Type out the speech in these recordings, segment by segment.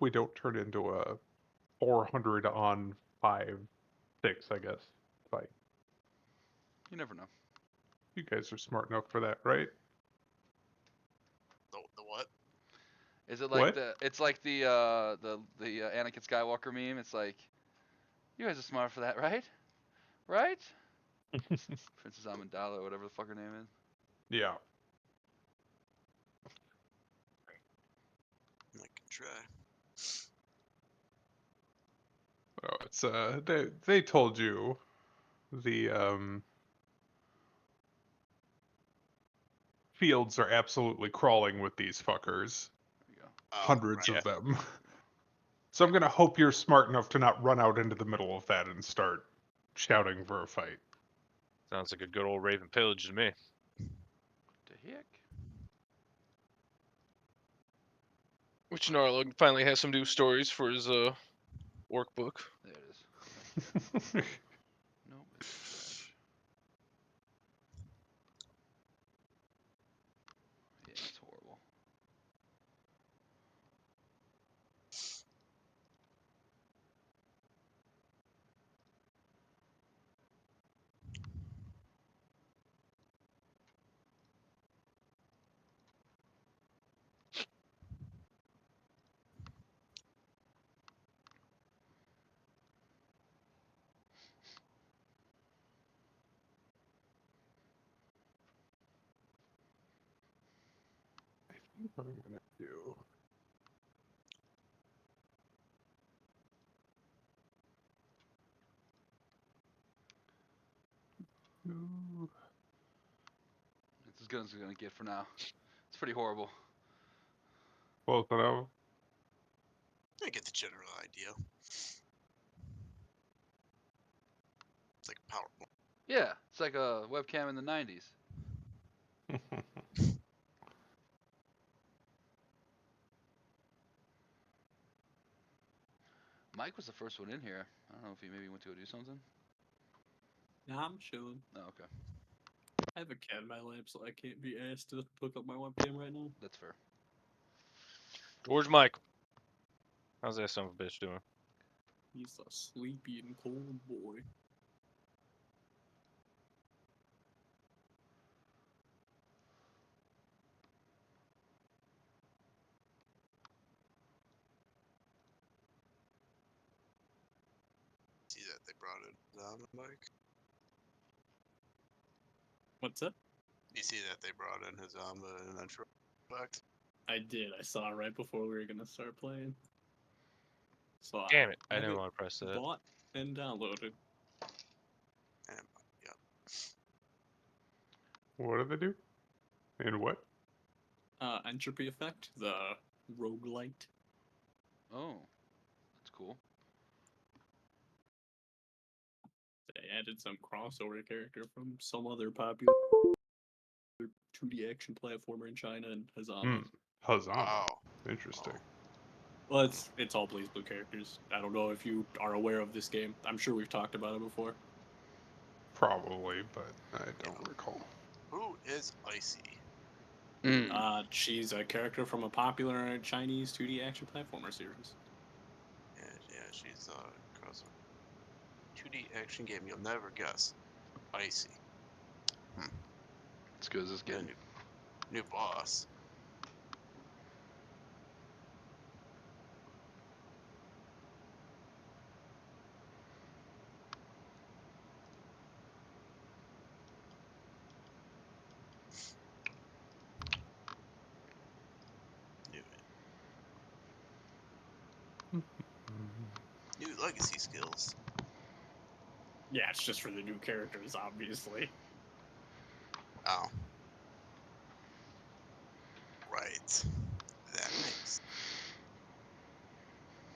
we don't turn into a 400 on 5-6, I guess, fight. You never know. You guys are smart enough for that, right? The what? Is it like What? It's like the Anakin Skywalker meme. It's like, you guys are smart for that, right? Right? Princess Amidala, or whatever the fuck her name is. Yeah. I can try. Oh, it's they told you the fields are absolutely crawling with these fuckers. There you go. Oh, Hundreds right. of them. So I'm gonna hope you're smart enough to not run out into the middle of that and start shouting for a fight. Sounds like a good old Raven pillage to me. The heck? Which Narlug finally has some new stories for his workbook. There it is. Nope, it's trash. Yeah, it's horrible. I think what I'm gonna do. Ooh. It's as good as it's gonna get for now. It's pretty horrible. Close enough. I get the general idea. It's like a PowerPoint. Yeah, it's like a webcam in the 90s. Mike was the first one in here. I don't know if he maybe went to go do something. Nah, I'm chilling. Oh, okay. I have a cat in my lap, so I can't be asked to hook up my webcam right now. That's fair. George Mike. How's that son of a bitch doing? He's a sleepy and cold boy. See that they brought in Mike? What's up? You see that they brought in his and then fact? I did. I saw it right before we were gonna start playing. So Damn it! I have didn't it want to press that. bought and downloaded. And yeah. What do they do? And what? Entropy Effect, the roguelite. Oh, that's cool. They added some crossover character from some other popular 2D action platformer in China and Hazama. Hazama. Wow. Interesting. Well, it's all Blaze Blue characters. I don't know if you are aware of this game. I'm sure we've talked about it before. Probably, but I don't recall. Who is Icy? She's a character from a popular Chinese 2D action platformer series. Yeah, she's crossover. 2D action game you'll never guess. Icy. As good as this Yeah, game. new boss. New legacy skills. Yeah, it's just for the new characters, obviously. Oh. Right. That makes.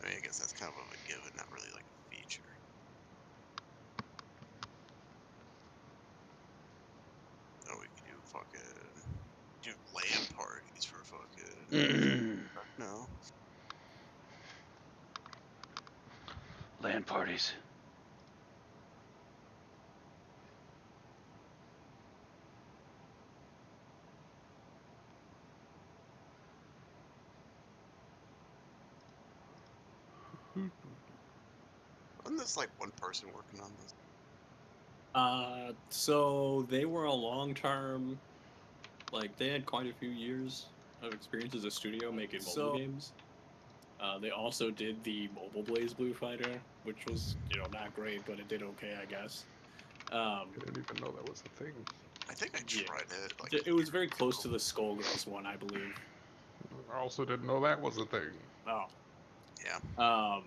I mean, I guess that's kind of a given, not really like a feature. Oh, we could do do LAN parties for fucking. No. LAN parties. Wasn't this like one person working on this? So they were a long-term, like they had quite a few years of experience as a studio making mobile games. They also did the mobile Blaze Blue Fighter, which was, not great, but it did okay, I guess. I didn't even know that was a thing. I think I Yeah. tried it. Like, It was very close to the Skullgirls one, I believe. I also didn't know that was a thing. Oh. yeah.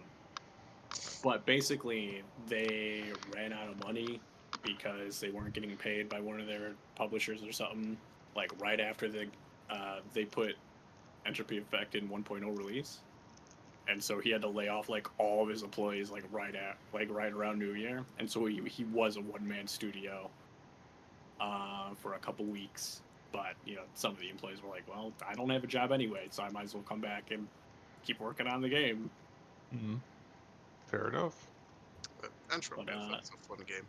But basically, they ran out of money because they weren't getting paid by one of their publishers or something. Like right after they put Entropy Effect in 1.0 release, and so he had to lay off like all of his employees right around New Year, and so he was a one-man studio for a couple weeks. But some of the employees were like, "Well, I don't have a job anyway, so I might as well come back and keep working on the game." Mm-hmm. Fair enough. Entropy But, Effect's a fun game.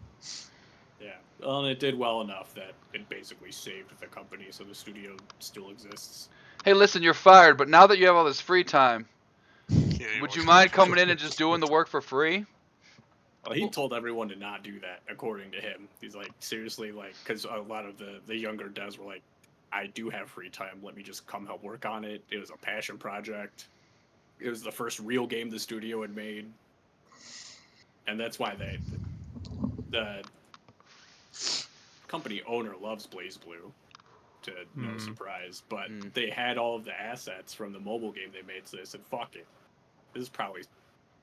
Yeah, well, and it did well enough that it basically saved the company, so the studio still exists. Hey, listen, you're fired, but now that you have all this free time, Yeah, would want you to- mind coming in and just doing the work for free? Well, he told everyone to not do that, according to him. He's like, seriously, because a lot of the younger devs were like, I do have free time, let me just come help work on it. It was a passion project. It was the first real game the studio had made. And that's why the company owner loves Blaze Blue, to no surprise, but they had all of the assets from the mobile game they made, so they said, fuck it. This is probably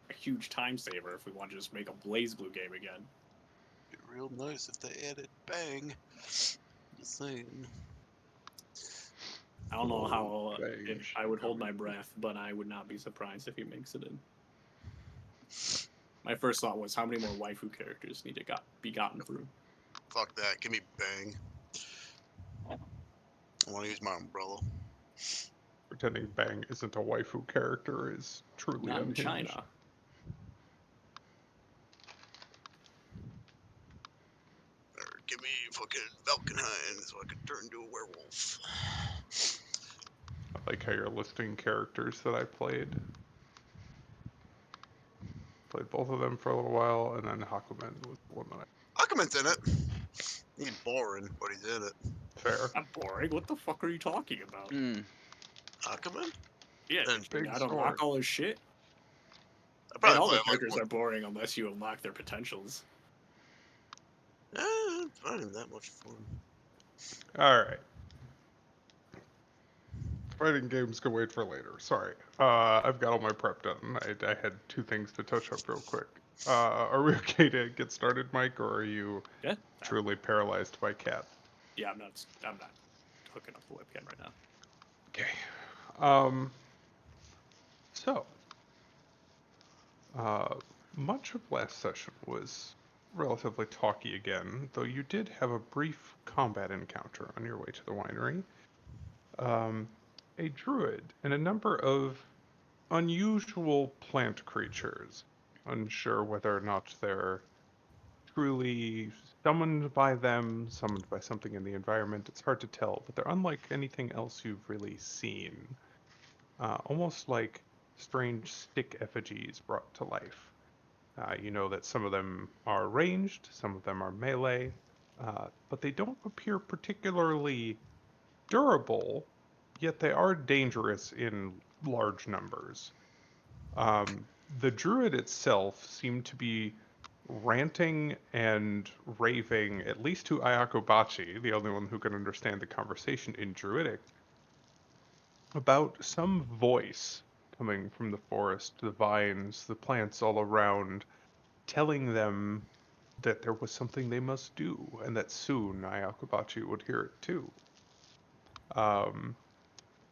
a huge time saver if we want to just make a Blaze Blue game again. Be real nice if they added Bang. Just saying. I don't know how Bang, if I would hold my breath, but I would not be surprised if he makes it in. My first thought was, how many more waifu characters need to be gotten through? Fuck that. Give me Bang. I want to use my umbrella. Pretending Bang isn't a waifu character is truly Not in unhinged. China. Or give me fucking Valkenheim so I can turn into a werewolf. I like how you're listing characters that I played. Played both of them for a little while, and then Hakumen was the one that I... Aquaman's in it. He's boring, but he's in it. Fair. Not boring. What the fuck are you talking about? Aquaman? Yeah, And did you big not sword. unlock all his shit? I Man, probably all play the like characters what? are boring unless you unlock their potentials. It's not even that much fun. Alright. Fighting games can wait for later. Sorry. I've got all my prep done. I had two things to touch up real quick. Are we okay to get started, Mike, or are you Yeah. truly paralyzed by cat? Yeah, I'm not hooking up the webcam right now. Okay. So, much of last session was relatively talky again, though you did have a brief combat encounter on your way to the winery. A druid and a number of unusual plant creatures, unsure whether or not they're truly summoned by them, summoned by something in the environment. It's hard to tell, but they're unlike anything else you've really seen. Almost like strange stick effigies brought to life. You know that some of them are ranged, some of them are melee, but they don't appear particularly durable, yet they are dangerous in large numbers. The druid itself seemed to be ranting and raving, at least to Ayakobachi, the only one who can understand the conversation in Druidic, about some voice coming from the forest, the vines, the plants all around, telling them that there was something they must do, and that soon Ayakobachi would hear it too.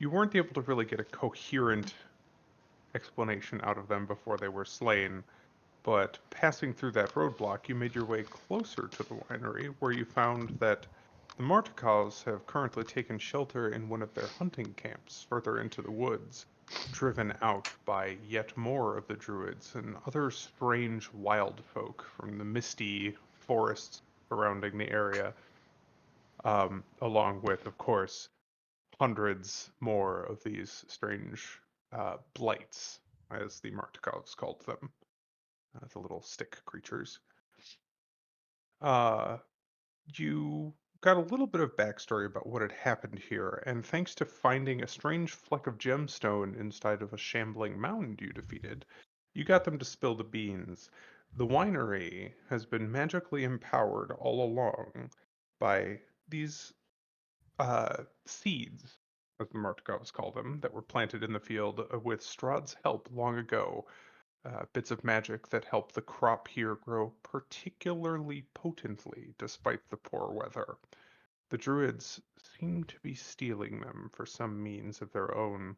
You weren't able to really get a coherent explanation out of them before they were slain, but passing through that roadblock, you made your way closer to the winery, where you found that the Martikals have currently taken shelter in one of their hunting camps further into the woods, driven out by yet more of the druids and other strange wild folk from the misty forests surrounding the area, along with, of course, hundreds more of these strange blights as the Martikovs called them, the little stick creatures. Uh, you got a little bit of backstory about what had happened here, and thanks to finding a strange fleck of gemstone inside of a shambling mound you defeated, you got them to spill the beans. The winery has been magically empowered all along by these seeds, as the Martkovs call them, that were planted in the field with Strahd's help long ago. Bits of magic that help the crop here grow particularly potently despite the poor weather. The druids seem to be stealing them for some means of their own.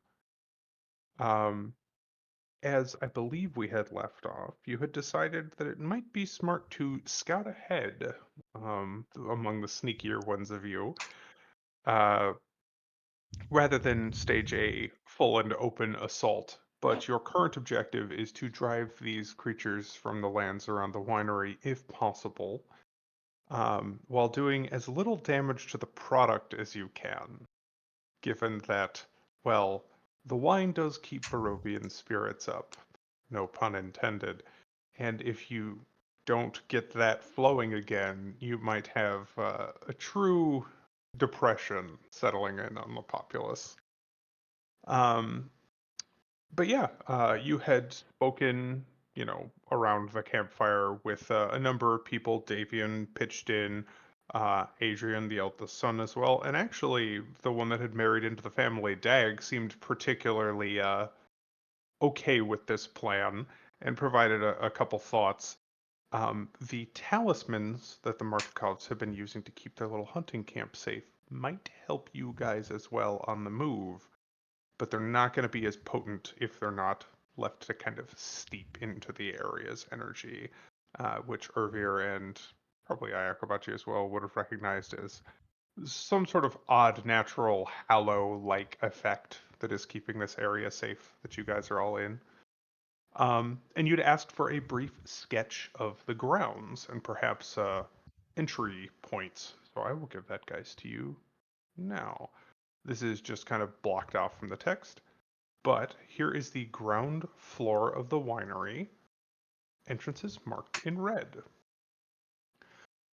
Um, as I believe we had left off, you had decided that it might be smart to scout ahead among the sneakier ones of you, uh, rather than stage a full and open assault. But your current objective is to drive these creatures from the lands around the winery if possible, while doing as little damage to the product as you can, given that, well, the wine does keep Barovian spirits up, no pun intended, and if you don't get that flowing again, you might have a true depression settling in on the populace. Um, but yeah, you had spoken, around the campfire with a number of people. Davian pitched in, Adrian, the eldest son, as well, and actually the one that had married into the family, Dag, seemed particularly okay with this plan and provided a couple thoughts. The talismans that the Martikovs have been using to keep their little hunting camp safe might help you guys as well on the move, but they're not going to be as potent if they're not left to kind of steep into the area's energy, which Ervir and probably Ayakobachi as well would have recognized as some sort of odd natural hallow-like effect that is keeping this area safe that you guys are all in. And you'd asked for a brief sketch of the grounds and perhaps entry points. So I will give that, guys, to you now. This is just kind of blocked off from the text, but here is the ground floor of the winery. Entrances marked in red.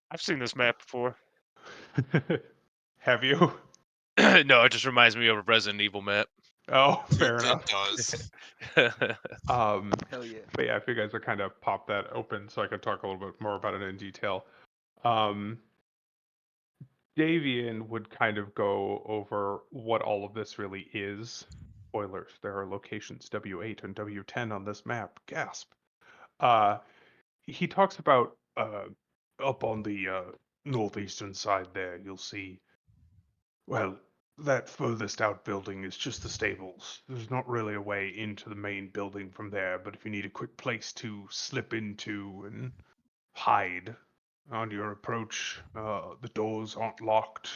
I've seen this map before. Have you? No, it just reminds me of a Resident Evil map. Oh, fair It enough. does. Um, Hell yeah. but yeah, if you guys would kind of pop that open so I could talk a little bit more about it in detail. Um, Davian would kind of go over what all of this really is. Spoilers, there are locations W8 and W10 on this map. Gasp. Uh, he talks about up on the northeastern side there, you'll see, well, that furthest out building is just the stables. There's not really a way into the main building from there, but if you need a quick place to slip into and hide on your approach, the doors aren't locked,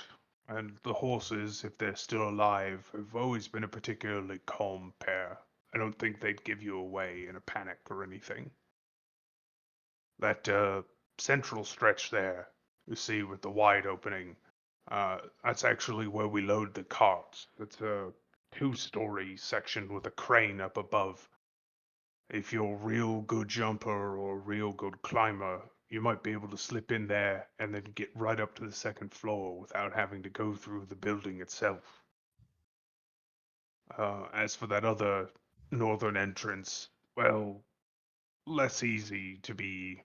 and the horses, if they're still alive, have always been a particularly calm pair. I don't think they'd give you away in a panic or anything. That central stretch there, you see, with the wide opening, that's actually where we load the carts. It's a two-story section with a crane up above. If you're a real good jumper or a real good climber, you might be able to slip in there and then get right up to the second floor without having to go through the building itself. As for that other northern entrance, well, less easy to be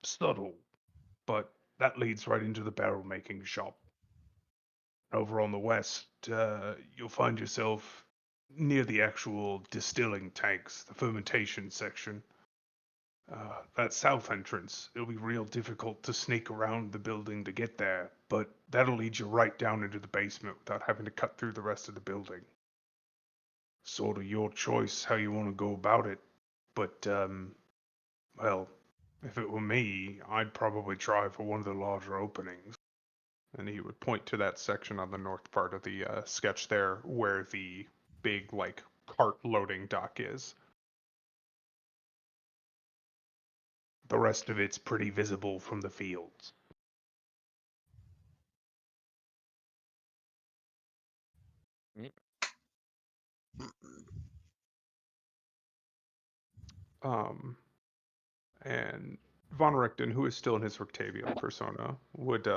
subtle, but that leads right into the barrel making shop. Over on the west, you'll find yourself near the actual distilling tanks, the fermentation section. That south entrance, it'll be real difficult to sneak around the building to get there, but that'll lead you right down into the basement without having to cut through the rest of the building. Sort of your choice how you want to go about it, but, well, if it were me, I'd probably try for one of the larger openings. And he would point to that section on the north part of the sketch there where the big, like, cart loading dock is. The rest of it's pretty visible from the fields. Mm-mm. And Von Richten, who is still in his Octavian persona, would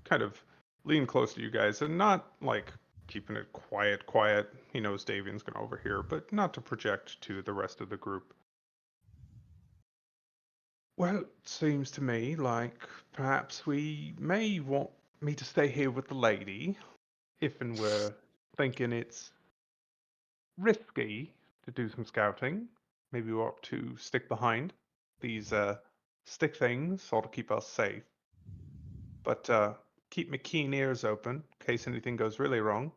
kind of lean close to you guys and not like keeping it quiet. He knows Davian's going to overhear, but not to project to the rest of the group. Well, it seems to me like perhaps we may want me to stay here with the lady, if and we're thinking it's risky to do some scouting. Maybe we ought to stick behind these stick things, all to keep us safe. But keep my keen ears open in case anything goes really wrong.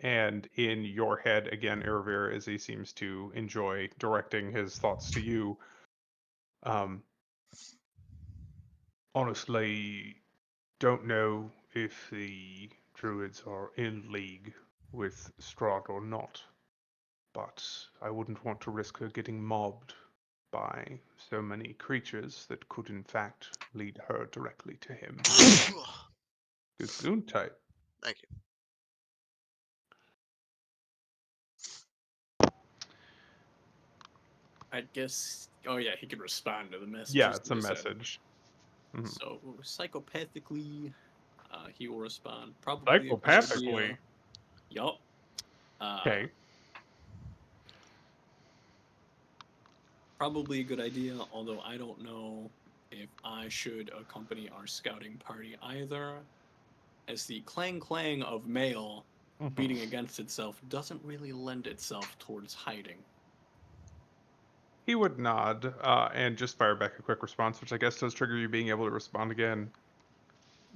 And in your head, again, Ervir, as he seems to enjoy directing his thoughts to you, um, honestly, don't know if the druids are in league with Strahd or not, but I wouldn't want to risk her getting mobbed by so many creatures that could in fact lead her directly to him. Gesundheit. Thank you. I guess. Oh yeah, he could respond to the messages. Yeah, it's a that I sent. message. Mhm. So psychopathically, he will respond. Probably a good Psychopathically. idea. Yup. Okay. Probably a good idea, although I don't know if I should accompany our scouting party either, as the clang clang of mail beating against itself doesn't really lend itself towards hiding. He would nod and just fire back a quick response, which I guess does trigger you being able to respond again.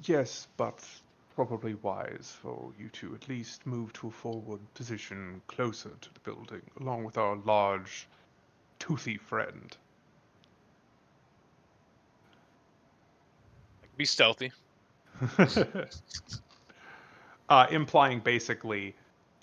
Yes, but probably wise for you to at least move to a forward position closer to the building, along with our large, toothy friend. Be stealthy. Implying basically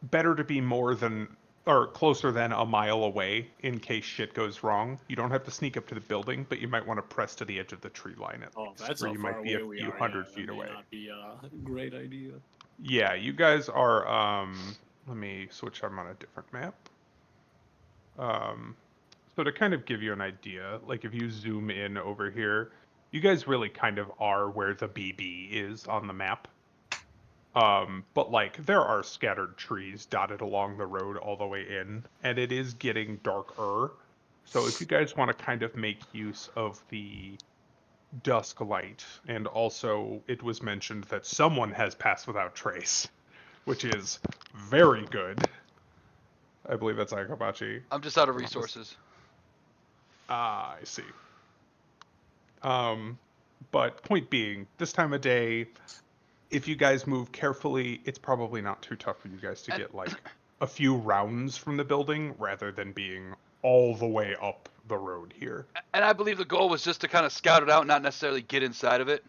better to be more than or closer than a mile away in case shit goes wrong. You don't have to sneak up to the building, but you might want to press to the edge of the tree line at Oh, least, that's where how you far might be a away we few are. hundred Yeah, that feet may away. not be a great idea. Yeah, you guys are let me switch. I'm on a different map. So to kind of give you an idea, like if you zoom in over here, you guys really kind of are where the BB is on the map. But like there are scattered trees dotted along the road all the way in, and it is getting darker. So if you guys want to kind of make use of the dusk light, and also it was mentioned that someone has passed without trace, which is very good. I believe that's Akabachi. I'm just out of If I'm not mis- resources. Ah, I see. But point being, this time of day, if you guys move carefully, it's probably not too tough for you guys to And- get like a few rounds from the building rather than being all the way up the road here. And I believe the goal was just to kind of scout it out, not necessarily get inside of it.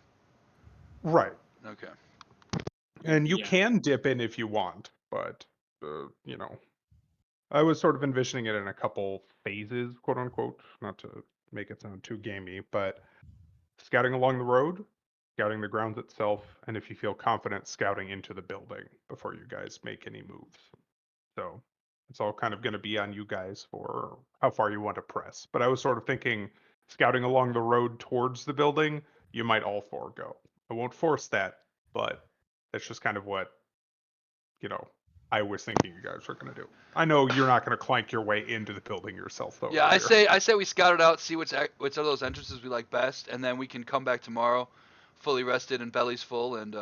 Right. Okay. And you Yeah. can dip in if you want, but I was sort of envisioning it in a couple phases, quote unquote, not to make it sound too gamey, but scouting along the road, scouting the grounds itself, and if you feel confident, scouting into the building before you guys make any moves. So it's all kind of going to be on you guys for how far you want to press. But I was sort of thinking scouting along the road towards the building, you might all four go. I won't force that, but that's just kind of what, I was thinking you guys were going to do. I know you're not going to clank your way into the building yourself, though. Yeah, Ervir. I say we scout it out, see which of those entrances we like best, and then we can come back tomorrow, fully rested and bellies full, and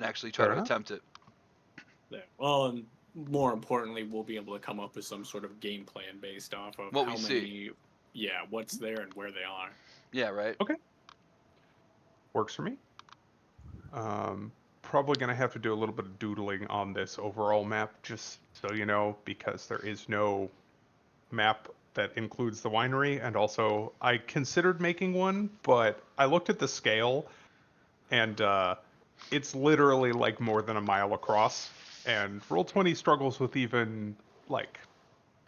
actually try Fair to enough. attempt it. Yeah. Well, and more importantly, we'll be able to come up with some sort of game plan based off of What how we many, see. yeah, what's there and where they are. Yeah, right. Works for me. Probably going to have to do a little bit of doodling on this overall map, just so you know, because there is no map that includes the winery, and also I considered making one, but I looked at the scale, and it's literally like more than a mile across, and Roll20 struggles with even like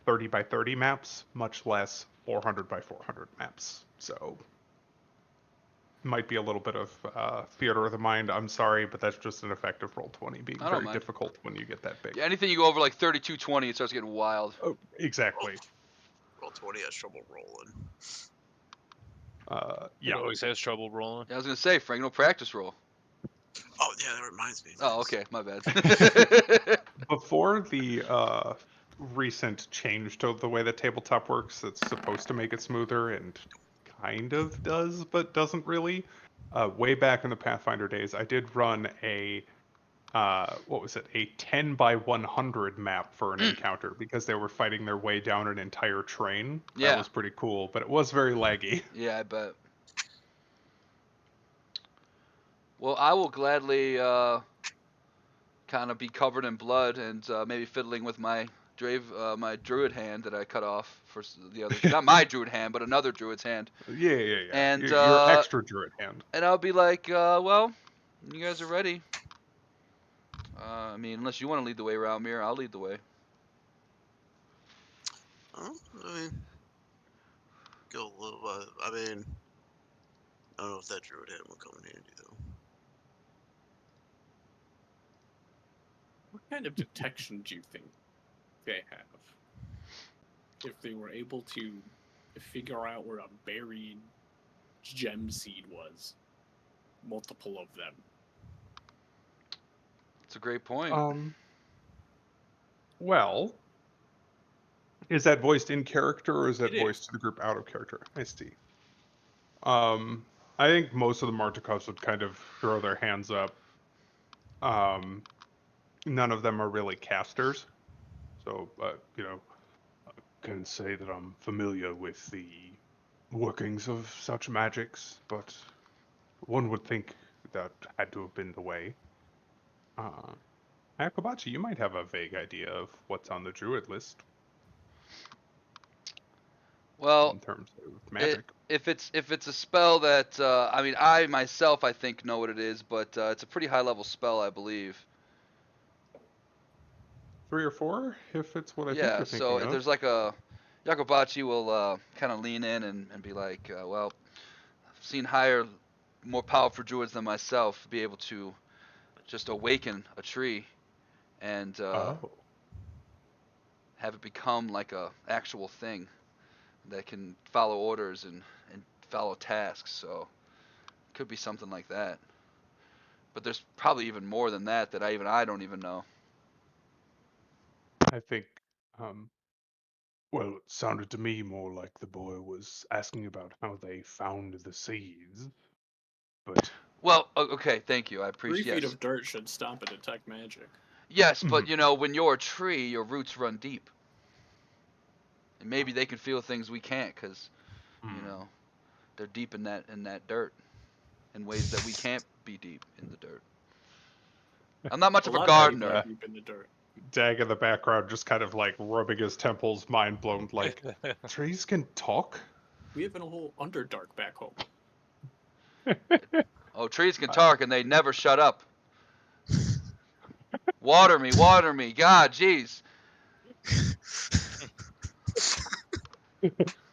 30 by 30 maps, much less 400 by 400 maps. So might be a little bit of theater of the mind. I'm sorry, but that's just an effective roll 20 being I don't very mind. difficult when you get that big. Yeah, anything you go over like 3220, it starts getting wild. Oh, exactly. Roll 20 has trouble rolling. It Yeah. always has trouble rolling. Yeah, I was gonna say, Frank, no practice roll. Oh yeah, that reminds me. Oh, Nice. okay, my bad. Before the recent change to the way that tabletop works, that's supposed to make it smoother and kind of does, but doesn't really. Way back in the Pathfinder days, I did run a what was it? A 10 by 100 map for an encounter because they were fighting their way down an entire train. Yeah. That was pretty cool, but it was very laggy. Yeah, I bet. Well, I will gladly kind of be covered in blood and maybe fiddling with my my druid hand that I cut off for the other. Not my druid hand, but another druid's hand. Yeah. And Your extra druid hand. And I'll be like, well, you guys are ready. I mean, unless you want to lead the way, Raumir, I'll lead the way. Oh, I mean, go a little. I mean, I don't know if that druid hand will come in handy though. What kind of detection do you think they have? If they were able to figure out where a buried gem seed was, multiple of them. It's a great point. Well, is that voiced in character or is that It voiced is. to the group out of character? I see. I think most of the Martikovs would kind of throw their hands up. None of them are really casters, so can say that I'm familiar with the workings of such magics, but one would think that had to have been the way. Akabachi, you might have a vague idea of what's on the druid list Well, in terms of magic. if it's a spell that I mean, I myself I think know what it is, but it's a pretty high level spell, I believe. 3 or 4, if it's what I think Yeah. you're So thinking if of. there's like a Yakobachi will kind of lean in and be like, well, I've seen higher, more powerful druids than myself be able to just awaken a tree and Oh. have it become like a actual thing that can follow orders and follow tasks. So it could be something like that. But there's probably even more than that that I don't even know. I think, well, it sounded to me more like the boy was asking about how they found the seeds, but Well, okay, thank you. I 3 appreciate. feet Yes, of dirt should stop and detect magic. yes, but you know, when you're a tree, your roots run deep, and maybe they can feel things we can't, cause you know they're deep in that dirt, in ways that we can't be deep in the dirt. I'm not much A of a lot of people gardener. are deep in the dirt. Dag in the background just kind of like rubbing his temples, mind blown, like, trees can talk? We have a whole Underdark back home. Oh, trees can talk and they never shut up. Water me, water me. God, jeez.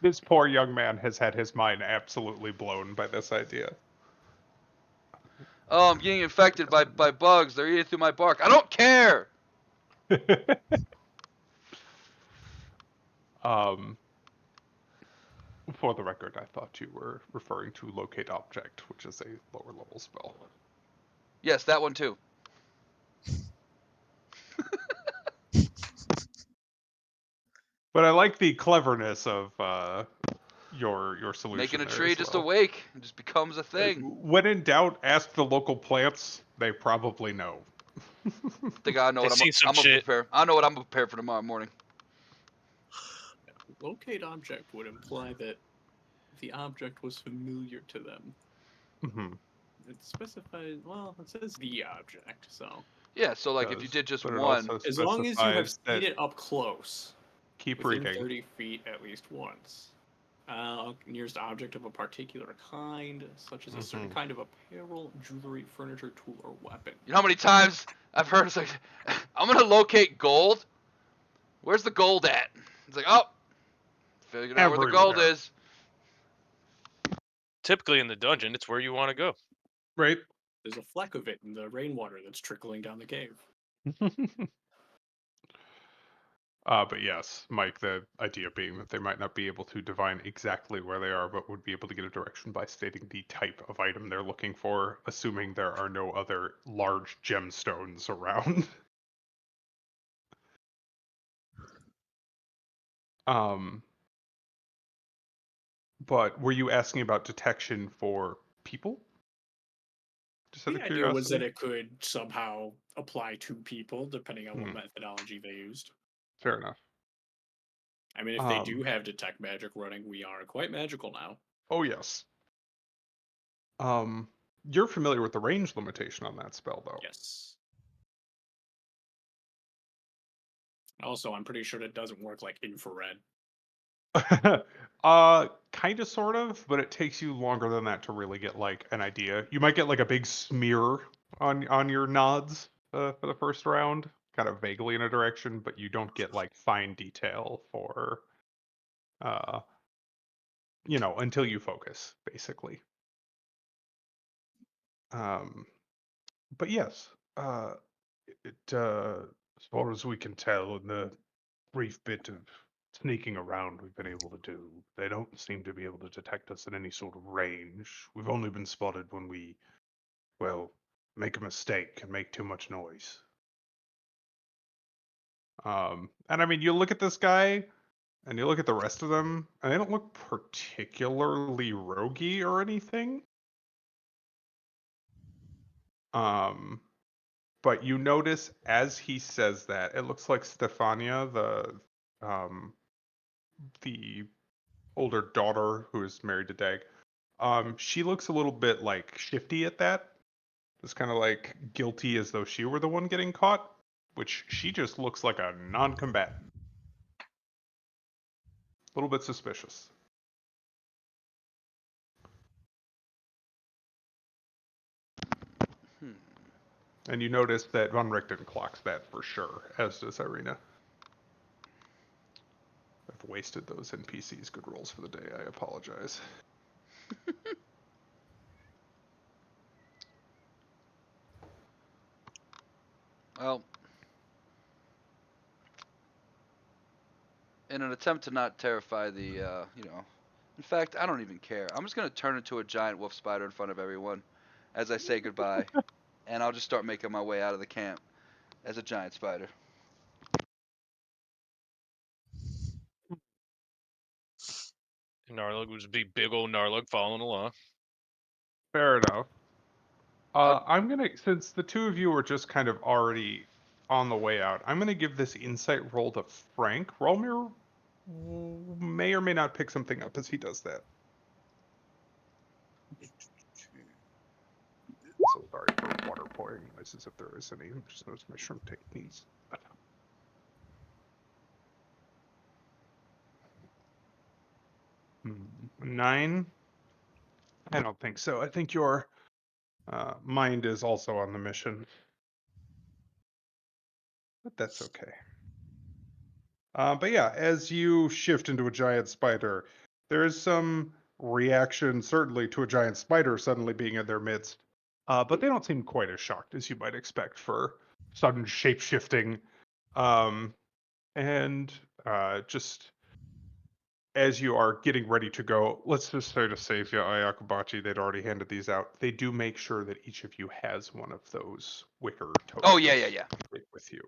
This poor young man has had his mind absolutely blown by this idea. Oh, I'm getting infected by bugs. They're eating through my bark. I don't care. For the record, I thought you were referring to locate object, which is a lower level spell. Yes, that one too. But I like the cleverness of your solution. Making a there tree as just well. awake. It just becomes a thing. When in doubt, ask the local plants. They probably know. I think I know They've what seen some I'm gonna shit. prepare. I know what I'm gonna prepare for tomorrow morning. Locate object would imply that the object was familiar to them. Mm-hmm. It specifies, well, it says the object, so. Yeah, so like if you did just But it one, also As long as you have specifies that seen it up close, keep within reading. 30 feet at least once. Nearest object of a particular kind, such as a certain kind of apparel, jewelry, furniture, tool, or weapon. you know how many times I've heard it's like, I'm gonna locate gold. Where's the gold at? It's like, oh, figured out where the gold Everywhere. is. typically in the dungeon, it's where you want to go. Right. There's a fleck of it in the rainwater that's trickling down the cave. But yes, Mike, the idea being that they might not be able to divine exactly where they are, but would be able to get a direction by stating the type of item they're looking for, assuming there are no other large gemstones around. um, but were you asking about detection for people? Just out The of idea was that curiosity? it could somehow apply to people, depending on what Hmm, methodology they used. fair enough. I mean, if they do have detect magic running, we are quite magical now. Oh yes. You're familiar with the range limitation on that spell, though. Yes. Also, I'm pretty sure it doesn't work like infrared. Kind of, sort of, but it takes you longer than that to really get like an idea. You might get like a big smear on your nods for the first round, kind of vaguely in a direction, but you don't get like fine detail for, uh, until you focus, basically. Um, but yes, as far as we can tell, in the brief bit of sneaking around we've been able to do, they don't seem to be able to detect us at any sort of range. We've only been spotted when we, well, make a mistake and make too much noise. And I mean, you look at this guy and you look at the rest of them, and they don't look particularly roguey or anything. Um, but you notice as he says that, it looks like Stefania, um, the older daughter who is married to Dag, she looks a little bit like shifty at that. Just kind of like guilty as though she were the one getting caught, which she just looks like a non-combatant. A little bit suspicious. Hmm. And you notice that Von Richten clocks that for sure, as does Irina. I've wasted those NPCs. Good rolls for the day. I apologize. Well, in an attempt to not terrify in fact, I don't even care. I'm just gonna turn into a giant wolf spider in front of everyone as I say goodbye, and I'll just start making my way out of the camp as a giant spider. Narlug would just be big old Narlug following along. Fair enough. I'd, I'm gonna, since the two of you are just kind of already on the way out, I'm gonna give this insight roll to Frank. Rolmir may or may not pick something up as he does that. So sorry for water pouring noises if there is any. I just noticed my shrimp tank needs. 9? I don't think so. I think your mind is also on the mission. But that's okay. But yeah, as you shift into a giant spider, there is some reaction, certainly, to a giant spider suddenly being in their midst. But they don't seem quite as shocked as you might expect for sudden shape shifting. And just as you are getting ready to go, let's just say to save you, Ayakubachi, they'd already handed these out. They do make sure that each of you has one of those wicker tokens oh yeah. with you.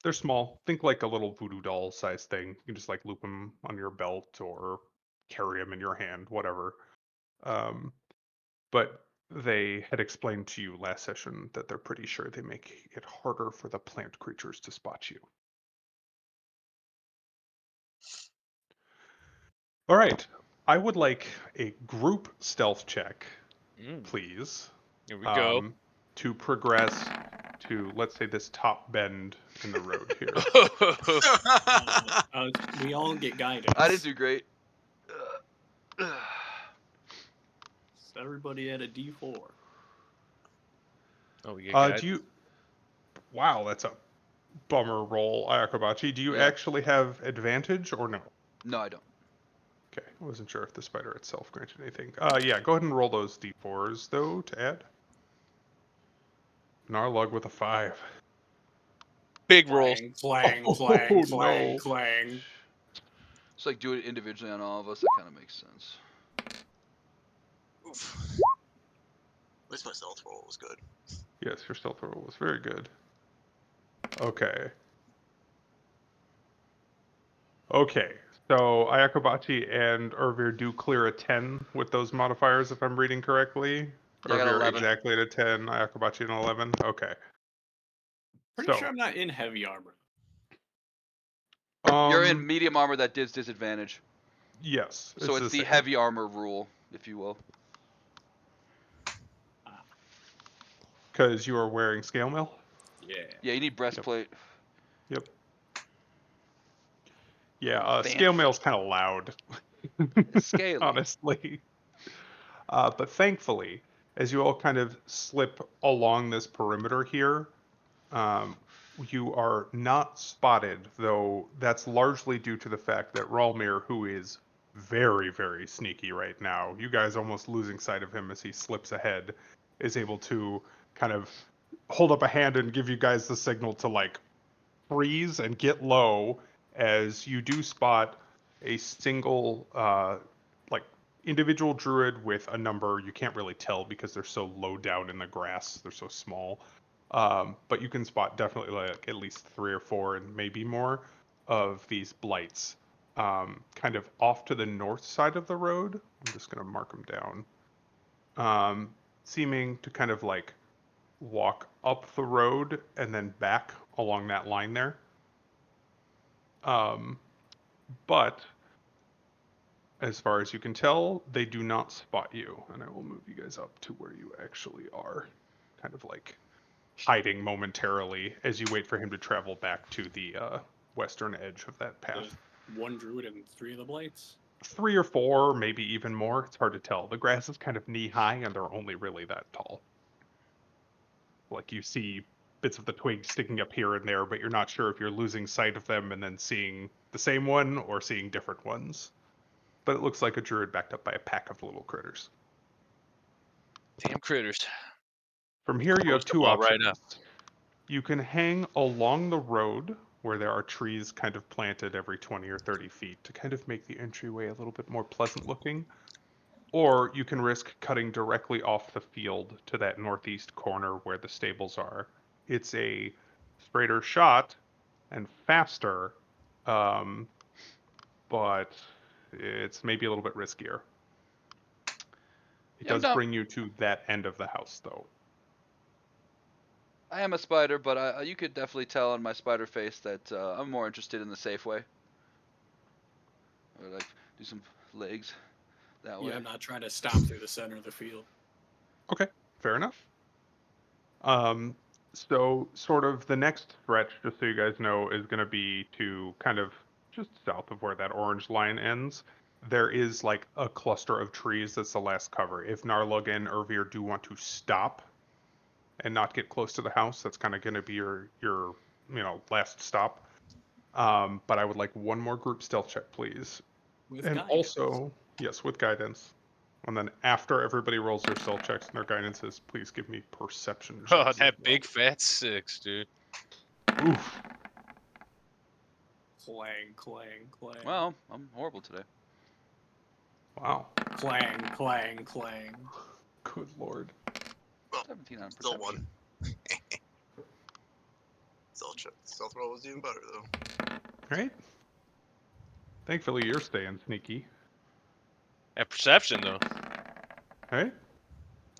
They're small. Think like a little voodoo doll size thing. You can just like loop them on your belt or carry them in your hand, whatever. But they had explained to you last session that they're pretty sure they make it harder for the plant creatures to spot you. All right. I would like a group stealth check, please, Here we go. to progress to, let's say, this top bend in the road here. We all get guidance. I didn't do great. Everybody at a D4. Oh, we get guys. Do you? Wow, that's a bummer roll, Ayakobachi. Do you Yeah. actually have advantage or no? No, I don't. Okay, I wasn't sure if the spider itself granted anything. Yeah, go ahead and roll those d4s, though, to add. Narlug with a 5. Big rolls. Clang, clang, Oh, clang, clang, no. clang. It's like do it individually on all of us. That kind of makes sense. Oof. At least my stealth roll was good. Yes, your stealth roll was very good. Okay. Okay, so Ayakobachi and Ervir do clear a 10 with those modifiers, if I'm reading correctly. Yeah, I got Ervir 11. exactly at a 10, Ayakobachi an 11. Okay. Pretty So, sure I'm not in heavy armor. You're in medium armor that gives disadvantage. Yes. So it's the same. heavy armor rule, if you will. Because you are wearing scale mail? Yeah. Yeah, you need breastplate. Yep. Yeah, Fancy. scale mail's kind of loud. It's scaly. Honestly. But thankfully, as you all kind of slip along this perimeter here, you are not spotted, though that's largely due to the fact that Ralmir, who is very, very sneaky right now, you guys almost losing sight of him as he slips ahead, is able to kind of hold up a hand and give you guys the signal to like freeze and get low, as you do spot a single like individual druid with a number you can't really tell because they're so low down in the grass, they're so small. But you can spot definitely like at least 3 or 4 and maybe more of these blights kind of off to the north side of the road. I'm just going to mark them down. Seeming to kind of like walk up the road and then back along that line there. But as far as you can tell, they do not spot you. And I will move you guys up to where you actually are. Kind of like hiding momentarily as you wait for him to travel back to the western edge of that path. There's one druid and 3 of the blights. 3 or 4, maybe even more. It's hard to tell. The grass is kind of knee high and they're only really that tall. Like you see bits of the twigs sticking up here and there, but you're not sure if you're losing sight of them and then seeing the same one or seeing different ones. But it looks like a druid backed up by a pack of little critters. Damn critters. From here, you have Post 'em 2 all right options. up. You can hang along the road where there are trees kind of planted every 20 or 30 feet to kind of make the entryway a little bit more pleasant looking. Or you can risk cutting directly off the field to that northeast corner where the stables are. It's a straighter shot and faster, but it's maybe a little bit riskier. It Yeah, I'm does down. bring you to that end of the house, though. I am a spider, but you could definitely tell on my spider face that I'm more interested in the safe way. Or like do some legs that way. Yeah, I'm not trying to stomp through the center of the field. Okay, fair enough. So sort of the next stretch, just so you guys know, is going to be to kind of just south of where that orange line ends. There is like a cluster of trees that's the last cover. If Narlug and Ervir do want to stop and not get close to the house, that's kind of going to be your last stop. But I would like one more group stealth check, please. With And guidance. also, yes, with guidance. And then after everybody rolls their stealth checks and their guidances, please give me perception checks. Oh, as that well. big fat 6, dude. Oof. Clang, clang, clang. Well, I'm horrible today. Wow. Clang, clang, clang. Good lord. Well, 17 on still perception. one. Stealth roll was even better though. Right? Thankfully, you're staying sneaky. That perception, though. Right?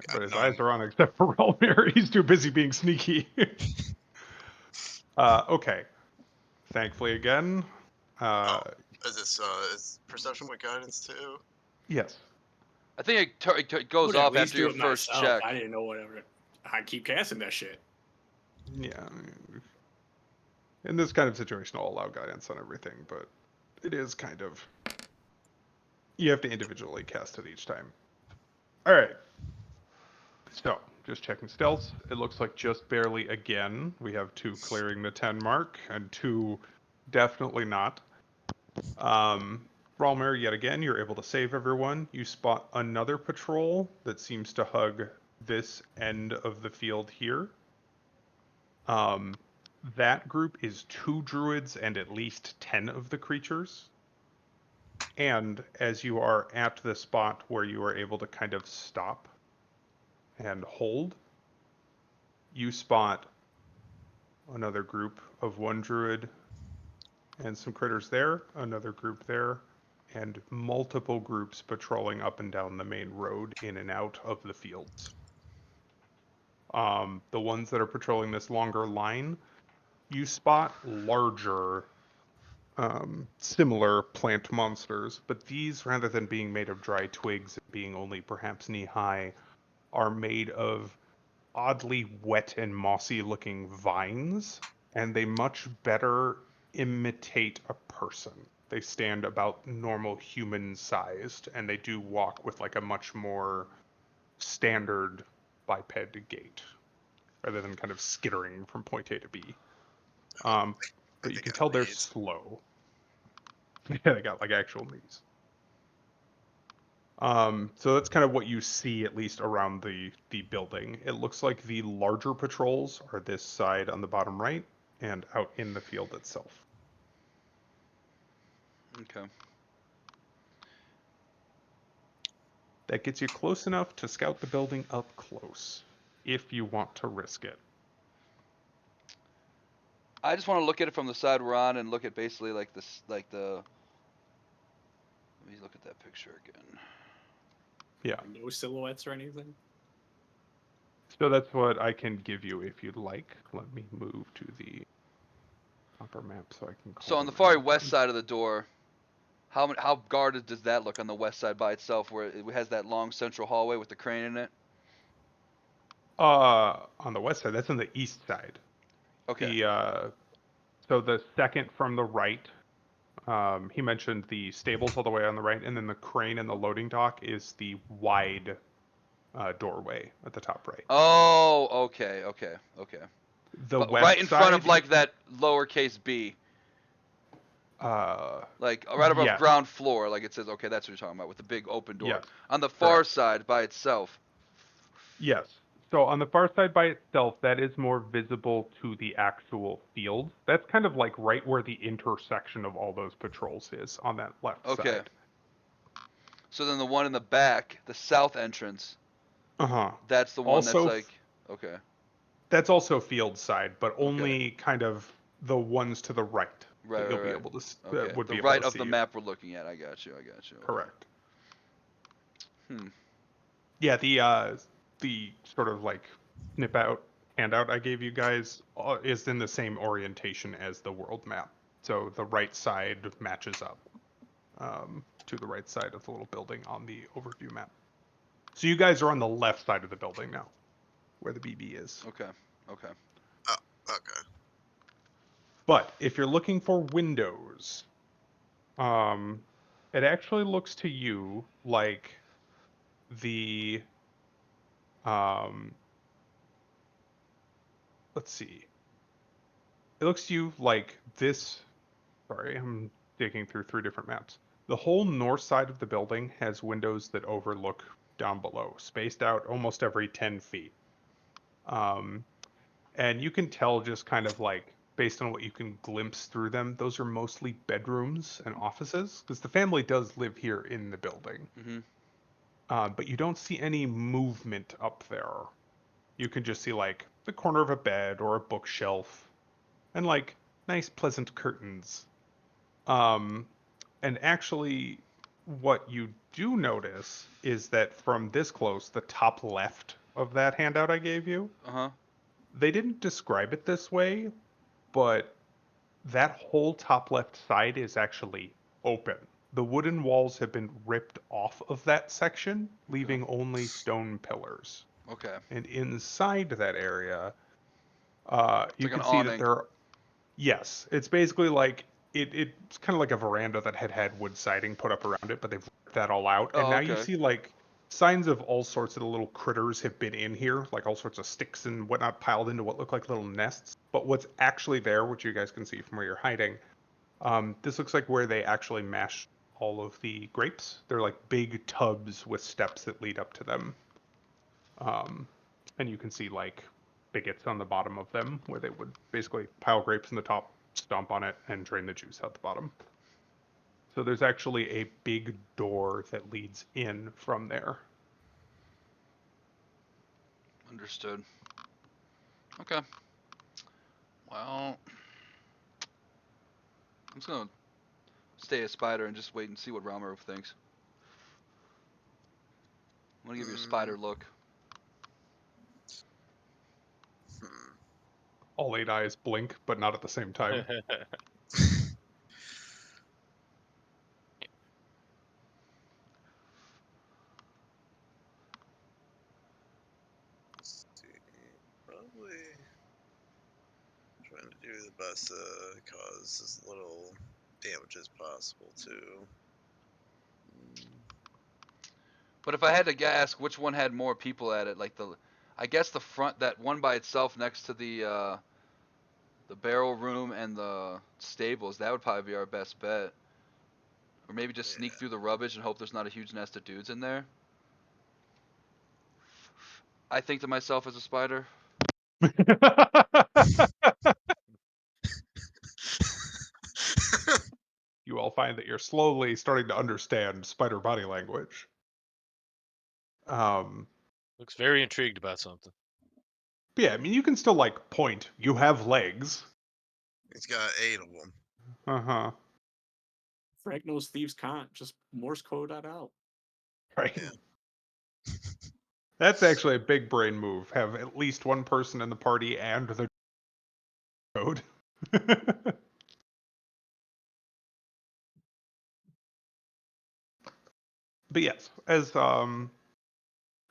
Got But his 9. eyes are on except for Relmir. He's too busy being sneaky. Okay. Thankfully, again. Is this is perception with guidance too? Yes. I think it goes Would at off least after do your it first myself. check. I didn't know whatever. I keep casting that shit. Yeah. In this kind of situation, I'll allow guidance on everything, but it is kind of. You have to individually cast it each time. Alright. So, just checking stealths. It looks like just barely again. We have 2 clearing the 10 mark, and 2 definitely not. Ralmer, yet again, you're able to save everyone. You spot another patrol that seems to hug this end of the field here. That group is 2 druids and at least 10 of the creatures. And as you are at the spot where you are able to kind of stop and hold, you spot another group of 1 druid and some critters there, another group there, and multiple groups patrolling up and down the main road in and out of the fields. The ones that are patrolling this longer line, you spot larger, similar plant monsters, but these, rather than being made of dry twigs and being only perhaps knee-high, are made of oddly wet and mossy looking vines, and they much better imitate a person. They stand about normal human sized, and they do walk with like a much more standard biped gait, rather than kind of skittering from point A to B. I But you think can I tell they're knees. slow. Yeah, they got like actual knees. So that's kind of what you see, at least around the building. It looks like the larger patrols are this side on the bottom right and out in the field itself. Okay. That gets you close enough to scout the building up close, if you want to risk it. I just want to look at it from the side we're on and look at basically like this, like the. Let me look at that picture again. Yeah. No silhouettes or anything? So that's what I can give you if you'd like. Let me move to the upper map so I can call So on the them far out. west side of the door, how guarded does that look on the west side by itself, where it has that long central hallway with the crane in it? On the west side, that's on the east side. Okay. So the second from the right, he mentioned the stables all the way on the right, and then the crane and the loading dock is the wide doorway at the top right. Oh, okay. The But west right in front of side, like that lowercase b, like right above yes, ground floor, like it says. Okay, that's what you're talking about with the big open door. yes, On the far correct. side by itself. Yes. So on the far side by itself, that is more visible to the actual field. That's kind of like right where the intersection of all those patrols is on that left Okay. side. So then the one in the back, the south entrance, Uh-huh. that's the one that's Also, like. Okay. that's also field side, but Okay. only kind of the ones to the right Right. that you'll be Right. able to Okay. would The be able right to of see. the map we're looking at. I got you. Okay. Correct. Hmm. Yeah, the sort of like snip out handout I gave you guys is in the same orientation as the world map. So the right side matches up to the right side of the little building on the overview map. So you guys are on the left side of the building now, where the BB is. Okay. Oh, okay. But if you're looking for windows, it actually looks to you like the let's see. It looks to you like this. Sorry, I'm digging through 3 different maps. The whole north side of the building has windows that overlook down below, spaced out almost every 10 feet. And you can tell just kind of like based on what you can glimpse through them, those are mostly bedrooms and offices because the family does live here in the building. Mm-hmm. But you don't see any movement up there. You can just see like the corner of a bed or a bookshelf and like nice pleasant curtains. And actually, what you do notice is that from this close, the top left of that handout I gave you, Uh-huh. they didn't describe it this way, but that whole top left side is actually open. The wooden walls have been ripped off of that section, leaving only stone pillars. Okay. And inside that area, you like an can see that awning. there are, yes, it's basically like it's kind of like a veranda that had wood siding put up around it, but they've ripped that all out. And Oh, now you okay. see like signs of all sorts of the little critters have been in here, like all sorts of sticks and whatnot piled into what look like little nests. But what's actually there, which you guys can see from where you're hiding, this looks like where they actually mashed all of the grapes. They're like big tubs with steps that lead up to them. And you can see like spigots on the bottom of them where they would basically pile grapes in the top, stomp on it, and drain the juice out the bottom. So there's actually a big door that leads in from there. Understood. Okay. Well, I'm just gonna stay a spider and just wait and see what Ralmer thinks. I'm gonna give you a spider look. All 8 eyes blink, but not at the same time. Let's see. Probably trying to do the best to cause as little damage as possible too. But if I had to ask which one had more people at it, like I guess the front, that one by itself next to the barrel room and the stables, that would probably be our best bet. Or maybe just sneak through the rubbish and hope there's not a huge nest of dudes in there. I think to myself as a spider. You all find that you're slowly starting to understand spider body language. Looks very intrigued about something. Yeah, I mean, you can still like point. You have legs. He's got 8 of them. Uh-huh. Frank knows thieves can't. Just Morse code that out. Right. Yeah. That's actually a big brain move. Have at least one person in the party and the code. But yes, as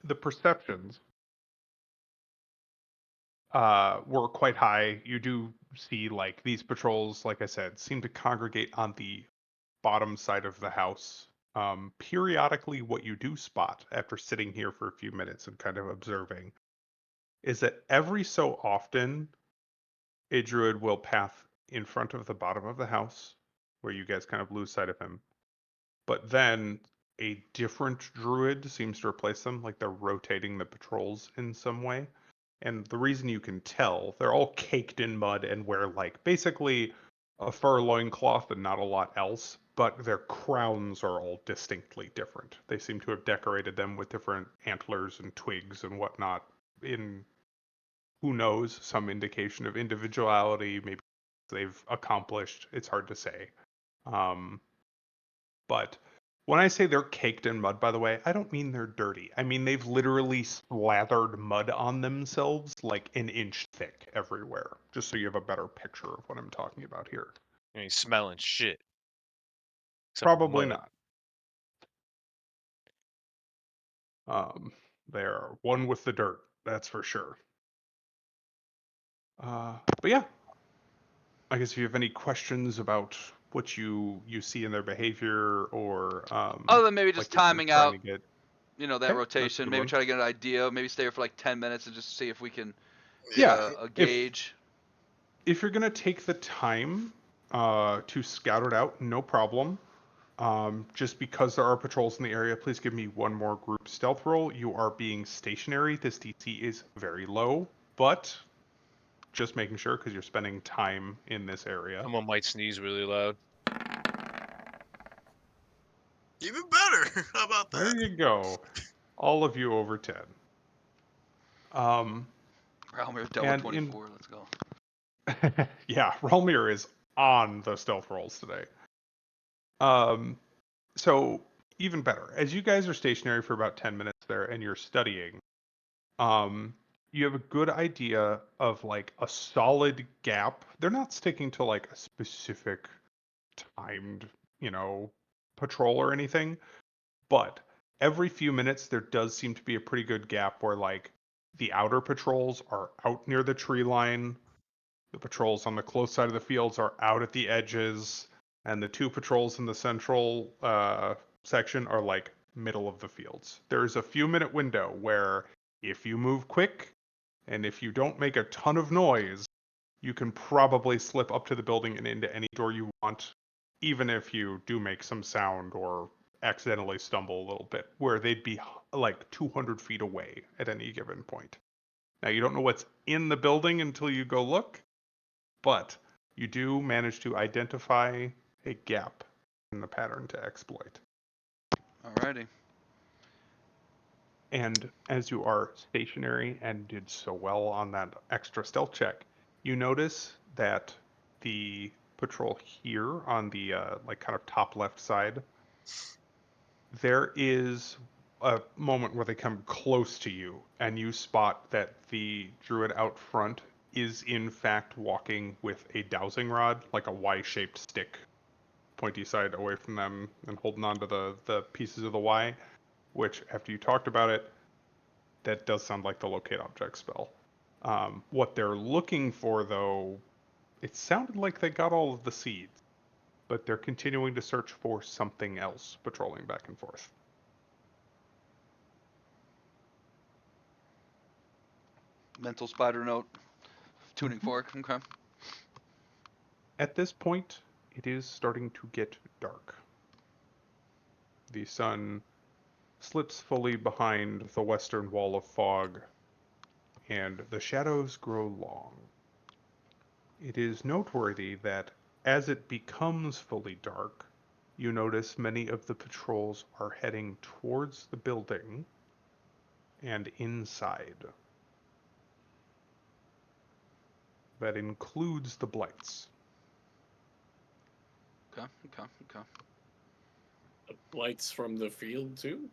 the perceptions were quite high, you do see like these patrols, like I said, seem to congregate on the bottom side of the house. Periodically, what you do spot after sitting here for a few minutes and kind of observing is that every so often a druid will path in front of the bottom of the house where you guys kind of lose sight of him. But then a different druid seems to replace them, like they're rotating the patrols in some way. And the reason you can tell, they're all caked in mud and wear like basically a fur loincloth and not a lot else, but their crowns are all distinctly different. They seem to have decorated them with different antlers and twigs and whatnot in, who knows, some indication of individuality, maybe they've accomplished, it's hard to say. But when I say they're caked in mud, by the way, I don't mean they're dirty. I mean they've literally slathered mud on themselves like an inch thick everywhere, just so you have a better picture of what I'm talking about here. You ain't smelling shit. Except Probably mud. not. They're one with the dirt, that's for sure. But yeah, I guess if you have any questions about what you see in their behavior, or Other than maybe like just if you're timing trying out, to get, that okay, that's a rotation. good Maybe one. try to get an idea. Maybe stay here for like 10 minutes and just see if we can get Yeah, a if gauge. if you're gonna take the time to scout it out, no problem. Just because there are patrols in the area, please give me one more group stealth roll. You are being stationary. This DC is very low, but just making sure because you're spending time in this area. Someone might sneeze really loud. Even better. How about that? There you go. All of you over 10. Ralmer dealt with And 24. Let's go. yeah, Relmir is on the stealth rolls today. So even better, as you guys are stationary for about 10 minutes there and you're studying, you have a good idea of like a solid gap. They're not sticking to like a specific timed, patrol or anything, but every few minutes there does seem to be a pretty good gap where like the outer patrols are out near the tree line, the patrols on the close side of the fields are out at the edges, and the 2 patrols in the central section are like middle of the fields. There's a few minute window where if you move quick and if you don't make a ton of noise, you can probably slip up to the building and into any door you want even if you do make some sound or accidentally stumble a little bit, where they'd be like 200 feet away at any given point. Now, you don't know what's in the building until you go look, but you do manage to identify a gap in the pattern to exploit. Alrighty. And as you are stationary and did so well on that extra stealth check, you notice that the patrol here on the like kind of top left side, there is a moment where they come close to you, and you spot that the druid out front is in fact walking with a dowsing rod, like a Y-shaped stick, pointy side away from them and holding on to the pieces of the Y, which after you talked about it, that does sound like the locate object spell. What they're looking for, though, it sounded like they got all of the seeds, but they're continuing to search for something else, patrolling back and forth. Mental spider note. Tuning fork. Okay. At this point, it is starting to get dark. The sun slips fully behind the western wall of fog, and the shadows grow long. It is noteworthy that as it becomes fully dark, you notice many of the patrols are heading towards the building and inside. That includes the blights. Okay. The blights from the field too.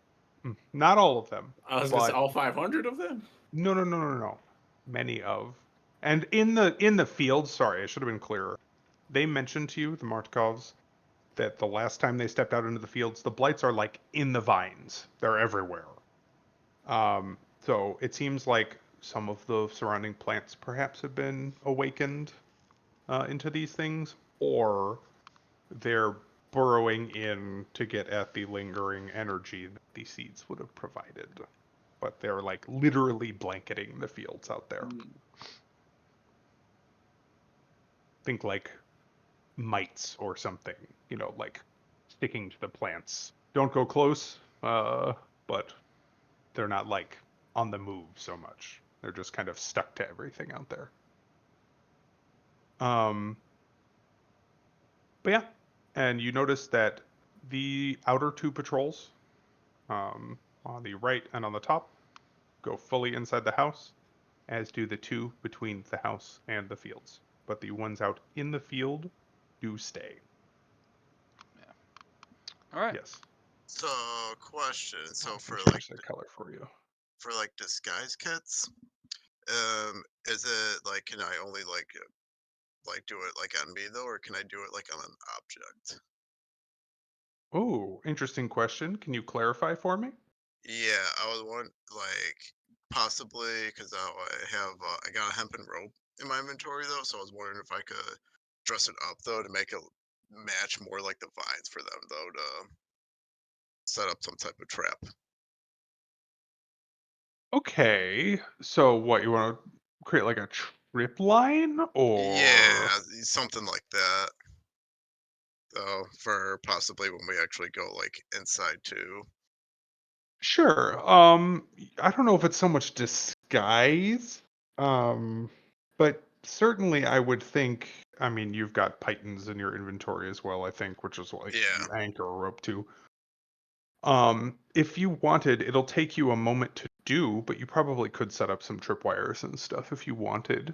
Not all of them. I was gonna say but all 500 of them. No. Many of. And in the field, sorry, I should have been clearer. They mentioned to you, the Martkovs, that the last time they stepped out into the fields, the blights are like in the vines. They're everywhere. So it seems like some of the surrounding plants perhaps have been awakened into these things, or they're burrowing in to get at the lingering energy that the seeds would have provided. But they're like literally blanketing the fields out there. Think like mites or something, like sticking to the plants. Don't go close, but they're not like on the move so much. They're just kind of stuck to everything out there. But yeah, and you notice that the outer two patrols, on the right and on the top, go fully inside the house, as do the two between the house and the fields. But the ones out in the field do stay. All right. Yes. So, question. So I for can like change that color for you. disguise kits, is it like can I only like do it like on me though, or can I do it like on an object? Oh, interesting question. Can you clarify for me? Yeah, I was want like possibly because I got a hempen rope in my inventory though, so I was wondering if I could dress it up though to make it match more like the vines for them though to set up some type of trap. Okay. So what, you want to create like a trip line or? Yeah, something like that. Though for possibly when we actually go like inside too. Sure. I don't know if it's so much disguise. Um, but certainly I would think, I mean, you've got pythons in your inventory as well, I think, which is like Yeah, you anchor a rope to. If you wanted, it'll take you a moment to do, but you probably could set up some tripwires and stuff if you wanted.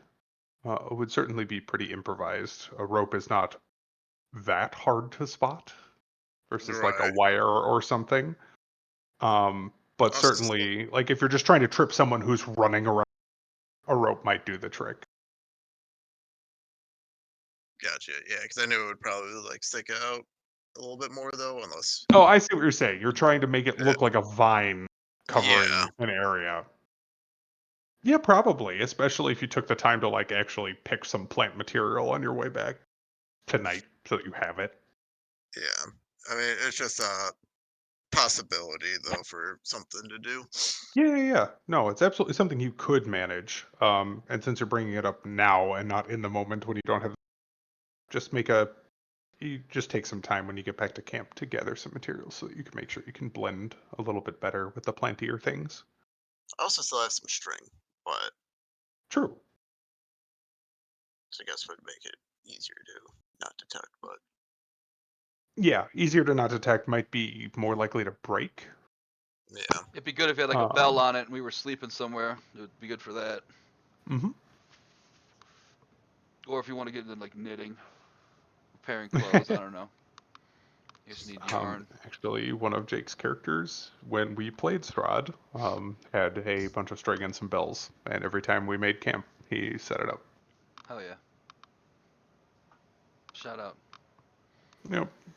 It would certainly be pretty improvised. A rope is not that hard to spot versus like a right. wire or something. But I was just certainly, like if you're just trying to trip someone who's running around, a rope might do the trick. gotcha. Yeah, because I knew it would probably like stick out a little bit more though, unless Oh, I see what you're saying. You're trying to make it uh, look like a vine yeah, covering an area. Yeah, probably, especially if you took the time to like actually pick some plant material on your way back tonight so that you have it. yeah. I mean, it's just a possibility though for something to do. Yeah. No, it's absolutely something you could manage. And since you're bringing it up now and not in the moment when you don't have, just make a you just take some time when you get back to camp to gather some materials so that you can make sure you can blend a little bit better with the plantier things. I also still have some string, but True. I guess would make it easier to not detect. But Yeah, easier to not detect might be more likely to break. yeah, It'd be good if you had like a bell Um, on it and we were sleeping somewhere. It would be good for that. mhm. Or if you want to get into like knitting, repairing clothes. I don't know. You just need yarn. Actually, one of Jake's characters, when we played Strahd, had a bunch of string and some bells, and every time we made camp, he set it up. Hell yeah. Shout out. Yep. He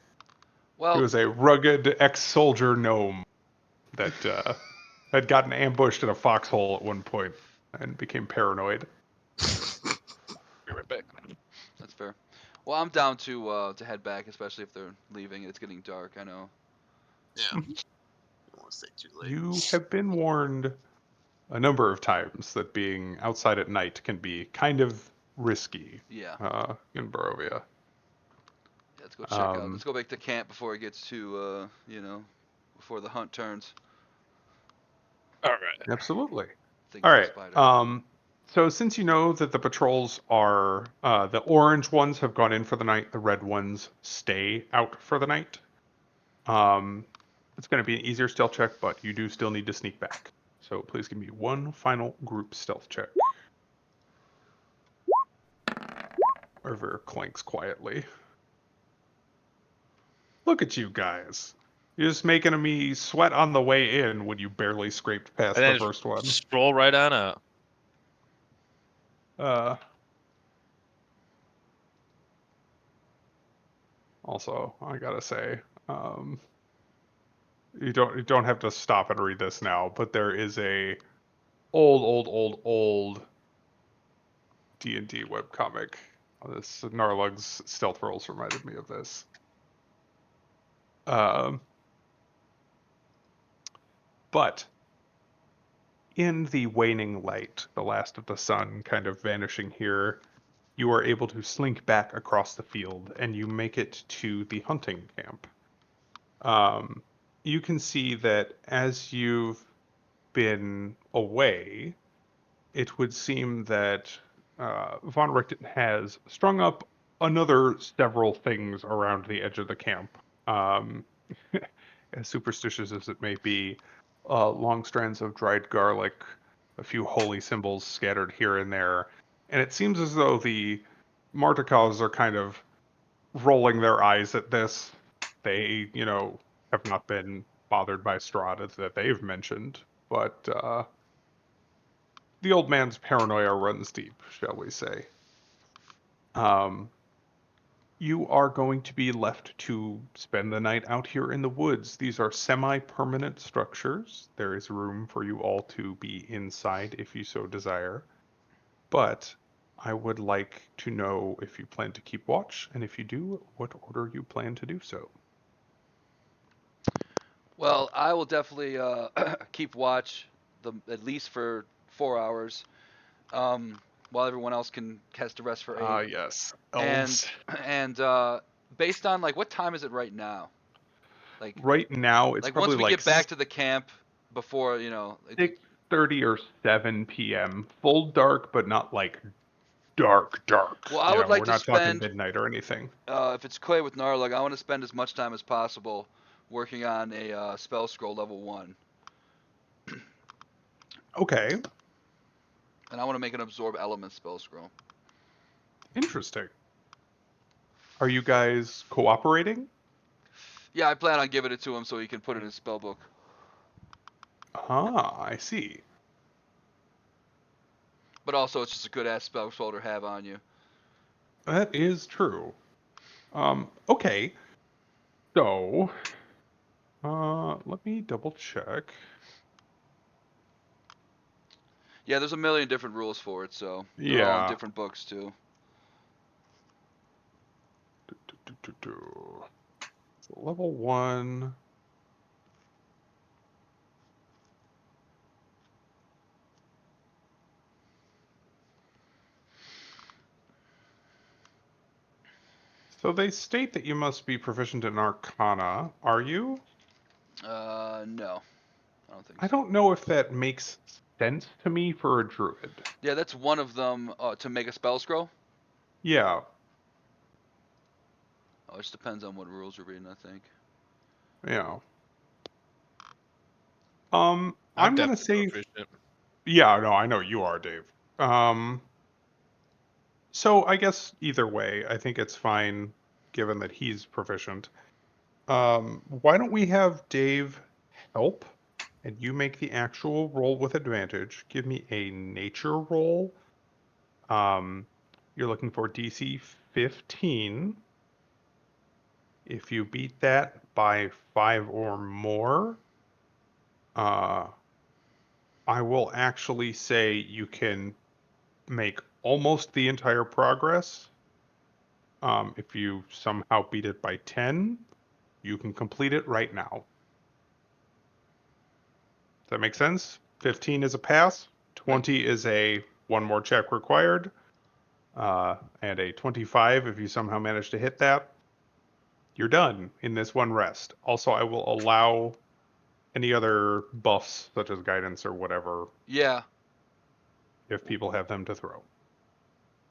Well, was a rugged ex-soldier gnome that had gotten ambushed in a foxhole at one point and became paranoid. Be right back. that's fair. Well, I'm down to head back, especially if they're leaving. It's getting dark. I know. yeah. Mhm. Don't want to stay too late. You have been warned a number of times that being outside at night can be kind of risky Yeah. in Barovia. Yeah, let's go check out. Um, Let's go back to camp before it gets too, before the hunt turns. All right. Absolutely. Thinking All of a right. spider. So since you know that the patrols are the orange ones have gone in for the night, the red ones stay out for the night. It's going to be an easier stealth check, but you do still need to sneak back. So please give me one final group stealth check. River clanks quietly. Look at you guys. You're just making me sweat on the way in when you barely scraped past And the then first one. just stroll right on out. Uh, Also, I gotta say, you don't have to stop and read this now, but there is a old D&D webcomic. This Narlug's stealth rolls reminded me of this. Um, but in the waning light, the last of the sun kind of vanishing here, you are able to slink back across the field and you make it to the hunting camp. You can see that as you've been away, it would seem that von Richten has strung up another several things around the edge of the camp. Um, as superstitious as it may be, long strands of dried garlic, a few holy symbols scattered here and there. And it seems as though the Martikals are kind of rolling their eyes at this. They, have not been bothered by Strahd that they've mentioned, but the old man's paranoia runs deep, shall we say. Um, you are going to be left to spend the night out here in the woods. These are semi-permanent structures. There is room for you all to be inside if you so desire. But I would like to know if you plan to keep watch, and if you do, what order you plan to do so. Well, I will definitely keep watch, at least for 4 hours, um, while everyone else can catch the rest for 8. Yes. And Elves. and based on like what time is it right now? Like Right now, it's like once probably we like get back to the camp, before 6:30 or 7 p.m. Full dark, but not like dark, dark. well, I would like We're to not talking spend midnight or anything. if it's Clay with Narlag, I want to spend as much time as possible working on a spell scroll level 1, Okay, and I want to make an absorb element spell scroll. interesting. Are you guys cooperating? Yeah, I plan on giving it to him so he can put it in his spell book. Ah, I see. But also, it's just a good ass spell scroll to have on you. That is true. Okay. So, let me double check. Yeah, there's a million different rules for it, so they're all in Yeah. different books too. So level 1. So So they state that you must be proficient in Arcana. Are you? No. I don't think I so. don't know if that makes sense to me for a druid. Yeah, that's one of them to make a spell scroll. Yeah, Oh, it just depends on what rules you're reading, I think. yeah. I'm I'm gonna definitely say, proficient. yeah, no, I know you are, Dave. So I guess either way, I think it's fine, given that he's proficient. Why don't we have Dave help, and you make the actual roll with advantage? Give me a nature roll. You're looking for DC 15. If you beat that by 5 or more, uh, I will actually say you can make almost the entire progress. If you somehow beat it by 10, you can complete it right now. Does that make sense? 15 is a pass, 20 is a one more check required, and a 25 if you somehow manage to hit that. You're done in this one rest. Also, I will allow any other buffs, such as guidance or whatever, Yeah, if people have them to throw.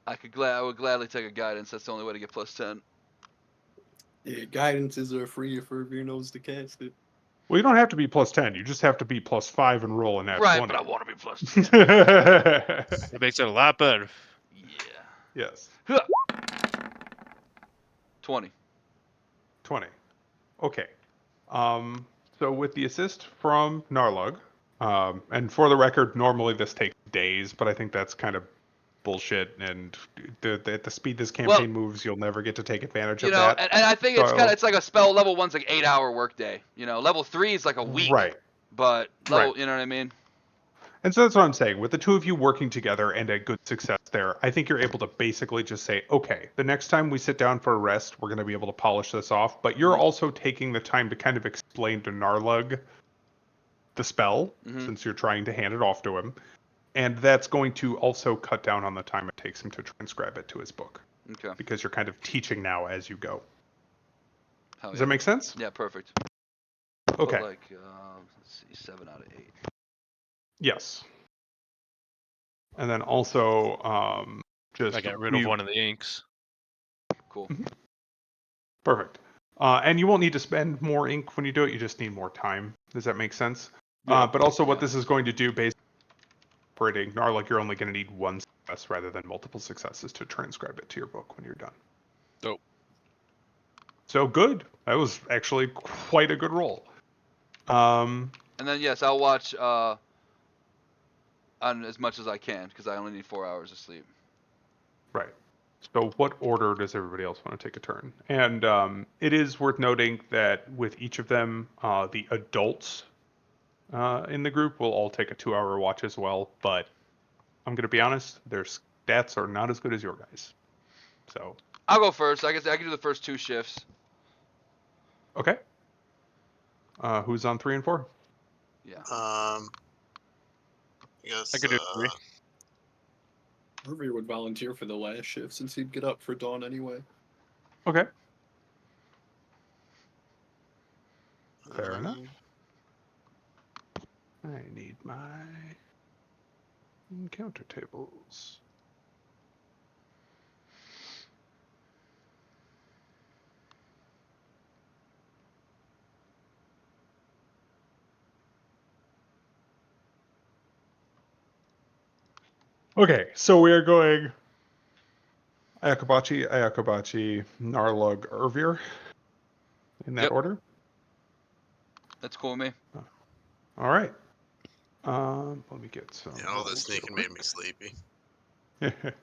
I would gladly take a guidance. That's the only way to get plus 10. Yeah, guidances are free if Irving knows to cast it. Well, you don't have to be plus 10. You just have to be plus 5 and roll an at Right, 20. but I want to be plus 10. It makes it a lot better. Yeah. Yes. Huh. 20. 20. Okay. So with the assist from Narlug, and for the record, normally this takes days, but I think that's kind of bullshit. And at the speed this Well, campaign moves, you'll never get to take advantage you of know, that. and I think So, it's like a spell. Level 1's like 8-hour workday. You know, level 3 is like a week. right, But right. you know what I mean? And so that's what I'm saying. With the two of you working together and a good success there, I think you're able to basically just say, okay, the next time we sit down for a rest, we're going to be able to polish this off. But you're Mhm. also taking the time to kind of explain to Narlug the spell, Mhm. since you're trying to hand it off to him. And that's going to also cut down on the time it takes him to transcribe it to his book. Okay. Because you're kind of teaching now as you go. Hell Does yeah. that make sense? Yeah, perfect. Okay. Put like, let's see, 7 out of 8. Yes. And then also, just I got rid of one of the inks. Cool. Perfect. And you won't need to spend more ink when you do it. You just need more time. Does that make sense? Yeah. But also, what Yeah. this is going to do, based on operating Narlik, you're only going to need one success rather than multiple successes to transcribe it to your book when you're done. Dope. So good. That was actually quite a good roll. And then yes, I'll watch on as much as I can because I only need 4 hours of sleep. Right. So what order does everybody else want to take a turn? And it is worth noting that with each of them, the adults in the group will all take a 2-hour watch as well. But I'm going to be honest, their stats are not as good as your guys. So, I'll go first. I guess I can do the first 2 shifts. okay. Who's on 3 and 4? Yeah. I guess I could do 3. Irving would volunteer for the last shift since he'd get up for dawn anyway. Okay. Fair enough. I need my encounter tables. Okay, so we are going Ayakabachi, Narlug, Irvir in that Yep. order. That's cool with me. All right. Let me get some. Yeah, all rolls this real sneaking made me sleepy. quick.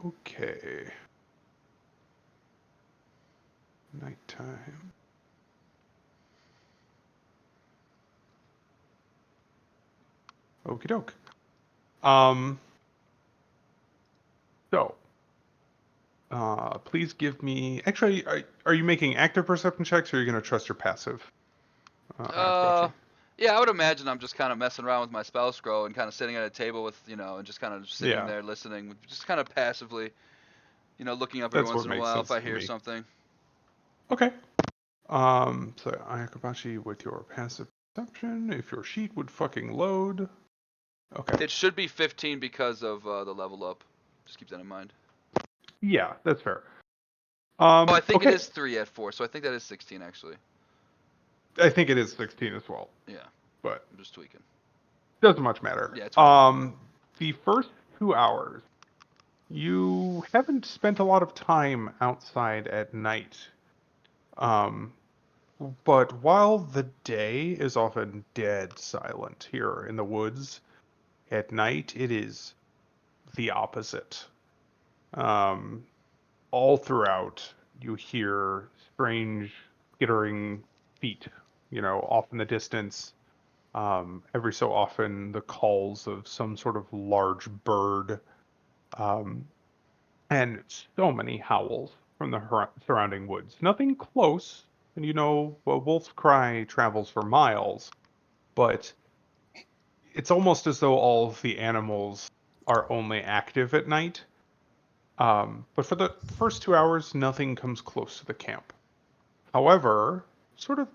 Okay. Nighttime. Okie doke. So, please give me. Actually, are you making active perception checks, or are you going to trust your passive? Ayakabachi? Yeah, I would imagine I'm just kind of messing around with my spell scroll and kind of sitting at a table with, and just kind of sitting Yeah. there listening, just kind of passively, looking up every That's once what in a makes while if sense I to hear me. something. Okay. So Ayakabashi with your passive perception, if your sheet would fucking load. Okay. It should be 15 because of the level up. Just keep that in mind. Yeah, that's fair. Oh, I think it Okay. is 3 at 4, so I think that is 16 actually. I think it is 16 as well, Yeah, but I'm just tweaking. doesn't much matter. Yeah, it's whatever. The first 2 hours, you haven't spent a lot of time outside at night. But while the day is often dead silent here in the woods, at night it is the opposite. Um, all throughout, you hear strange skittering feet, off in the distance. Every so often, the calls of some sort of large bird, um, and so many howls from the surrounding woods. Nothing close, and a wolf's cry travels for miles, but it's almost as though all of the animals are only active at night. But for the first 2 hours, nothing comes close to the camp. However, sort of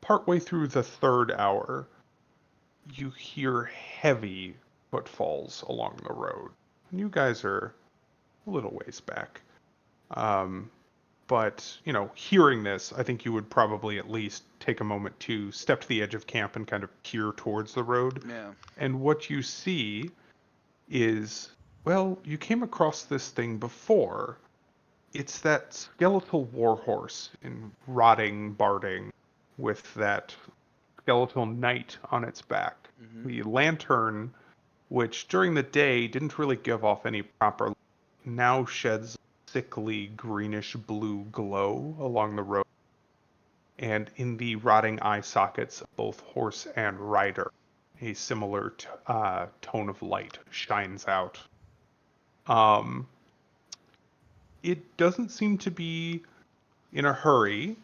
partway through the third hour, you hear heavy footfalls along the road. And you guys are a little ways back. Um, but, hearing this, I think you would probably at least take a moment to step to the edge of camp and kind of peer towards the road. Yeah. And what you see is, well, you came across this thing before. It's that skeletal warhorse in rotting barding with that skeletal knight on its back. Mhm. The lantern, which during the day didn't really give off any proper light, now sheds a sickly greenish blue glow along the road. And in the rotting eye sockets of both horse and rider, a similar tone of light shines out. Um, it doesn't seem to be in a hurry.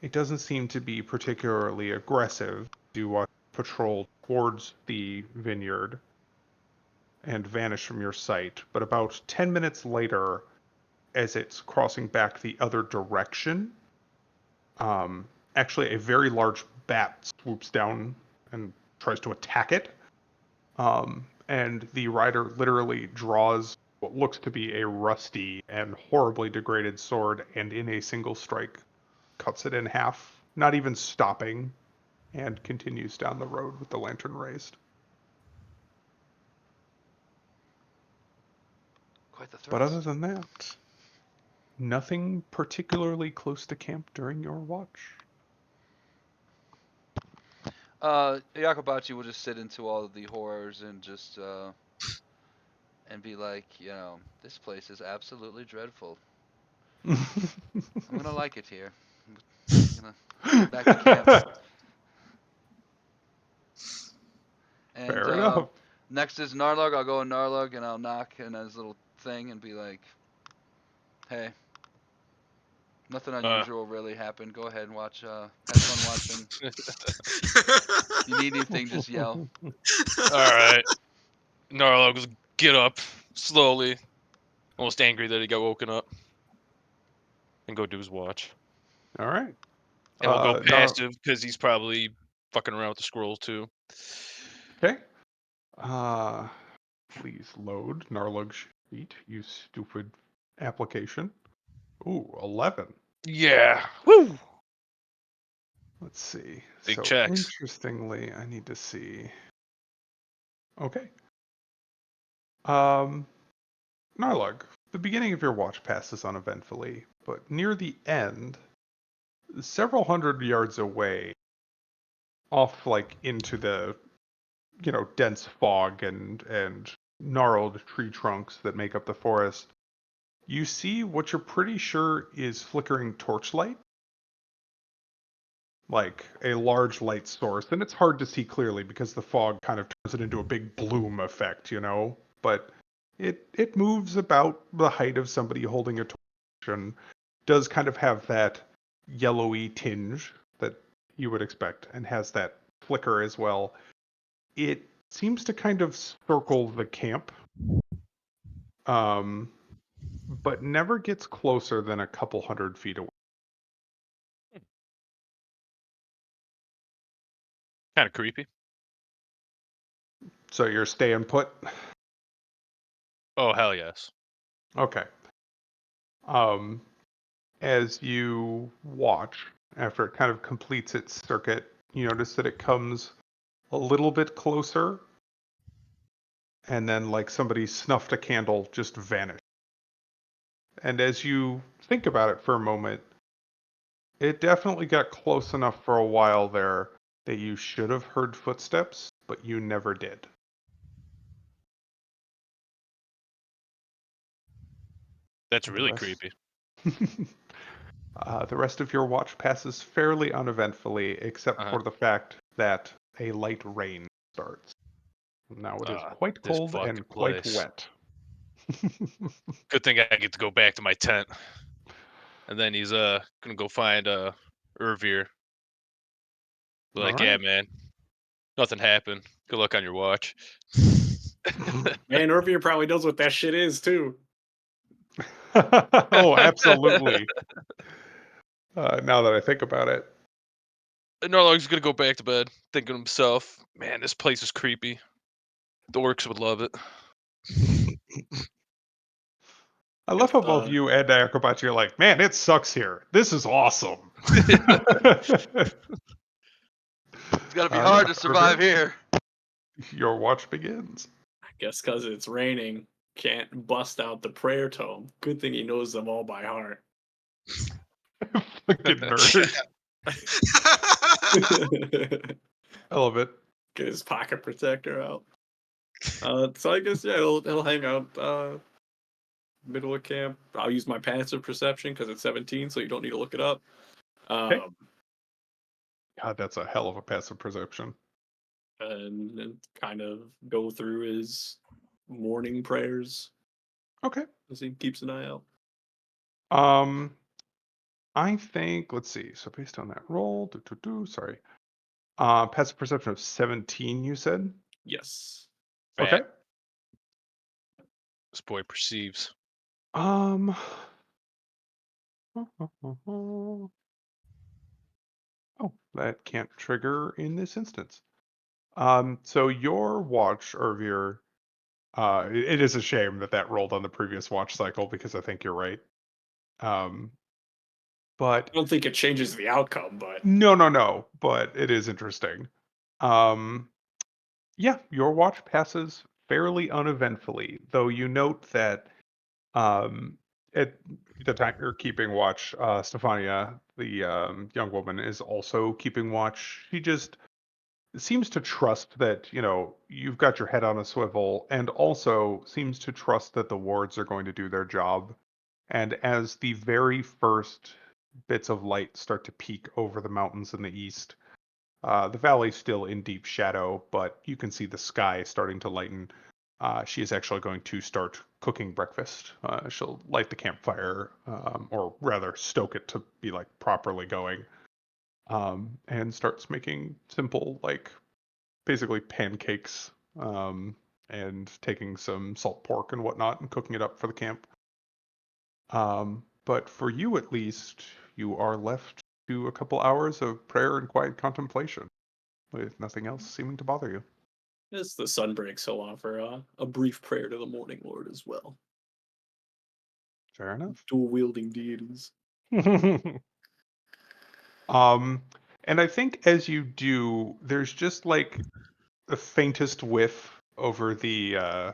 It doesn't seem to be particularly aggressive. You patrol towards the vineyard and vanish from your sight. But about 10 minutes later, as it's crossing back the other direction, actually a very large bat swoops down and tries to attack it. And the rider literally draws what looks to be a rusty and horribly degraded sword, and in a single strike cuts it in half, not even stopping, and continues down the road with the lantern raised. Quite the But other thrust. than that, nothing particularly close to camp during your watch. Yakobachi will just sit into all of the horrors and just and be like, this place is absolutely dreadful. I'm gonna like it here. I'm gonna go back to camp. And Fair enough. next is Narlug. I'll go in Narlug and I'll knock in his little thing and be like, hey, nothing unusual really happened. Go ahead and watch. Have fun watching. You need anything, just yell. All right. Narlo goes get up slowly, almost angry that he got woken up, and go do his watch. All right. And we'll go Nar- passive because he's probably fucking around with the scrolls too. okay. Uh, please load Narlug's sheet, you stupid application. Ooh, 11. Yeah. Woo. Let's see. Big So checks. interestingly, I need to see. Okay. Um, Narlug, the beginning of your watch passes uneventfully, but near the end, several hundred yards away, off like into the dense fog and gnarled tree trunks that make up the forest, you see what you're pretty sure is flickering torchlight, like a large light source. And it's hard to see clearly because the fog kind of turns it into a big bloom effect, but it moves about the height of somebody holding a torch and does kind of have that yellowy tinge that you would expect, and has that flicker as well. It seems to kind of circle the camp, but never gets closer than a couple 100 feet away. Kind of creepy. So you're staying put? Oh hell yes. Okay. As you watch, after it kind of completes its circuit, you notice that it comes a little bit closer, and then, like somebody snuffed a candle, just vanished. And as you think about it for a moment, it definitely got close enough for a while there that you should have heard footsteps, but you never did. That's The really rest- creepy. The rest of your watch passes fairly uneventfully, except Uh-huh. for the fact that a light rain starts. Now it is quite This cold fucking and quite place. wet. Good thing I get to go back to my tent. And then he's gonna go find Irvir. Be like, yeah, Alright. man, nothing happened. Good luck on your watch. Man, Irvir probably knows what that shit is too. Oh, absolutely. Now that I think about it. And Norlog's gonna go back to bed, thinking to himself, man, this place is creepy. The orcs would love it. I love how both you and Akabachi are like, man, it sucks here. This is awesome. It's gotta be hard to survive here. Your watch begins. I guess because it's raining, can't bust out the prayer tome. Good thing he knows them all by heart. Fucking nerd. I love it. Get his pocket protector out. So I guess he'll hang out middle of camp. I'll use my passive perception because it's 17, so you don't need to look it up. Okay. God, that's a hell of a passive perception. And kind of go through his morning prayers Okay. as he keeps an eye out. I think, let's see. So based on that roll, sorry. Passive perception of 17, you said? Yes. Okay. This boy perceives. Oh, that can't trigger in this instance. So your watch, or your, it is a shame that that rolled on the previous watch cycle because I think you're right. But I don't think it changes the outcome, but no, but it is interesting. Yeah, your watch passes fairly uneventfully, though you note that at the time you're keeping watch, Stefania, the young woman, is also keeping watch. She just seems to trust that, you've got your head on a swivel, and also seems to trust that the wards are going to do their job. And as the very first bits of light start to peek over the mountains in the east, the valley's still in deep shadow, but you can see the sky starting to lighten. She is actually going to start cooking breakfast. She'll light the campfire, or rather stoke it to be like properly going, and starts making simple, like basically pancakes, and taking some salt pork and whatnot and cooking it up for the camp. But for you at least, you are left to a couple hours of prayer and quiet contemplation, with nothing else seeming to bother you. as the sun breaks, he'll offer a brief prayer to the Morning Lord as well. Fair enough. Dual wielding deities. And I think as you do, there's just like the faintest whiff over the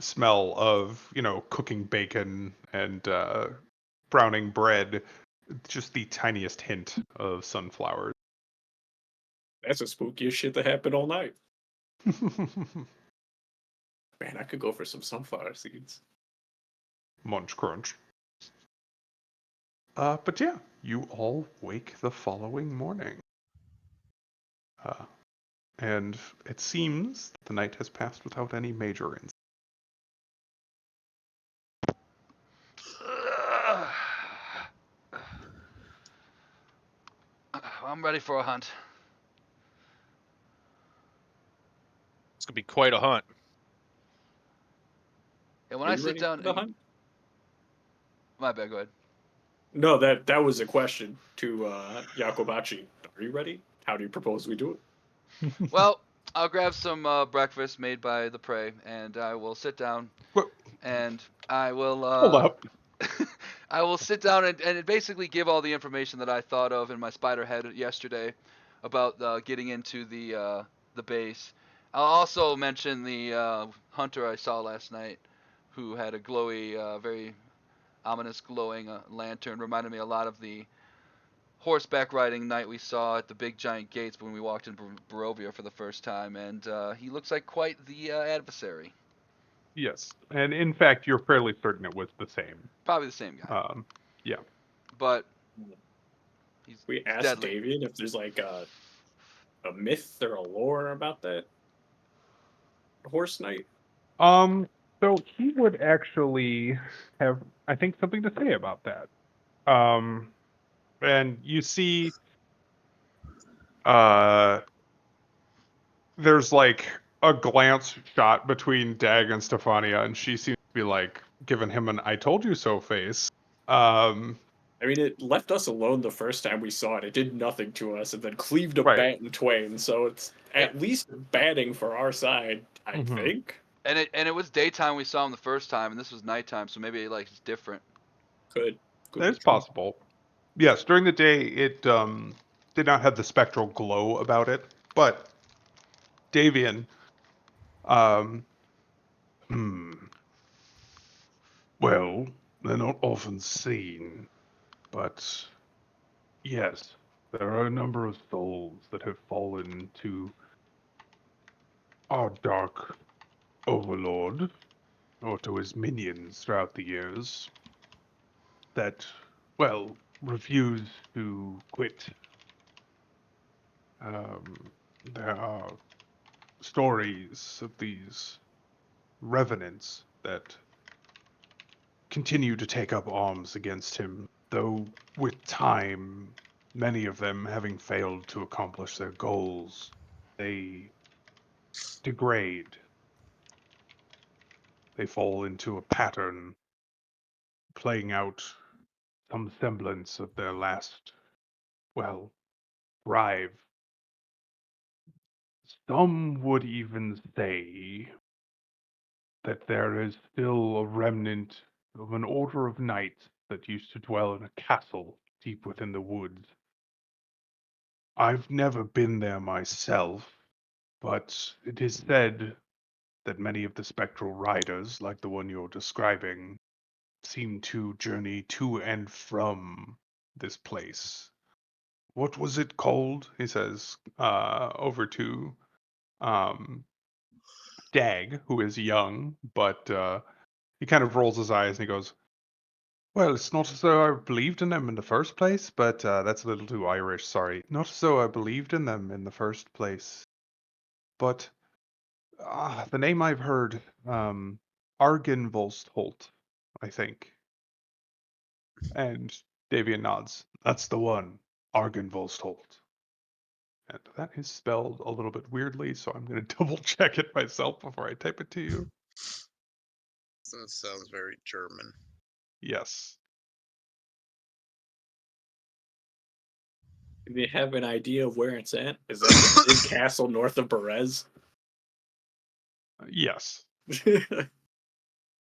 smell of, cooking bacon and browning bread, just the tiniest hint of sunflowers. That's the spookiest shit that happened all night. Man, I could go for some sunflower seeds. Munch crunch. But yeah, you all wake the following morning. And it seems the night has passed without any major incident. I'm ready for a hunt. be quite a hunt. And when Are I you sit ready down, for the hunt? my bad. Go ahead. No, that was a question to Yakobachi. Are you ready? How do you propose we do it? Well, I'll grab some breakfast made by the prey, and I will sit down, Wha- and I will. Hold up. I will sit down and basically give all the information that I thought of in my spider head yesterday about getting into the base. I'll also mention the hunter I saw last night, who had a glowy, very ominous glowing lantern. Reminded me a lot of the horseback riding night we saw at the big giant gates when we walked in Barovia for the first time, and he looks like quite the adversary. Yes, and in fact, you're fairly certain it was the same. Probably the same guy, Yeah. but he's asked deadly. David if there's like a myth or a lore about that horse knight. So he would actually have, I think, something to say about that. And you see, there's like a glance shot between Dag and Stefania, and she seems to be like giving him an "I told you so" face. I mean, it left us alone the first time we saw it. It did nothing to us, and then cleaved a Right. bat in twain. So it's at least batting for our side, I Mhm. think. And it was daytime we saw him the first time, and this was nighttime, so maybe like it's different. Could be It's true. possible. Yes, during the day it did not have the spectral glow about it, but Davian, um, well, they're not often seen, but yes, there are a number of souls that have fallen to our dark overlord, or to his minions throughout the years, that, well, refuse to quit. There are stories of these revenants that continue to take up arms against him, though with time, many of them having failed to accomplish their goals, they degrade. They fall into a pattern, playing out some semblance of their last, well, thrive. Some would even say that there is still a remnant of an order of knights that used to dwell in a castle deep within the woods. I've never been there myself, but it is said that many of the spectral riders, like the one you're describing, seem to journey to and from this place. What was it called? He says, over to um, Dag, who is young, but he kind of rolls his eyes and he goes, "Well, it's not as though I believed in them in the first place, but that's a little too Irish, sorry. Not as though I believed in them in the first place. But the name I've heard, Argynvolstholt, I think." And Davian nods. "That's the one, Argynvolstholt." And that is spelled a little bit weirdly, so I'm going to double check it myself before I type it to you. That sounds very German. Yes. Do they have an idea of where it's at? Is that the big castle north of Berez? Yes.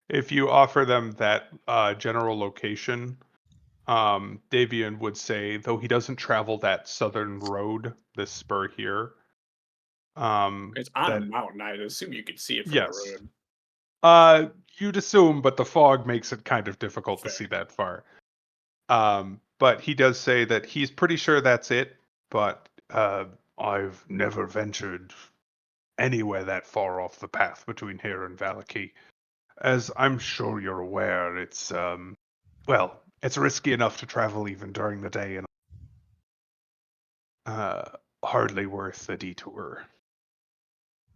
If you offer them that general location, Davian would say, though he doesn't travel that southern road, this spur here, It's on a that, mountain. I'd assume you could see it from the yes. road. You'd assume, but the fog makes it kind of difficult to Fair. see that far. But he does say that he's pretty sure that's it, but I've never ventured anywhere that far off the path between here and Valaki. As I'm sure you're aware, it's well, it's risky enough to travel even during the day, and hardly worth the detour.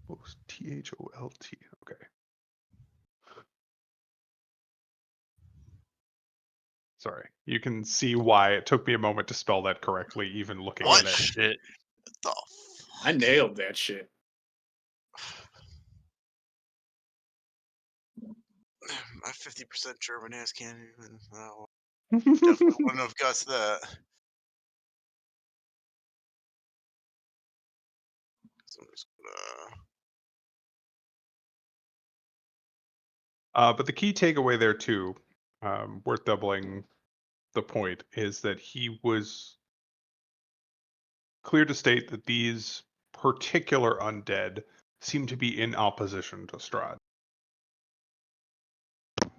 What was Tholt? Okay. Sorry. You can see why it took me a moment to spell that correctly, even looking What? at it. Shit. The I nailed that shit. My 50% German ass can't even. Definitely wouldn't have guessed that. So I'm just gonna. But the key takeaway there too, worth doubling the point, is that he was clear to state that these particular undead seem to be in opposition to Strahd.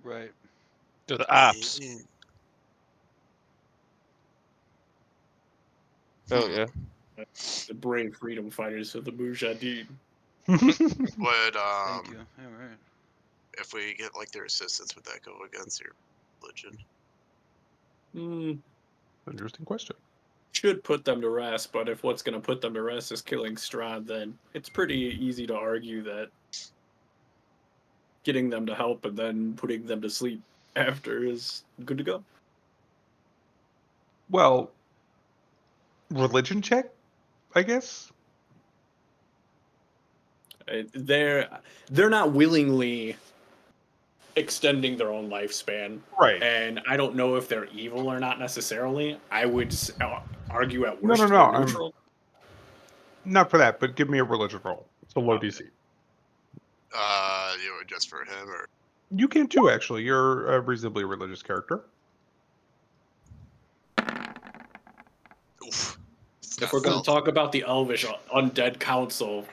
Right. To the ops. Yeah. Oh yeah. The brave freedom fighters of the Mujahideen. Would Thank you. All right. if we get like their assistance, would that go against your religion? Interesting question. Should put them to rest, but if what's going to put them to rest is killing Strahd, then it's pretty easy to argue that getting them to help and then putting them to sleep after is good to go. Well, religion check, I guess. They're not willingly extending their own lifespan, Right. and I don't know if they're evil or not necessarily. I would argue at No, worst no, they're no. neutral. Not for that, but give me a religion roll. It's a low Okay. DC. Just for him or You can too, actually. You're a reasonably religious character. oof. It's If not we're going to felt. talk about the Elvish Undead Council,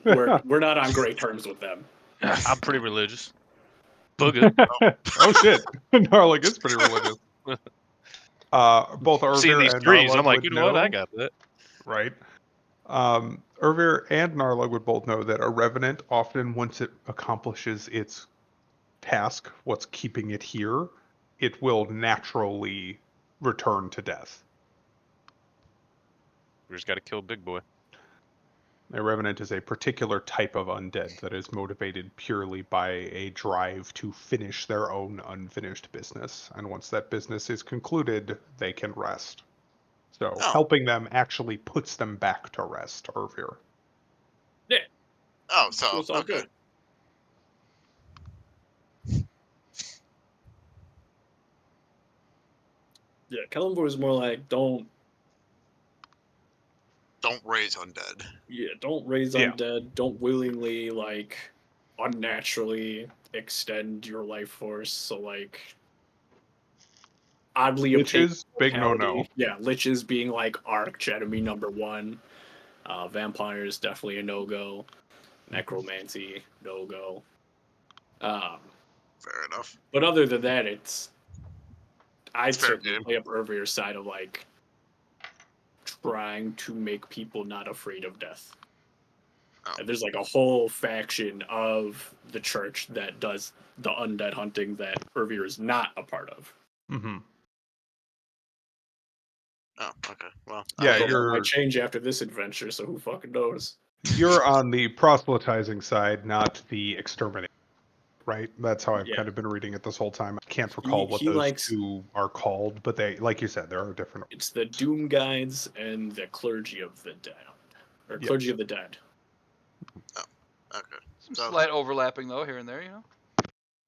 we're not on great terms with them. I'm pretty religious. Booga. Oh shit, Narlik is pretty religious. Both Seeing Ervir these and trees, Narlug I'm like, would you know what? I know, got that. right? Ervir and Narlug would both know that a revenant often, once it accomplishes its task, what's keeping it here, it will naturally return to death. We just got to kill Big Boy. A revenant is a particular type of undead that is motivated purely by a drive to finish their own unfinished business. And once that business is concluded, they can rest. So Oh. helping them actually puts them back to rest, Ervir. Yeah, Oh, so it's all okay. good. Yeah, Kellenborg is more like don't raise undead. don't raise Yeah. undead, don't willingly like unnaturally extend your life force. So like oddly Which obtained is big no-no. mortality. Yeah, liches being like arch enemy number one. Vampires definitely a no go. Necromancy no go. Fair enough. But other than that, I'd It's fair certainly game. play up Ervir's side of like trying to make people not afraid of death. Oh. And there's like a whole faction of the church that does the undead hunting that Ervir is not a part of. Mm-hmm. Oh, okay. Well, Yeah, I mean, Although that might change after this adventure, so who fucking knows? you're on the proselytizing side, not the exterminating. Right? That's how I've Yeah. kind of been reading it this whole time. I can't recall what he those likes- two are called, but they, like you said, there are different. It's the Doom Guides and the Clergy of the Dead. Or Yes. Clergy of the Dead. okay. Some So- slight overlapping though here and there, you know.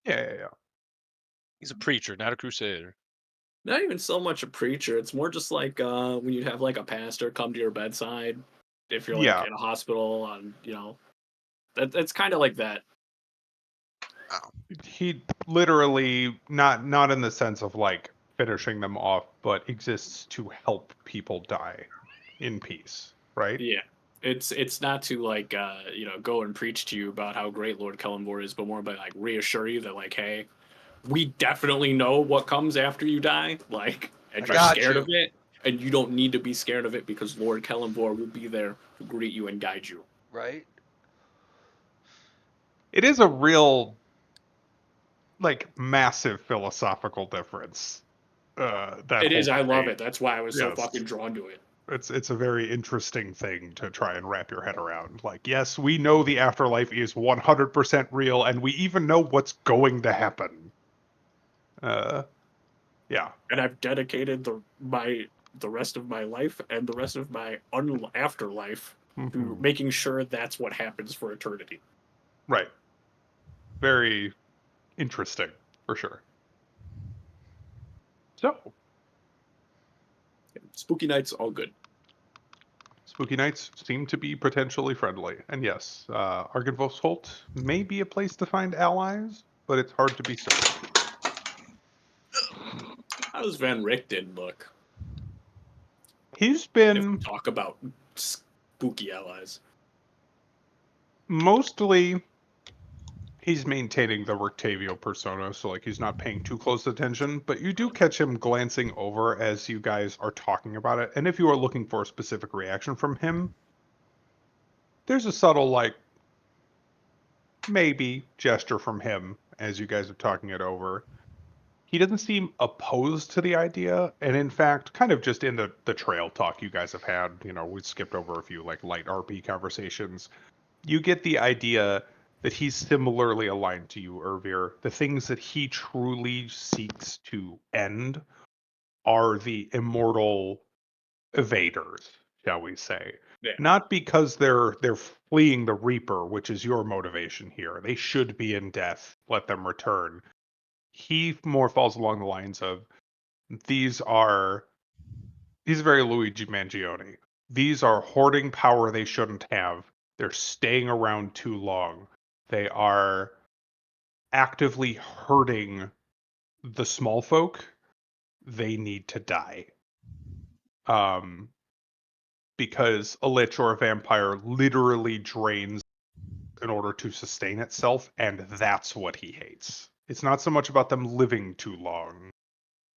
Yeah. He's a preacher, not a crusader. Not even so much a preacher. It's more just like when you have like a pastor come to your bedside if you're like Yeah. in a hospital on, that's kind of like that. Oh, He literally not in the sense of like finishing them off, but exists to help people die in peace, right? Yeah. It's not to like go and preach to you about how great Lord Kellenborg is, but more about like reassure you that like, hey, we definitely know what comes after you die, like, and I you're got scared you. of it, and you don't need to be scared of it because Lord Kellenborg will be there to greet you and guide you. Right? It is a real like massive philosophical difference. That It is. whole I love thing. it. That's why I was so Yes. fucking drawn to it. It's a very interesting thing to try and wrap your head around. Like, yes, we know the afterlife is 100% real, and we even know what's going to happen. Yeah. And I've dedicated the rest of my life and the rest of my afterlife to Mhm. making sure that's what happens for eternity. Right. Very interesting, for sure. So, Spooky nights, all good. Spooky Nights seem to be potentially friendly. And yes, Argynvost's Holt may be a place to find allies, but it's hard to be certain. How does Van Richten look? He's If we been talk about spooky allies. mostly he's maintaining the Rictavio persona, so like he's not paying too close attention, but you do catch him glancing over as you guys are talking about it. And if you are looking for a specific reaction from him, there's a subtle like maybe gesture from him as you guys are talking it over. He doesn't seem opposed to the idea, and in fact, kind of just in the trail talk you guys have had, we skipped over a few like light RP conversations. You get the idea that he's similarly aligned to you, Ervir. The things that he truly seeks to end are the immortal evaders, shall we say. Yeah. Not because they're fleeing the Reaper, which is your motivation here. They should be in death. Let them return. He more falls along the lines of he's very Luigi Mangione. These are hoarding power they shouldn't have. They're staying around too long. They are actively hurting the small folk. They need to die. Because a lich or a vampire literally drains in order to sustain itself, and that's what he hates. It's not so much about them living too long.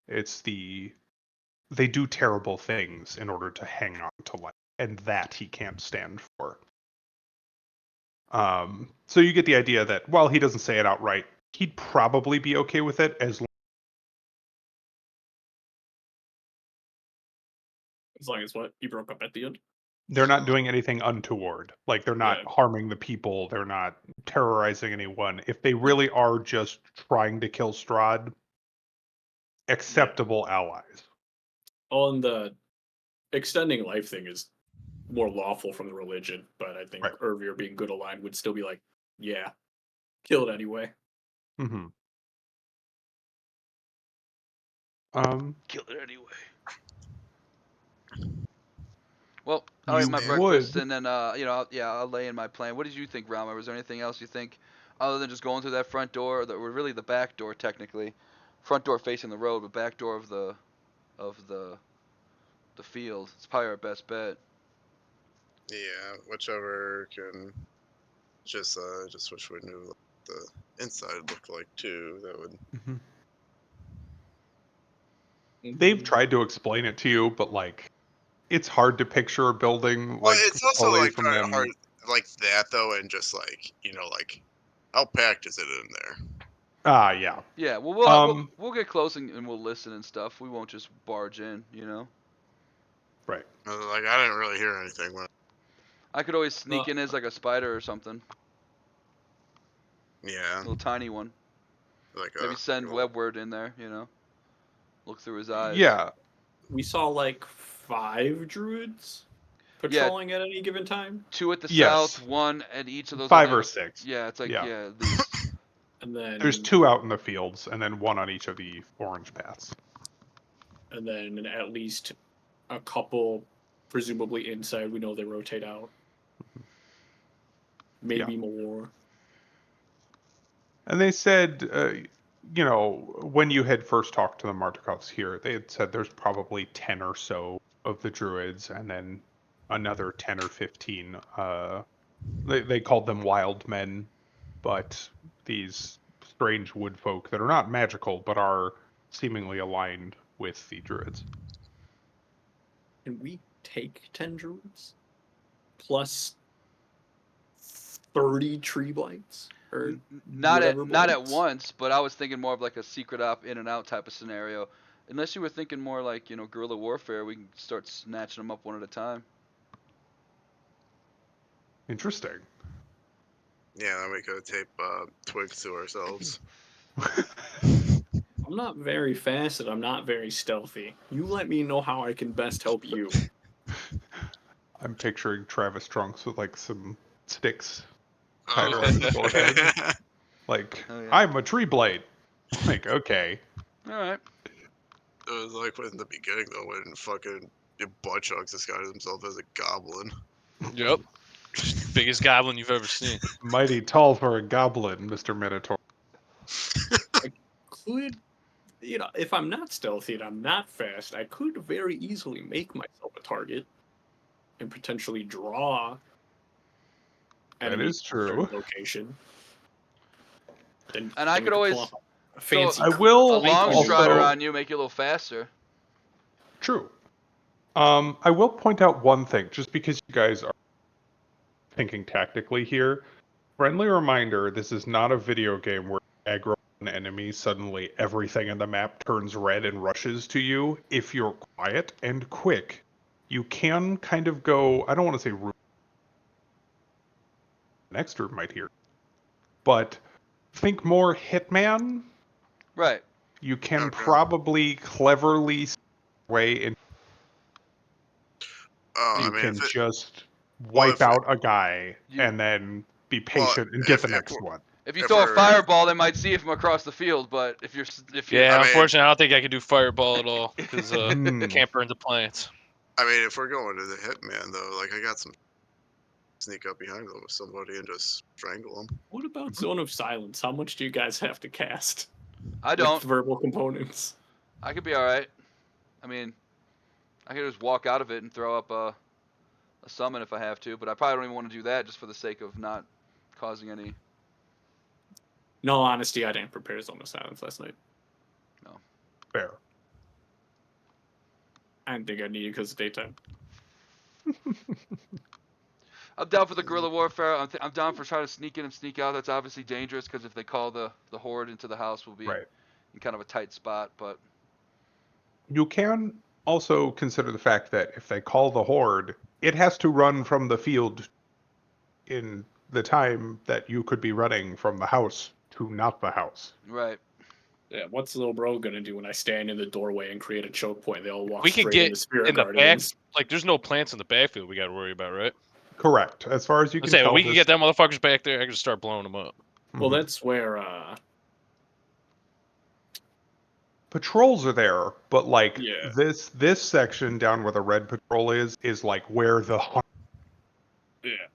It's they do terrible things in order to hang on to life, and that he can't stand for. So you get the idea that while he doesn't say it outright, he'd probably be okay with it As long as what? You broke up at the end? they're not doing anything untoward. Like they're not Yeah. harming the people, they're not terrorizing anyone. If they really are just trying to kill Strahd, acceptable allies. On the extending life thing is more lawful from the religion, but I think Right. Ervir being good aligned would still be like, yeah, kill it anyway. Mm-hmm. Kill it anyway. Well, I'll You eat my man. breakfast would. and then I'll lay in my plan. What did you think, Rama? Was there anything else you think other than just going through that front door, that were really the back door technically, front door facing the road, but back door of the field? It's probably our best bet. Yeah, whichever can just wish we knew what the inside looked like too. That would. Mm-hmm. They've tried to explain it to you, but like it's hard to picture a building Well, like it's also away like from kind of hard them. like that though, and just like like how packed is it in there? Ah, yeah. Yeah, well we'll get close and we'll listen and stuff. We won't just barge in, Right. Like I didn't really hear anything when. I could always sneak in as like a spider or something, Yeah, little tiny one. like Maybe send little- Webword in there, look through his eyes. Yeah. We saw like 5 druids patrolling at any given time. 2 at the Yes. south, 1 at each of those 5 other. or 6. Yeah, it's like Yeah. at least. And then There's 2 out in the fields, and then 1 on each of the orange paths. and then at least a couple presumably inside. We know they rotate out. Maybe more. And they said, when you had first talked to the Martikovs here, they had said there's probably 10 or so of the druids, and then another 10 or 15. They called them wild men, but these strange wood folk that are not magical, but are seemingly aligned with the druids. Can we take 10 druids? Plus 30 tree blights? Or Not whatever at blights? once, but I was thinking more of like a secret op in and out type of scenario. Unless you were thinking more like, guerrilla warfare, we can start snatching them up one at a time. Interesting. Yeah, then we could tape twigs to ourselves. I'm not very fast and I'm not very stealthy. You let me know how I can best help you. I'm picturing Travis Trunks with like some sticks tied around his forehead. Like, Oh, yeah. I'm a tree blade. Like, okay. All right. It was like in the beginning though, when fucking butt chucks disguised himself as a goblin. Yep. Biggest goblin you've ever seen. Mighty tall for a goblin, Mr. Minotaur. Could, if I'm not stealthy and I'm not fast, I could very easily make myself a target and potentially draw That enemies is to a certain true. location. Then, And I then we could pull always off a fancy. I will a long also- strider on you, make you a little faster. True. I will point out one thing, just because you guys are thinking tactically here. Friendly reminder, this is not a video game where you aggro an enemy, suddenly everything in the map turns red and rushes to you. If you're quiet and quick, you can kind of go, I don't want to say room, next room might hear, but think more Hitman. Right. You can Okay. probably cleverly way in. I You mean, can if it, just well, wipe if- out a guy You- and then be Well, patient and get if- the if next we're- one. If you If throw a we're- fireball, they might see it from across the field. But if you're Yeah, I mean- unfortunately, I don't think I can do fireball at all because Hmm. can't burn the plants. I mean, if we're going to the hitman though, like I got some sneak up behind them with somebody and just strangle them. What about Zone of Silence? How much do you guys have to cast I with don't. verbal components? I could be all right. I mean, I could just walk out of it and throw up a summon if I have to. But I probably don't even want to do that just for the sake of not causing any. No, honesty, I didn't prepare Zone of Silence last night. Fair. I didn't think I needed because it's daytime. I'm down for the guerrilla warfare. I'm down for trying to sneak in and sneak out. That's obviously dangerous because if they call the horde into the house, we'll be Right. in kind of a tight spot. But You can also consider the fact that if they call the horde, it has to run from the field in the time that you could be running from the house to not the house. right. Yeah, what's little bro gonna do when I stand in the doorway and create a choke point? They all walk We can straight get into Spirit in the back. Guardians. Like, there's no plants in the backfield we got to worry about, right? Correct. As far as you can Let's say tell, we can this- get them motherfuckers back there. I can just start blowing them up. Well, Mhm. that's where Patrols are there, but like Yeah. this section down where the red patrol is like where the yeah.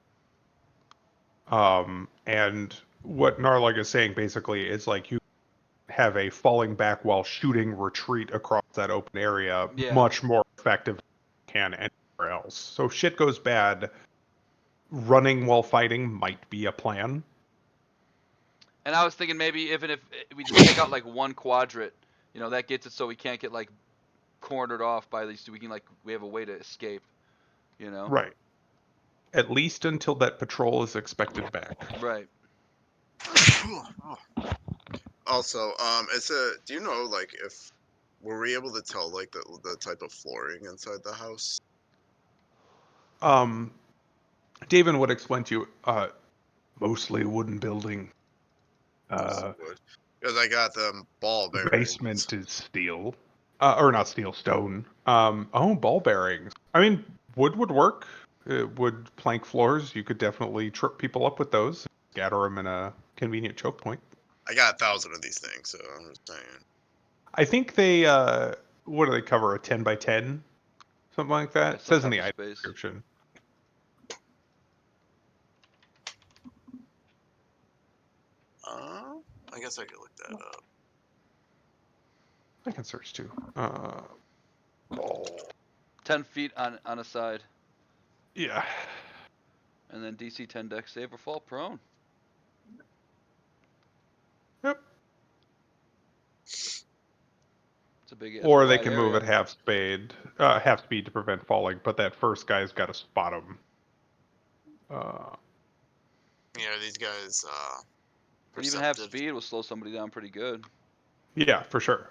and what Narlag is saying basically is like you have a falling back while shooting retreat across that open area Yeah. much more effective than you can anywhere else. So if shit goes bad, running while fighting might be a plan. And I was thinking maybe even if we just take out like one quadrant, that gets it so we can't get like cornered off by these. We have a way to escape. Right. At least until that patrol is expected back. Right. Also, do you know like if were we able to tell like the type of flooring inside the house? David would explain to you, mostly wooden building. Because I got them ball bearings. Basement is steel. Or not steel, stone. Ball bearings. I mean, wood would work. Wood plank floors, you could definitely trip people up with those. Scatter them in a convenient choke point. I got 1,000 of these things, so I'm just saying. I think they, what do they cover? A 10 by 10? Something like that? Yeah, It some says in type the of item space. description. I guess I could look that up. I can search too. Ball. 10 feet on a side, Yeah. and then DC 10 deck save or fall prone. Yep. It's a big. Or they wide can move area. at half speed to prevent falling, but that first guy's got to spot him. These guys. But even half perceptive. speed will slow somebody down pretty good. Yeah, for sure.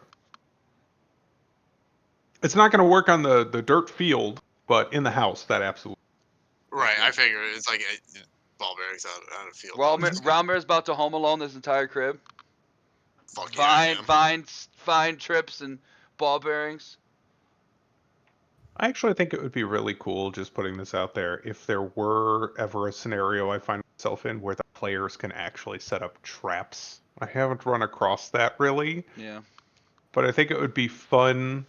It's not going to work on the dirt field, but in the house, that absolutely. Right, I figure it's like ball bearings on a field. Ralmer's about to home alone this entire crib. Fuck yeah, I am. Vine trips and ball bearings. I actually think it would be really cool, just putting this out there, if there were ever a scenario I find myself in where the players can actually set up traps. I haven't run across that really, Yeah. but I think it would be fun.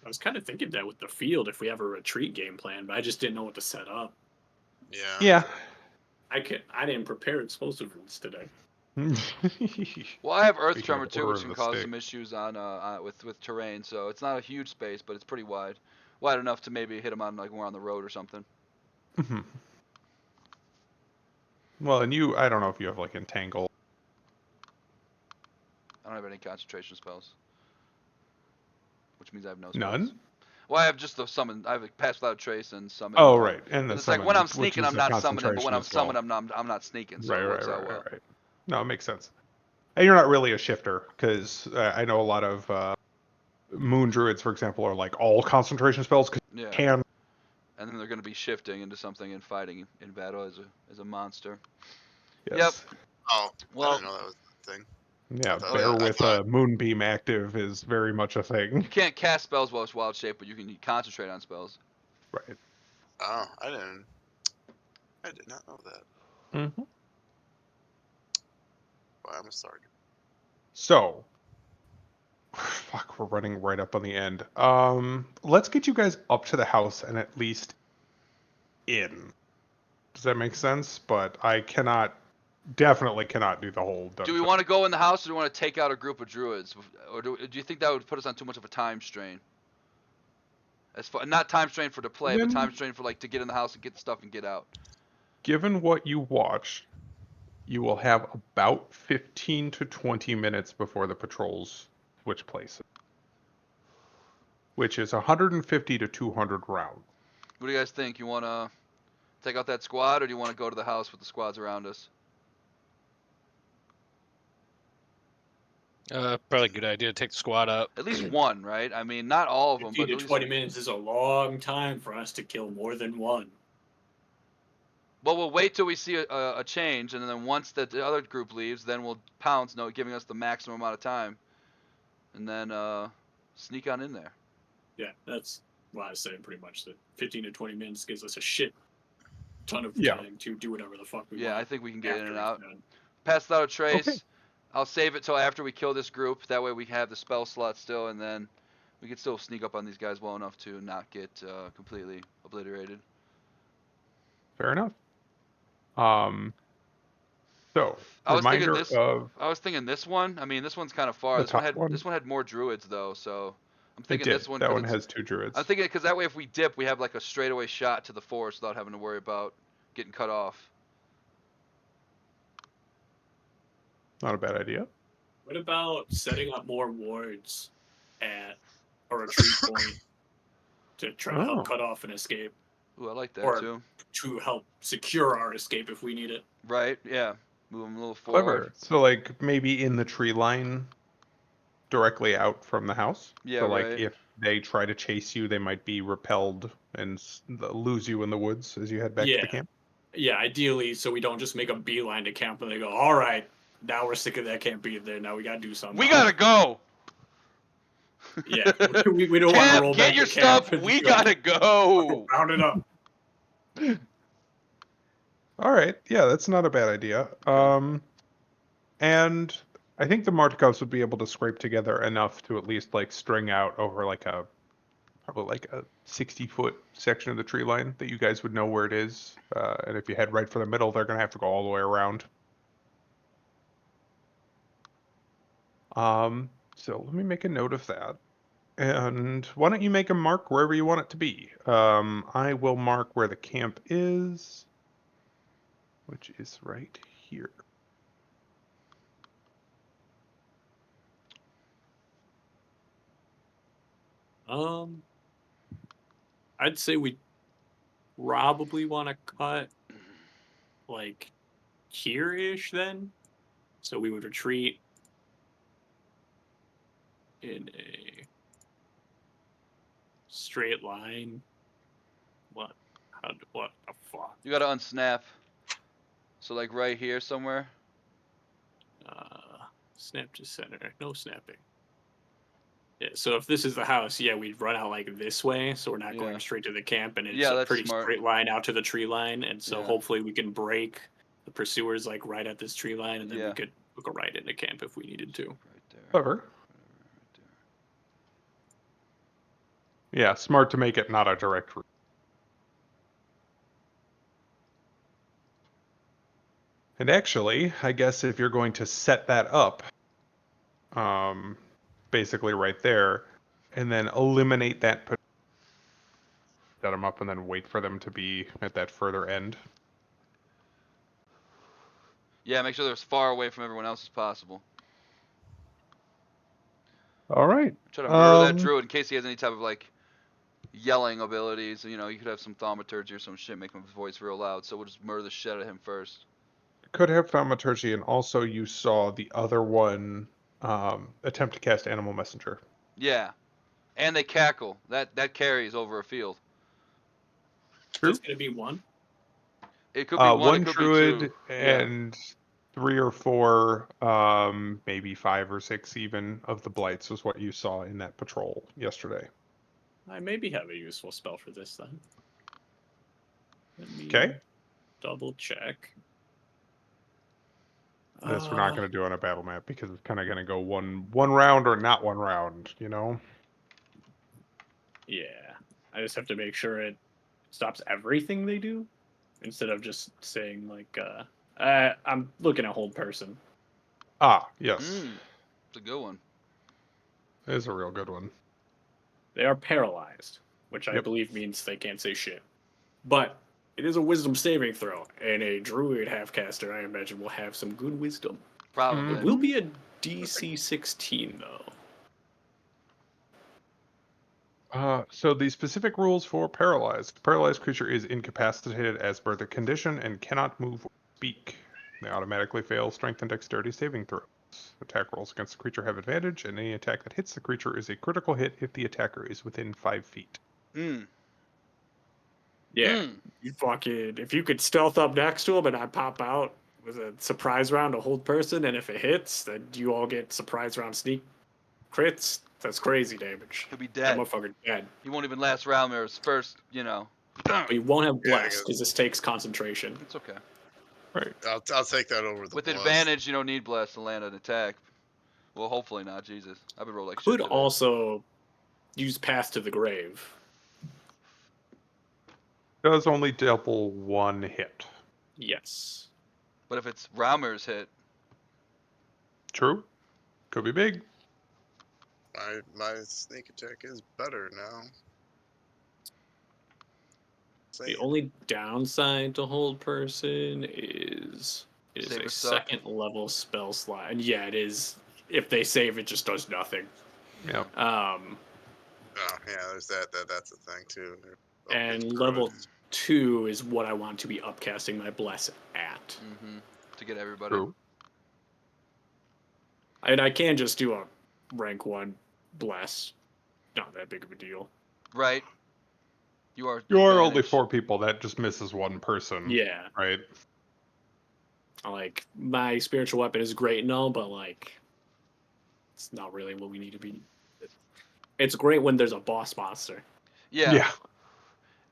I was kind of thinking that with the field, if we have a retreat game plan, but I just didn't know what to set up. Yeah. Yeah. I didn't prepare explosive roots today. Well, I have Earth Speaking Tremor of too, Order which of can the cause Stick. some issues with terrain. So it's not a huge space, but it's pretty wide, wide enough to maybe hit them on like more on the road or something. Mhm. Well, and I don't know if you have like Entangle. I don't have any concentration spells, which means I have no spells. None? Well, I have just the summon. I have like Pass Without Trace and summon. Oh, right. And the It's like when summon, I'm which sneaking, is I'm a not summoning, but when concentration I'm as well. summoning, I'm not sneaking. So Right, it right, works out right, well. right. No, it makes sense. And you're not really a shifter, because I know a lot of moon druids, for example, are like all concentration spells. Cause Yeah. can And then they're going to be shifting into something and fighting in battle as a monster. yes. Oh, I Well, didn't know that was a thing. Yeah, Oh, bear yeah. with a moonbeam active is very much a thing. you can't cast spells while it's wild shape, but you can concentrate on spells. Right. Oh, I did not know that. Mm-hmm. Well, I'm sorry. So, fuck, we're running right up on the end. Let's get you guys up to the house and at least in. Does that make sense? But I definitely cannot do the whole Do we dungeon. want to go in the house, or do we want to take out a group of druids, or do you think that would put us on too much of a time strain? As far, not time strain for the play, but time strain for like to get in the house and get the stuff and get out. Given what you watched, you will have about 15 to 20 minutes before the patrols switch places, which is 150 to 200 rounds. What do you guys think? You want to take out that squad, or do you want to go to the house with the squads around us? Probably a good idea to take the squad out. At least one, right? I mean, not all of them, 15 but to at least. 20 minutes is a long time for us to kill more than one. Well, we'll wait till we see a change, and then once the other group leaves, then we'll pounce, giving us the maximum amount of time, and then sneak on in there. Yeah, that's what I was saying pretty much. That 15 to 20 minutes gives us a shit ton of Yeah. time to do whatever the fuck we want. Yeah, I think we can get in and out. Done. Pass without a trace. Okay. I'll save it till after we kill this group. That way we have the spell slot still, and then we can still sneak up on these guys well enough to not get completely obliterated. Fair enough. So I was thinking reminder this. of I was thinking this one. I mean, this one's kind of far. the This one top had one. this one had more druids though, so I'm It thinking did. this one. That 'cause one it's- has 2 druids. I'm thinking because that way if we dip, we have like a straightaway shot to the forest without having to worry about getting cut off. Not a bad idea. What about setting up more wards at a retreat point to try to Oh. help cut off an escape, Ooh, I like that Or- too. to help secure our escape if we need it? Right? Yeah. Move them a little forward. Clever. So like maybe in the tree line directly out from the house. Yeah, So like right. if they try to chase you, they might be repelled and lose you in the woods as you head back to the Yeah. camp. Yeah, ideally, so we don't just make a beeline to camp and they go, all right, now we're sick of that camp being there. Now we gotta do something. We gotta go. Yeah, we don't want to roll Camp, back get your to camp stuff. and We go, gotta go. round it up. All right. Yeah, that's not a bad idea. And I think the Martikovs would be able to scrape together enough to at least like string out over probably like a 60-foot section of the tree line that you guys would know where it is. And if you head right for the middle, they're gonna have to go all the way around. So let me make a note of that. And why don't you make a mark wherever you want it to be? I will mark where the camp is, which is right here. I'd say we probably want to cut like here-ish then. So we would retreat in a straight line. What the fuck? You gotta unsnap. So like right here somewhere. Snap to center. No snapping. Yeah, so if this is the house, yeah, we'd run out like this way, so we're not Yeah. going straight to the camp, and it's Yeah, a that's pretty smart. straight line out to the tree line, and so Yeah. hopefully we can break the pursuers like right at this tree line, and then Yeah. we could go right into camp if we needed to. Right there. Clever. Right there. Yeah, smart to make it not a direct route. And actually, I guess if you're going to set that up, basically right there, and then eliminate that, set them up, and then wait for them to be at that further end. Yeah, make sure they're as far away from everyone else as possible. All right. Try to murder that druid in case he has any type of like yelling abilities. You know, you could have some thaumaturgy or some shit make his voice real loud. So we'll just murder the shit out of him first. Could have thaumaturgy, and also you saw the other one attempt to cast animal messenger. Yeah, and they cackle. That carries over a field. So it's gonna be one. It could be one. One It could druid be two. and 3 or 4, maybe 5 or 6 even of the blights was what you saw in that patrol yesterday. I maybe have a useful spell for this then. Let me Okay. double check. This we're not going to do on a battle map because it's kind of going to go one round or not one round, you know? Yeah, I just have to make sure it stops everything they do instead of just saying like, I'm looking at hold person. Ah, yes. It's a good one. It is a real good one. They are paralyzed, which I believe means they can't say shit. But it is a wisdom saving throw, and a druid half-caster, I imagine, will have some good wisdom. Probably. It will be a DC 16, though. So the specific rules for paralyzed. Paralyzed creature is incapacitated as per the condition and cannot move or speak. They automatically fail strength and dexterity saving throws. Attack rolls against the creature have advantage, and any attack that hits the creature is a critical hit if the attacker is within 5 feet. Yeah, you fucking, if you could stealth up next to him and I pop out with a surprise round to hold person, and if it hits, then you all get surprise round sneak crits. That's crazy damage. He'll be That dead. motherfucker dead. He won't even last round or his first, you know. But you won't have Yeah, I bless guess. because this takes concentration. It's okay. Right. I'll take that over the With bless. advantage, you don't need bless to land an attack. Well, hopefully not. Jesus, I've been rolling like shit Could today. also use path to the grave. Does only double 1 hit. Yes. But if it's Raumer's hit, True. Could be big. My sneak attack is better now. The only downside to hold person is it is Savers a suck. second level spell slot. And yeah, it is. If they save, it just does nothing. Yeah. Oh yeah, there's that. That's a thing too. And level 2 is what I want to be upcasting my bless at. To get everybody. True. And I can just do a rank 1 bless. Not that big of a deal. Right. You are only advantage. 4 people. That just misses 1 person. Yeah. Right. Like, my spiritual weapon is great and all, but like, it's not really what we need to be. It's great when there's a boss monster. Yeah.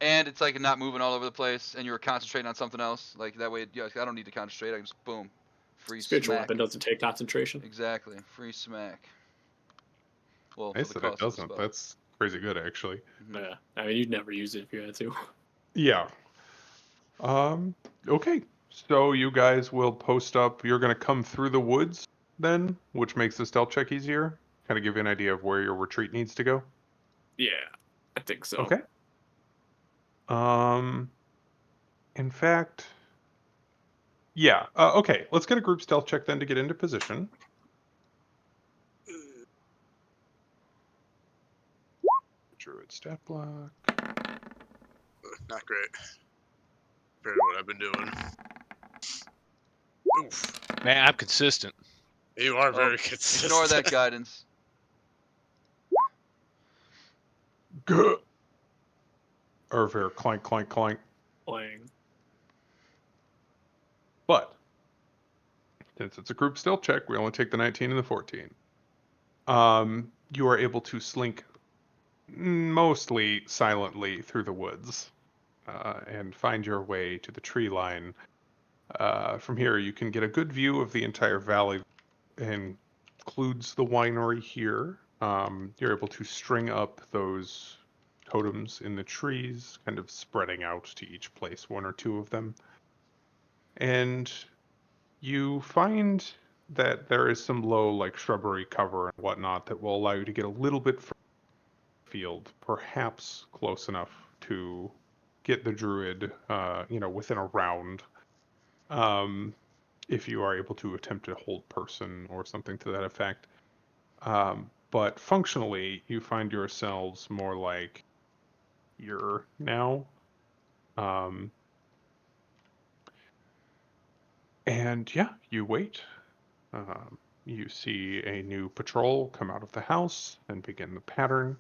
And it's like not moving all over the place, and you're concentrating on something else. Like that way, yeah, I don't need to concentrate. I can just boom, free Spiritual smack. weapon doesn't take concentration. Exactly, free smack. Well, Nice for the that it cost of the doesn't. spell. That's crazy good, actually. Yeah, I mean, you'd never use it if you had to. Yeah. Okay. So you guys will post up. You're going to come through the woods then, which makes the stealth check easier. Kind of give you an idea of where your retreat needs to go. Yeah, I think so. Okay. In fact, yeah. Okay. Let's get a group stealth check then to get into position. Druid stat block. Not great. Compared to what I've been doing. Oof. Man, I'm consistent. You are very consistent. Ignore that guidance. Good. Or clank, clank, clank. Playing. But since it's a group stealth check, we only take the 19 and the 14. you are able to slink mostly silently through the woods and find your way to the tree line. From here, you can get a good view of the entire valley, and includes the winery here. You're able to string up those totems in the trees, kind of spreading out to each place, one or two of them. And you find that there is some low, like shrubbery cover and whatnot, that will allow you to get a little bit further field, perhaps close enough to get the druid, within a round. If you are able to attempt to hold person or something to that effect. But functionally, you find yourselves more like you're now. Um, and yeah, you wait. You see a new patrol come out of the house and begin the pattern.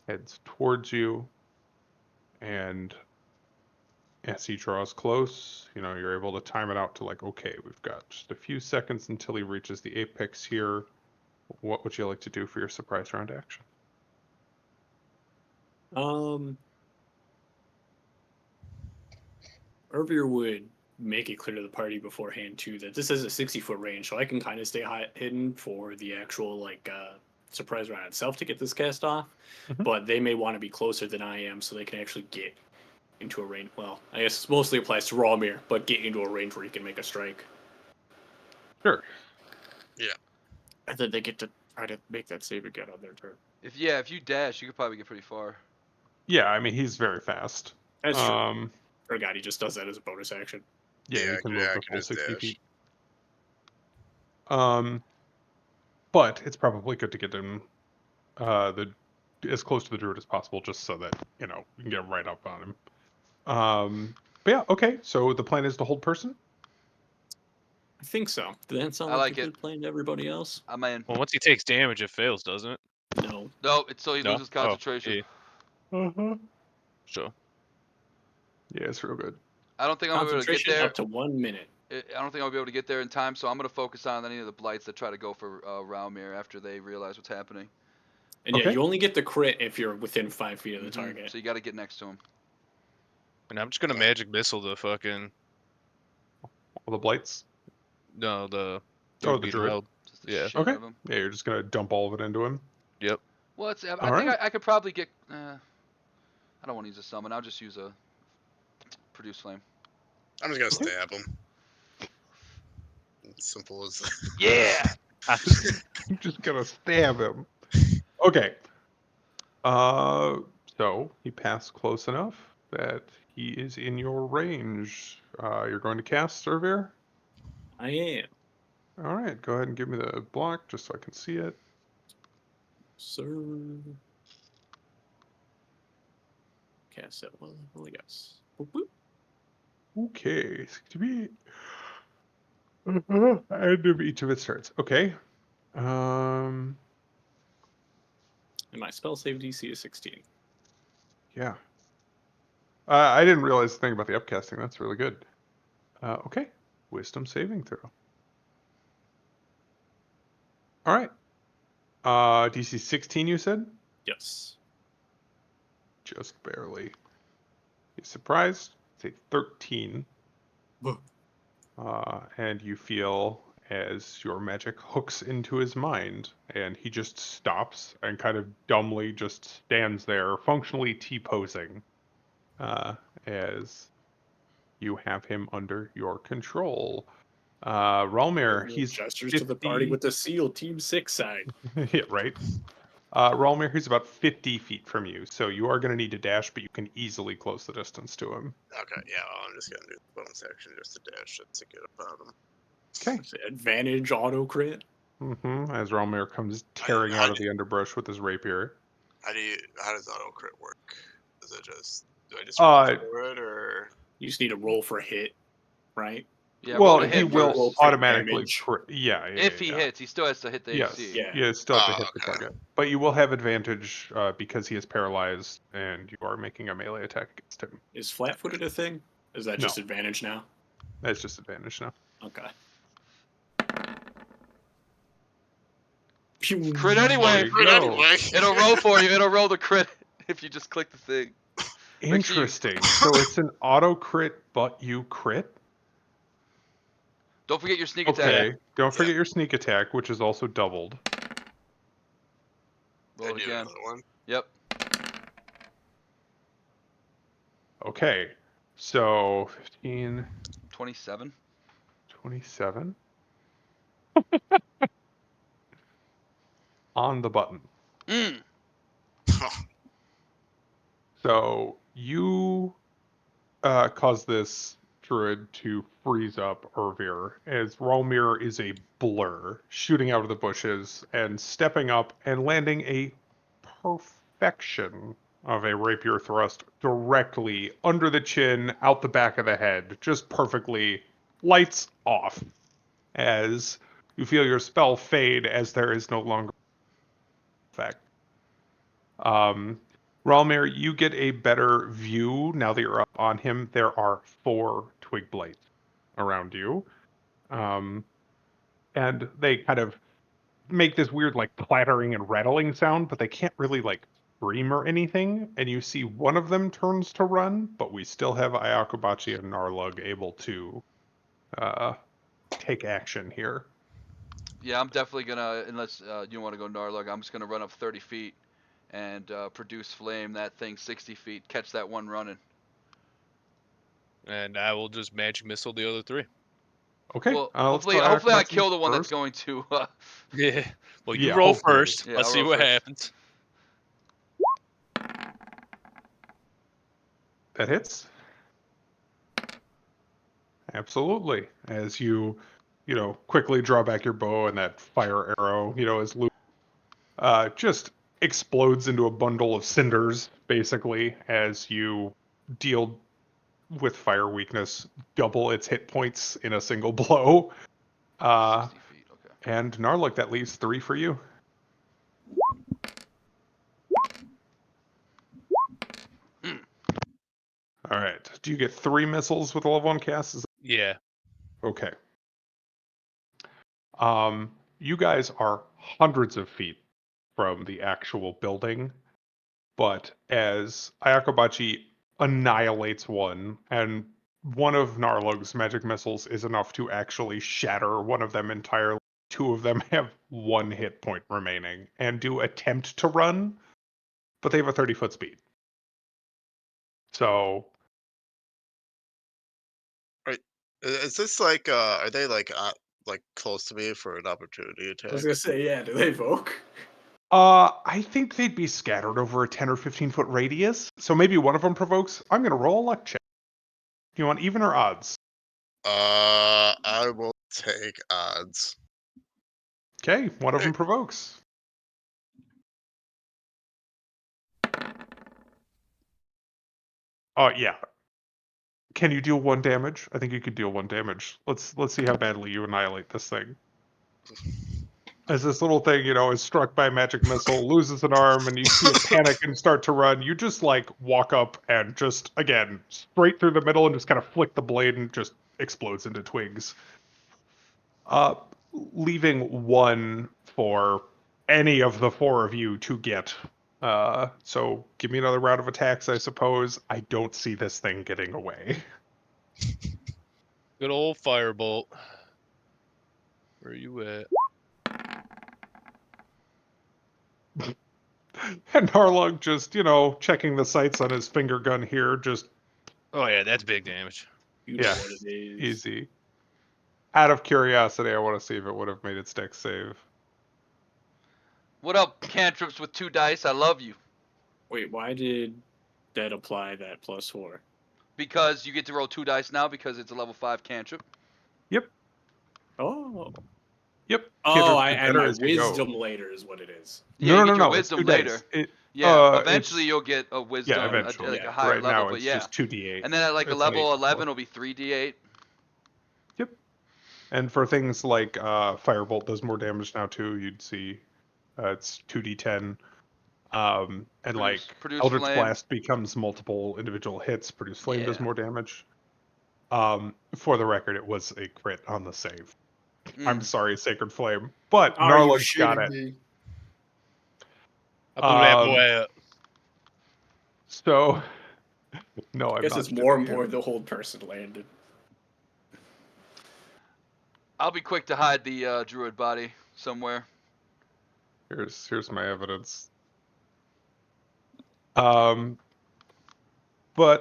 Heads towards you, and as he draws close, you're able to time it out to like, okay, we've got just a few seconds until he reaches the apex here. What would you like to do for your surprise round action? Irvier would make it clear to the party beforehand too that this is a 60-foot range, so I can kind of stay hidden for the actual surprise round itself to get this cast off. Mhm. But they may want to be closer than I am, so they can actually get into a range. Well, I guess it mostly applies to Rawmere, but get into a range where he can make a strike. Sure. And then they get to try to make that save again on their turn. If you dash, you could probably get pretty far. Yeah, I mean, he's very fast. That's true. Forgot he just does that as a bonus action. Yeah, Yeah, he I can could- move I the could full just 60 dash. feet. But it's probably good to get him as close to the druid as possible, just so that you can get right up on him. But yeah, okay. So the plan is to hold person. I think so. Did that sound I like like a it. good plan to everybody else? I'm in. Well, once he takes damage, it fails, doesn't it? No. No, it's so he No? loses Oh, concentration. yeah. Uh-huh. Sure. Yeah, it's real good. I don't think I'm gonna be able to get Concentration there. up to 1 minute. I don't think I'll be able to get there in time, so I'm gonna focus on any of the blights that try to go for Raumir after they realize what's happening. And yeah, Okay. you only get the crit if you're within 5 feet of the Mhm. target. So you got to get next to him. And I'm just gonna magic missile the fucking All the blights. no the Oh, dude the being druid. held. Just the Yeah. shit Okay. out of him. Yeah, you're just gonna dump all of it into him. Yep. Well, I All think right. I could probably get. I don't want to use a summon. I'll just use a produce flame. I'm just gonna Okay. stab him. Simple as that. Yeah. I'm just gonna stab him. Okay. So he passed close enough that he is in your range. You're going to cast Surveyor? I am. All right, go ahead and give me the block just so I can see it. Sir. Cast that one. Only guess. Boop, boop. Okay, 68. End of each of its turns. Okay. And my spell save DC is 16. Yeah. I didn't realize the thing about the upcasting. That's really good. Okay. Wisdom saving throw. All right. DC 16, you said? Yes. Just barely. You surprised? It's a 13. And you feel as your magic hooks into his mind, and he just stops and kind of dumbly just stands there, functionally T-posing, as you have him under your control. Ralmir, he's Gestures 50... to the party with the seal, Team 6 side. Yeah, right. Ralmir, he's about 50 feet from you, so you are going to need to dash, but you can easily close the distance to him. Okay, yeah, well, I'm just gonna do the bonus action just to dash it to get up on him. Okay. Advantage auto crit. As Ralmir comes tearing out of the underbrush with his rapier. How does auto crit work? Is it just do I just roll for it or? You just need to roll for a hit, right? Yeah. Well, roll to he hit will first. automatically damage. Yeah, If he hits, he still has to hit the Yes. AC. Yeah. You still have to hit the okay. target. But you will have advantage because he is paralyzed and you are making a melee attack against him. Is flat-footed a thing? Is that No. just advantage now? That's just advantage now. Okay. Crit anyway. you Crit go. anyway. It'll roll for you. It'll roll the crit if you just click the thing. Make sure you- Interesting. So it's an auto crit, but you crit? Don't forget your sneak attack. Okay. Don't forget your sneak attack, which is also doubled. Roll I it do again. another one. Yep. Okay. So 15, 27. 27. On the button. Mm. So you cause this druid to freeze up Ervir as Rolmir is a blur, shooting out of the bushes and stepping up and landing a perfection of a rapier thrust directly under the chin, out the back of the head, just perfectly lights off as you feel your spell fade as there is no longer effect. Ralmir, you get a better view now that you're up on him. There are 4 twig blades around you. And they kind of make this weird, like, clattering and rattling sound, but they can't really, like, scream or anything. And you see one of them turns to run, but we still have Ayakobachi and Narlug able to take action here. Yeah, I'm definitely gonna, unless you want to go Narlug, I'm just gonna run up 30 feet and produce flame that thing 60 feet, catch that one running. And I will just magic missile the other 3. Okay. Well, let's go hopefully I Ayakobachi kill the one that's first. going to. Yeah. Well, you Yeah, roll hopefully. first. Yeah, Let's I'll see roll what first. happens. That hits. Absolutely. As you quickly draw back your bow and that fire arrow, is just explodes into a bundle of cinders, basically, as you deal with fire weakness double its hit points in a single blow. 60 feet, okay. And Narlook, that leaves 3 for you. All right. Do you get 3 missiles with a level 1 cast? Yeah. Okay. You guys are hundreds of feet from the actual building, but as Ayakobachi annihilates one, and one of Narlug's magic missiles is enough to actually shatter one of them entirely, 2 of them have 1 hit point remaining and do attempt to run, but they have a 30-foot speed. So Is this like are they like close to me for an opportunity attack? I was gonna say, yeah. Do they evoke? I think they'd be scattered over a 10 or 15-foot radius, so maybe one of them provokes. I'm going to roll a luck check. Do you want even or odds? I will take odds. Okay, one of them provokes. Oh, yeah. Can you deal 1 damage? I think you could deal 1 damage. Let's see how badly you annihilate this thing. As this little thing, is struck by a magic missile, loses an arm, and you see it panic and start to run, you just, walk up and just, again, straight through the middle and just kind of flick the blade and just explodes into twigs. Leaving 1 for any of the 4 of you to get. So give me another round of attacks, I suppose. I don't see this thing getting away. Good old firebolt. Where are you at? And Narlug just, checking the sights on his finger gun here, just, Oh yeah, that's big damage. You yeah, know what it is. easy. Out of curiosity, I want to see if it would have made its dex save. What up, cantrips with 2 dice? I love you. Wait, why did that apply that +4? Because you get to roll 2 dice now because it's a level 5 cantrip. Yep. Oh. Yep. Oh, Cantrips I get add better my as you go. wisdom later is what it is. Yeah, No, you no, get your no, it's wisdom 2 later. dice. Yeah, eventually It's, you'll get a wisdom, eventually. like Yeah. a higher Right level, now, but it's yeah. just 2d8. And then at like a It's an level 8 11, more. it'll be 3d8. Yep. And for things like Firebolt does more damage now too. You'd see it's 2d10. And Produce Eldritch flame. Blast becomes multiple individual hits. Produce Flame does Yeah. more damage. For the record, it was a crit on the save. I'm sorry, Sacred Flame, but Are you Narlug's got shitting it. me? I blew that boy up. So, no, I I'm guess not it's more and shitting more you. the whole person landed. I'll be quick to hide the druid body somewhere. Here's my evidence. But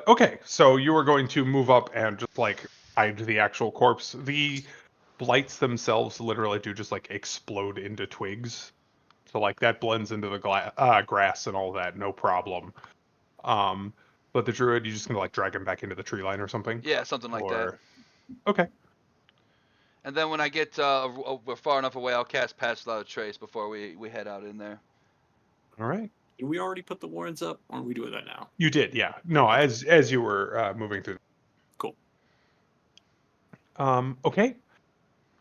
okay, so you were going to move up and just like hide the actual corpse. The blights themselves literally do just like explode into twigs. So like that blends into the grass and all that, no problem. But the druid, you just gonna like drag him back into the tree line or something? Yeah, something like that. Or okay, And then when I get far enough away, I'll cast Pass Without a Trace before we head out in there. all right. Did we already put the warrants up, or are we doing that now? You did, yeah. No, Okay. as you were moving through. Cool. Okay.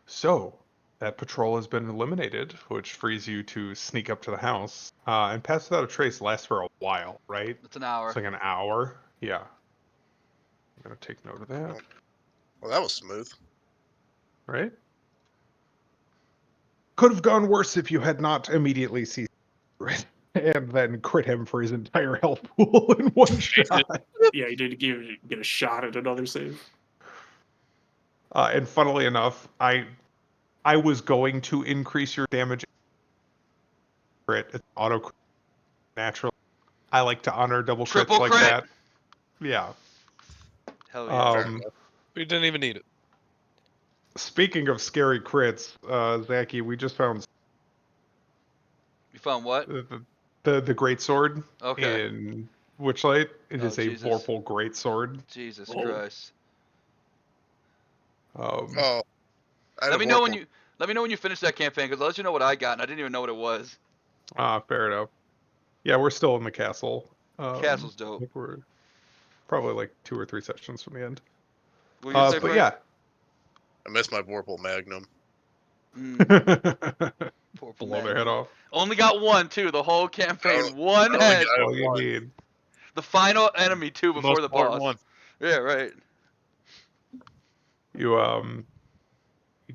So that patrol has been eliminated, which frees you to sneak up to the house. And Pass Without a Trace lasts for a while, right? It's an hour. It's like an hour. Yeah. I'm gonna take note of that. Well, that was smooth. Right? Could have gone worse if you had not immediately seized it and then crit him for his entire health pool in one shot. Yeah, you did get a shot at another save. And funnily enough, I was going to increase your damage crit. It's auto crit naturally. I like to honor double crits Triple like crit? that. Yeah. Hell yeah. Fair Um, enough. We didn't even need it. Speaking of scary crits, Zachy, we just found You found what? the great sword Okay. in Witchlight. It Oh, is a Jesus. Vorpal great sword. Jesus Oh. Christ. Oh, I had Let a me know when Vorpal. you finish that campaign, because I'll let you know what I got, and I didn't even know what it was. Fair enough. Yeah, we're still in the castle. Castle's I dope. think we're probably like 2 or 3 sessions from the end. What you say, But Frank? yeah. I missed my Vorpal Magnum. Poor Blow their head Magnum. off. Only got one, too, the whole campaign. Oh, One I only head. got All it you once. need. The final enemy, too, The before most the important boss. one. Yeah, right. You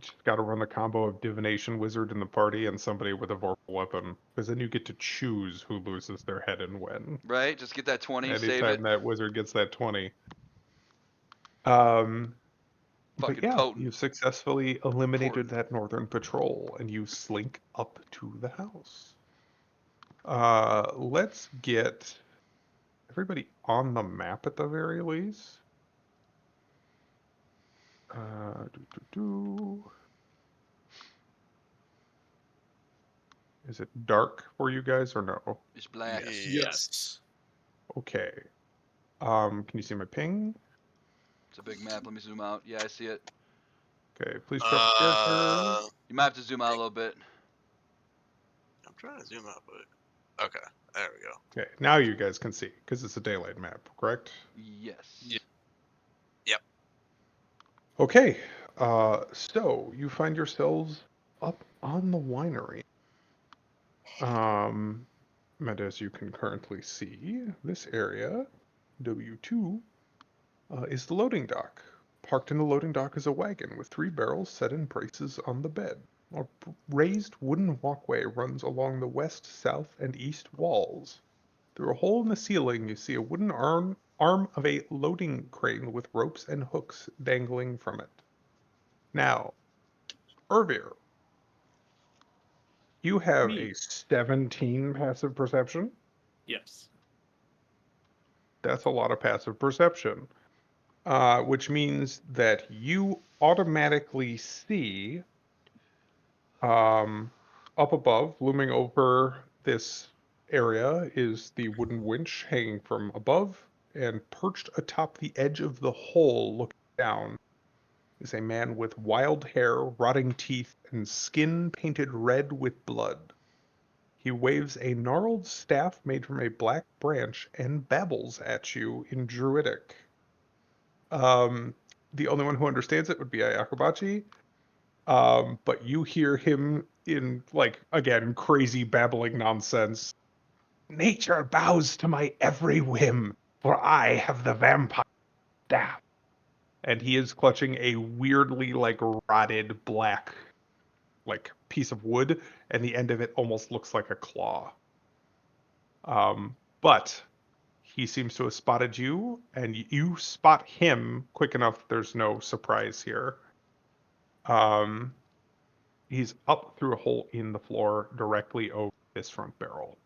just got to run the combo of divination wizard in the party and somebody with a vorpal weapon, because then you get to choose who loses their head and when. Right? Just get that 20, save Anytime it. that wizard gets that 20. But Fucking yeah, potent. you've successfully eliminated Important. that northern patrol, and you slink up to the house. Let's get everybody on the map at the very least. Do, do, do. Is it dark for you guys or no? It's black. Yes. Yes. Okay. Can you see my ping? It's a big map. Let me zoom out. Yeah, I see it. Okay, please trust character. You might have to zoom out a little bit. I'm trying to zoom out, but okay, there we go. Okay, now you guys can see, because it's a daylight map, correct? Yes. Yeah. Yep. Okay, so you find yourselves up on the winery. And as you can currently see, this area, W2, is the loading dock. Parked in the loading dock is a wagon with 3 barrels set in braces on the bed. A raised wooden walkway runs along the west, south, and east walls. Through a hole in the ceiling, you see a wooden arm of a loading crane with ropes and hooks dangling from it. Now, Ervir, you have Me. a 17 passive perception. Yes. That's a lot of passive perception, which means that you automatically see up above, looming over this area, is the wooden winch hanging from above, and perched atop the edge of the hole looking down is a man with wild hair, rotting teeth, and skin painted red with blood. He waves a gnarled staff made from a black branch and babbles at you in Druidic. The only one who understands it would be Ayakobachi, but you hear him in, like, again, crazy babbling nonsense. Nature bows to my every whim, for I have the vampire staff. And he is clutching a weirdly, like, rotted black, like, piece of wood, and the end of it almost looks like a claw. But he seems to have spotted you, and you spot him quick enough. There's no surprise here. He's up through a hole in the floor directly over this front barrel.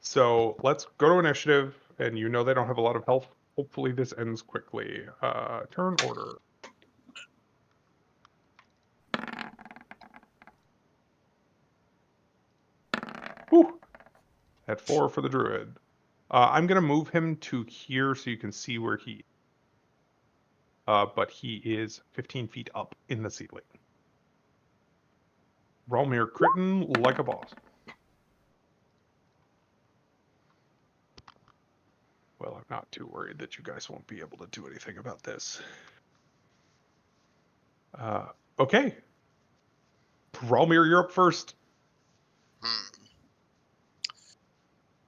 So let's go to initiative, and you know they don't have a lot of health. Hopefully this ends quickly. Turn order. Whew. At 4 for the druid. I'm going to move him to here so you can see where he but he is 15 feet up in the ceiling. Ralmir Critton like a boss. Well, I'm not too worried that you guys won't be able to do anything about this. Okay. Ralmir, you're up first.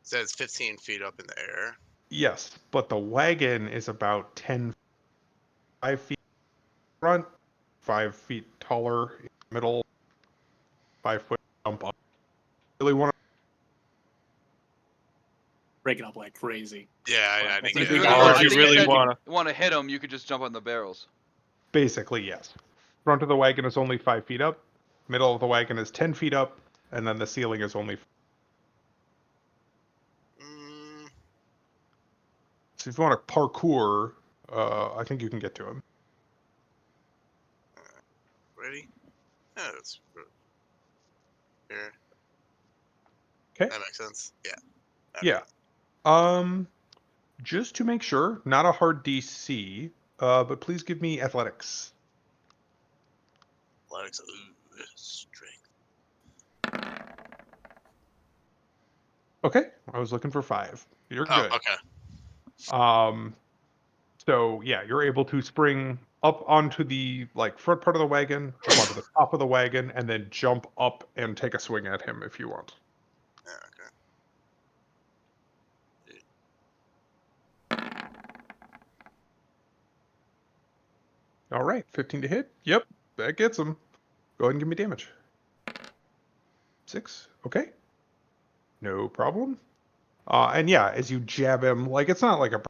Says 15 feet up in the air. Yes, but the wagon is about 5 feet front, 5 feet taller in the middle, 5 foot jump up. Really want Break it up like crazy. Yeah, I Well, didn't if get we it. got Or our if you just really like- want to. You want to hit them, you could just jump on the barrels. basically yes. Front of the wagon is only 5 feet up, middle of the wagon is 10 feet up, and then the ceiling is only. Mm, So if you want to parkour, I think you can get to him. ready? Yeah, that's here. Okay. That makes sense. Yeah. Yeah. Just to make sure, not a hard DC, but please give me athletics. Athletics. Ooh, strength. Okay, I was looking for 5. You're Oh, good. okay. So yeah, you're able to spring up onto the front part of the wagon, up onto the top of the wagon, and then jump up and take a swing at him if you want. Yeah, okay. All right, 15 to hit. Yep, that gets him. Go ahead and give me damage. 6. Okay. No problem. And yeah, as you jab him, it's not like a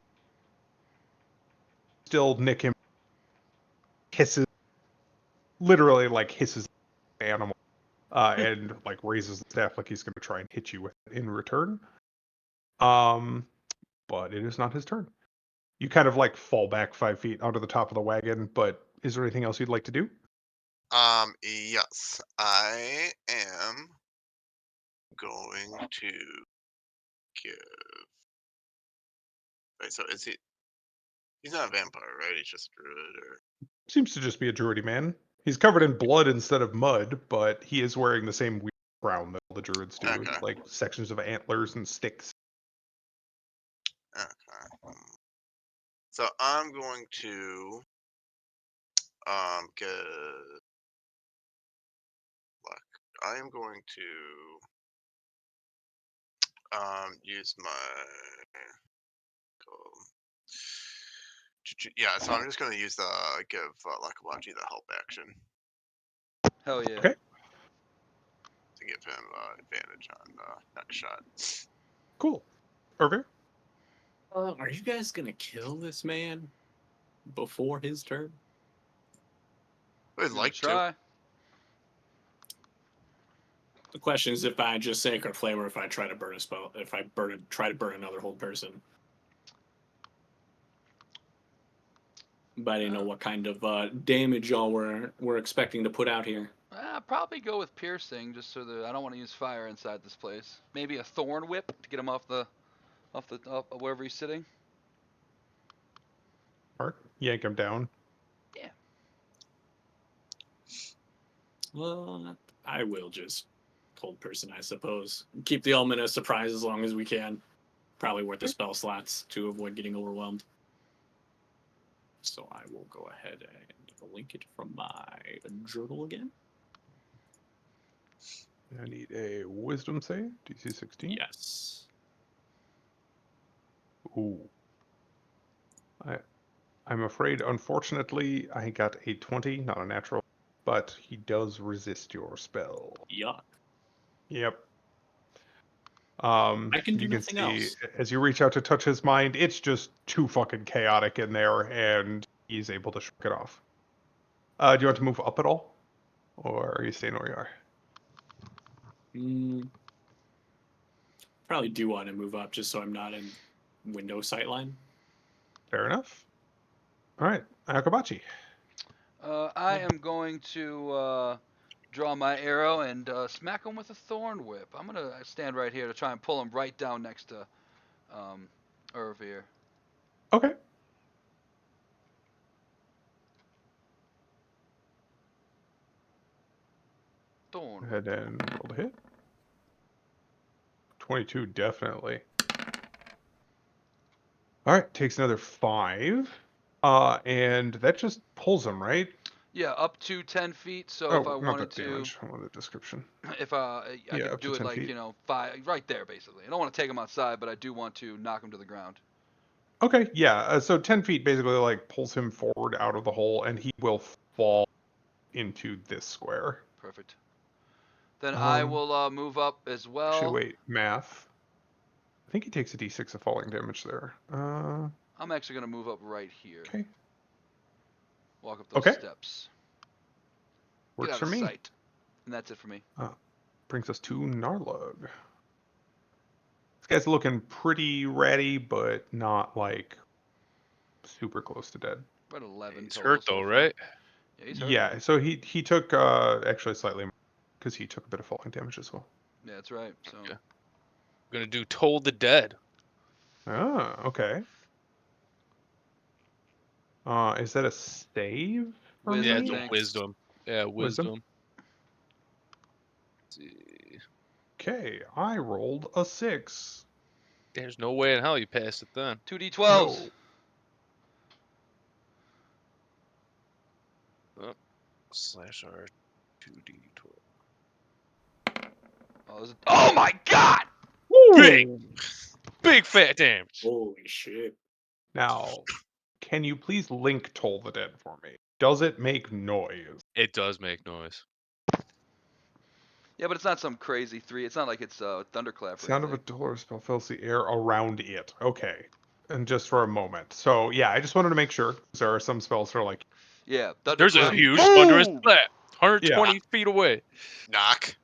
still nick him, hisses, literally hisses the animal, and raises the staff like he's going to try and hit you with it in return. But it is not his turn. You kind of fall back 5 feet onto the top of the wagon, but is there anything else you'd like to do? Yes, I am going to give. Wait, so is he? He's not a vampire, right? He's just a druid, or Seems to just be a druidy man. He's covered in blood instead of mud, but he is wearing the same weird crown that all the druids do, Okay. like sections of antlers and sticks. okay. So I'm going to get luck. I am going to use my yeah. So I'm just going to use the give Lakawaji the help action Hell yeah. Okay. to give him advantage on next shot. Cool. Irving? Are you guys gonna kill this man before his turn? I'd Gonna like to. try. The question is if I just sacred flame or if I try to burn a spell, if I try to burn another whole person. But I didn't know what kind of damage y'all were expecting to put out here. Probably go with piercing, just so that I don't want to use fire inside this place. Maybe a thorn whip to get him off wherever he's sitting. Mark? Yank him down. Yeah. Well, I will just cold person, I suppose. Keep the element of surprise as long as we can. Probably worth the spell slots to avoid getting overwhelmed. So I will go ahead and link it from my journal again. I need a wisdom save, DC 16. Yes. Ooh. I'm afraid, unfortunately, I got a 20, not a natural, but he does resist your spell. Yuck. Yep. I can do You can nothing see else. as you reach out to touch his mind, it's just too fucking chaotic in there, and he's able to shrug it off. Do you want to move up at all, or are you staying where you are? Probably do want to move up just so I'm not in window sightline. Fair enough. All right, Akabachi. I am going to draw my arrow and smack him with a thorn whip. I'm gonna stand right here to try and pull him right down next to Irv here. Okay. Thorn Go whip. ahead and roll the hit. 22, definitely. All right, takes another 5. And that just pulls him, right? Yeah, up to 10 feet. So if I Oh, not the wanted to, damage. I want the description. if I Yeah, could up to do it 10 like feet. 5 right there basically. I don't want to take him outside, but I do want to knock him to the ground. Okay, yeah. So 10 feet basically like pulls him forward out of the hole, and he will fall into this square. Perfect. Then I Um, will move up as Actually, well. wait, math. I think he takes a d6 of falling damage there. I'm actually gonna move up right here. Okay. Walk up those Okay. steps. Works Get out for of me. sight. And that's it for me. Brings us to Narlug. This guy's looking pretty ready, but not like super close to dead. We're at 11 He's total hurt so though, far. right? Yeah, he's hurt. Yeah, so he took actually slightly more because he took a bit of falling damage as well. Yeah, that's right. So Okay. I'm gonna do Toll the Dead. Oh, okay. Is that a save for Wisdom, Yeah, me? it's a thanks. wisdom. Yeah, wisdom. Let's see. Okay, I rolled a 6. There's no way in hell you passed it then. 2d12s. Oh, slash R 2d12. Oh my god! Big, big fat damage. Holy shit. Now, can you please link Toll the Dead for me? Does it make noise? It does make noise. Yeah, but it's not some crazy 3. It's not like it's thunderclap or Sound of a anything. door or spell fills the air around it. Okay. And just for a moment. So, yeah, I just wanted to make sure. 'Cause there are some spells that are like, Yeah, There's a thunderclap. huge Boom! thunderous slap. 120 feet away. Knock.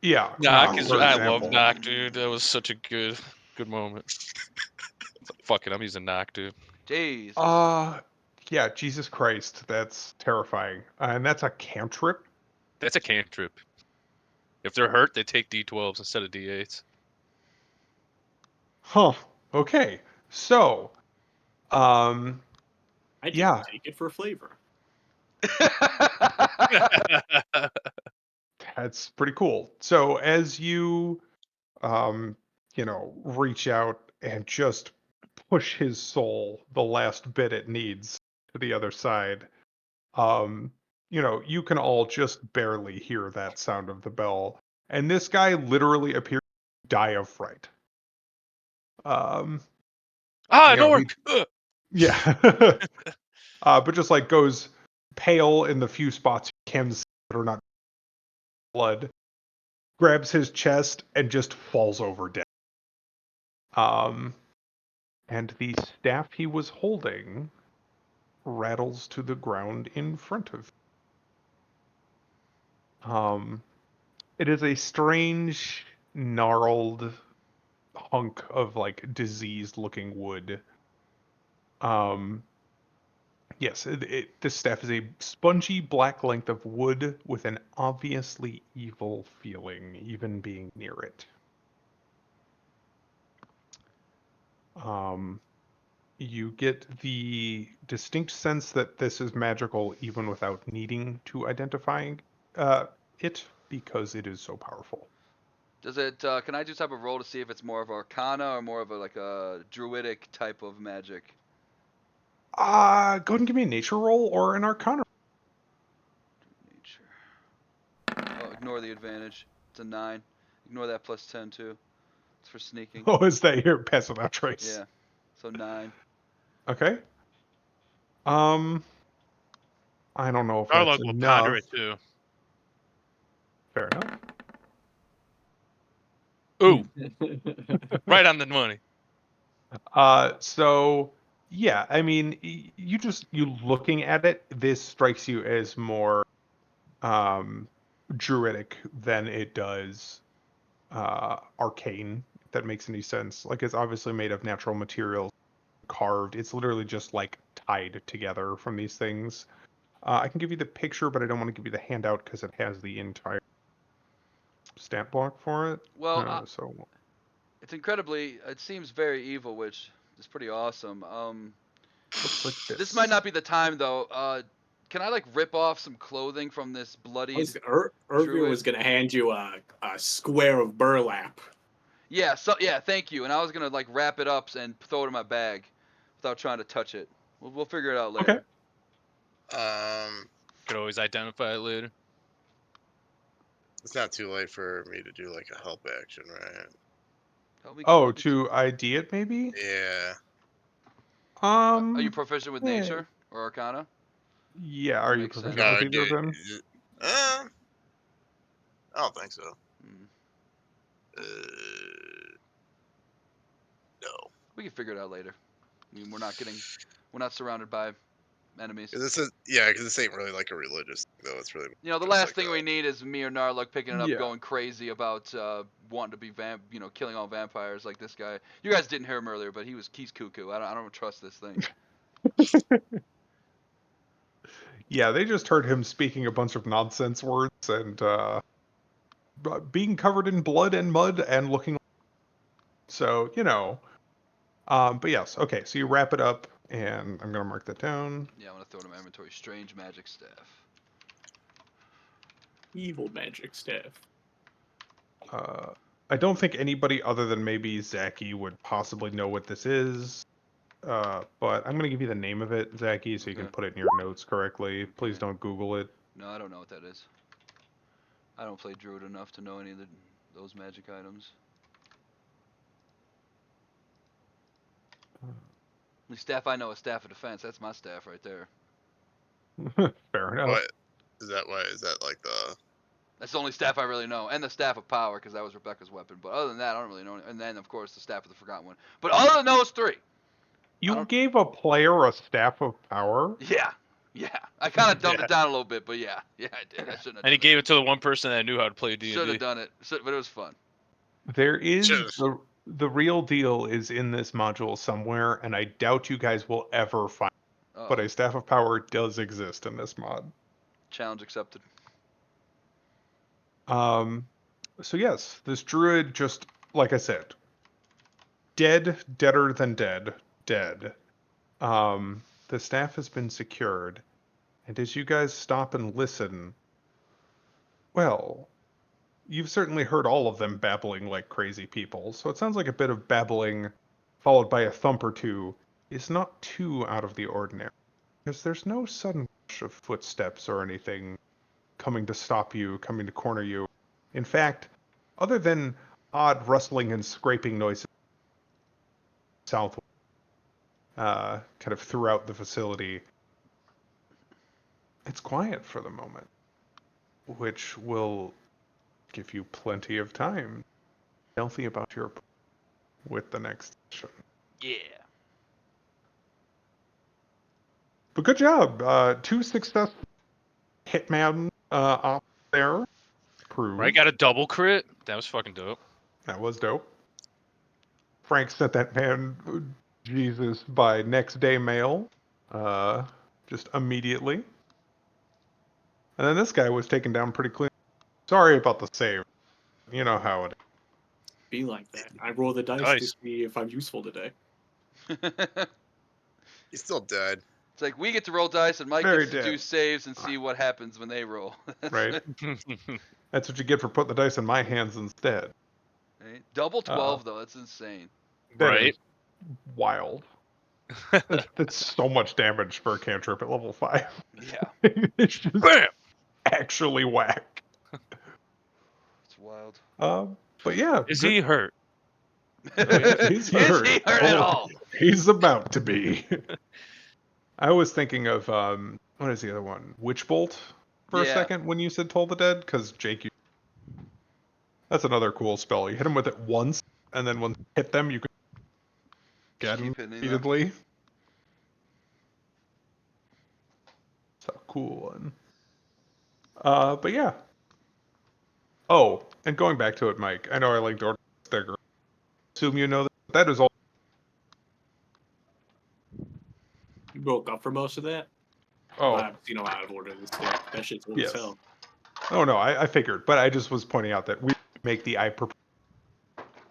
yeah, Knock is. for I love example. knock, dude. That was such a good moment. It's like, fuck it, I'm using knock, dude. Jeez. Yeah, Jesus Christ, that's terrifying. And that's a cantrip? That's a cantrip. If they're hurt, they take d12s instead of d8s. Huh. Okay. So, I didn't yeah, take it for flavor. that's pretty cool. So as you, reach out and just push his soul the last bit it needs to the other side, you can all just barely hear that sound of the bell. And this guy literally appears to die of fright. Ah, You know, Norm! yeah. But just like goes pale in the few spots he can see that are not blood, grabs his chest and just falls over dead. And the staff he was holding rattles to the ground in front of him. It is a strange, gnarled hunk of like diseased looking wood. Yes, this staff is a spongy black length of wood with an obviously evil feeling, even being near it. You get the distinct sense that this is magical even without needing to identify it because it is so powerful. Does it? Can I do type of roll to see if it's more of Arcana or more of a druidic type of magic? Go ahead and give me a nature roll or an arcana. Nature. Oh, ignore the advantage. It's a 9. Ignore that plus 10 too. It's for sneaking. Oh, is that your pass without trace? Yeah. So 9. Okay. I don't know if that's Narlock will ponder enough. it too. Fair enough. Ooh, right on the money. So yeah, I mean, you looking at it, this strikes you as more druidic than it does arcane, if that makes any sense. Like it's obviously made of natural materials, carved. It's literally just like tied together from these things. I can give you the picture, but I don't want to give you the handout because it has the entire stat block for it. Well, So it's incredibly. It seems very evil, which is pretty awesome. looks like this. This might not be the time though. Can I like rip off some clothing from this bloody? Irving druid? was gonna hand you a square of burlap. Yeah. So yeah. Thank you. And I was gonna like wrap it up and throw it in my bag, without trying to touch it. We'll figure it out later. Okay. Could always identify it later. It's not too late for me to do like a help action, right? Help me, Oh, help me to ID it maybe? Yeah. Are you proficient with nature or arcana? Yeah, are you Makes sense. proficient with either of them? I don't think so. Mm. No. We can figure it out later. I mean, we're not surrounded by enemies. Because this ain't really like a religious thing, though. It's really You know, the just last like thing we need is me or Narlock picking it up, Yeah. going crazy about wanting to be killing all vampires like this guy. You guys didn't hear him earlier, but he's cuckoo. I don't trust this thing. Yeah, they just heard him speaking a bunch of nonsense words and being covered in blood and mud and looking. So, you know. But yes, okay, so you wrap it up, and I'm going to mark that down. Yeah, I'm gonna throw it in my inventory. Strange magic staff. Evil magic staff. I don't think anybody other than maybe Zaki would possibly know what this is. But I'm going to give you the name of it, Zaki, so you can Okay. put it in your notes correctly. Please don't Google it. No, I don't know what that is. I don't play druid enough to know any of those magic items. The staff I know is staff of defense. That's my staff right there. Fair enough. what is that? Why is that like the? That's the only staff I really know, and the staff of power because that was Rebecca's weapon. But other than that, I don't really know. And then of course the staff of the forgotten one. But other than those three, You gave a player a staff of power? yeah. I kind of dumbed it down a little bit, but yeah, I did. I shouldn't have. And he gave it to the one person that knew how to play Should have D&D. done it, but it was fun. There is Sure. the real deal is in this module somewhere, and I doubt you guys will ever find it. But a staff of power does exist in this mod. Challenge accepted. So yes, this druid just, like I said, deader than dead. The staff has been secured, and as you guys stop and listen, well, you've certainly heard all of them babbling like crazy people, so it sounds like a bit of babbling followed by a thump or two is not too out of the ordinary, because there's no sudden rush of footsteps or anything coming to stop you, coming to corner you. In fact, other than odd rustling and scraping noises south, kind of throughout the facility, it's quiet for the moment, which will give you plenty of time. Healthy about your with the next session. Yeah. But good job. 2 success hitman off there. Prove. Right, got a double crit. That was fucking dope. That was dope. Frank sent that man Jesus by next day mail. Just immediately. And then this guy was taken down pretty clean. Sorry about the save. You know how it is. Be like that. I roll the dice to Nice. see if I'm useful today. He's still dead. It's like we get to roll dice and Mike Very gets to do dead. saves and see what happens when they roll. Right? That's what you get for putting the dice in my hands instead. Right? Double 12 though, that's insane. That Right. is wild. That's so much damage for a cantrip at level 5. Yeah, It's just Bam! actually whack. it's wild. But yeah. Is good- he hurt? Is he hurt? Is he hurt at Oh, all? He's about to be. I was thinking of what is the other one? Witchbolt for a Yeah. second when you said Toll the Dead, because Jake. That's another cool spell. You hit them with it once, and then when you hit them, you can get them Keep hitting them. repeatedly. It's a cool one. But yeah. Oh, and going back to it, Mike, I know I like Dork Sticker. Assume you know that. That is all. You broke up for most of that. Oh, I've seen a lot of Order of the Stick. That shit's old as yes. hell. Oh, no, I figured. But I just was pointing out that we make the I propose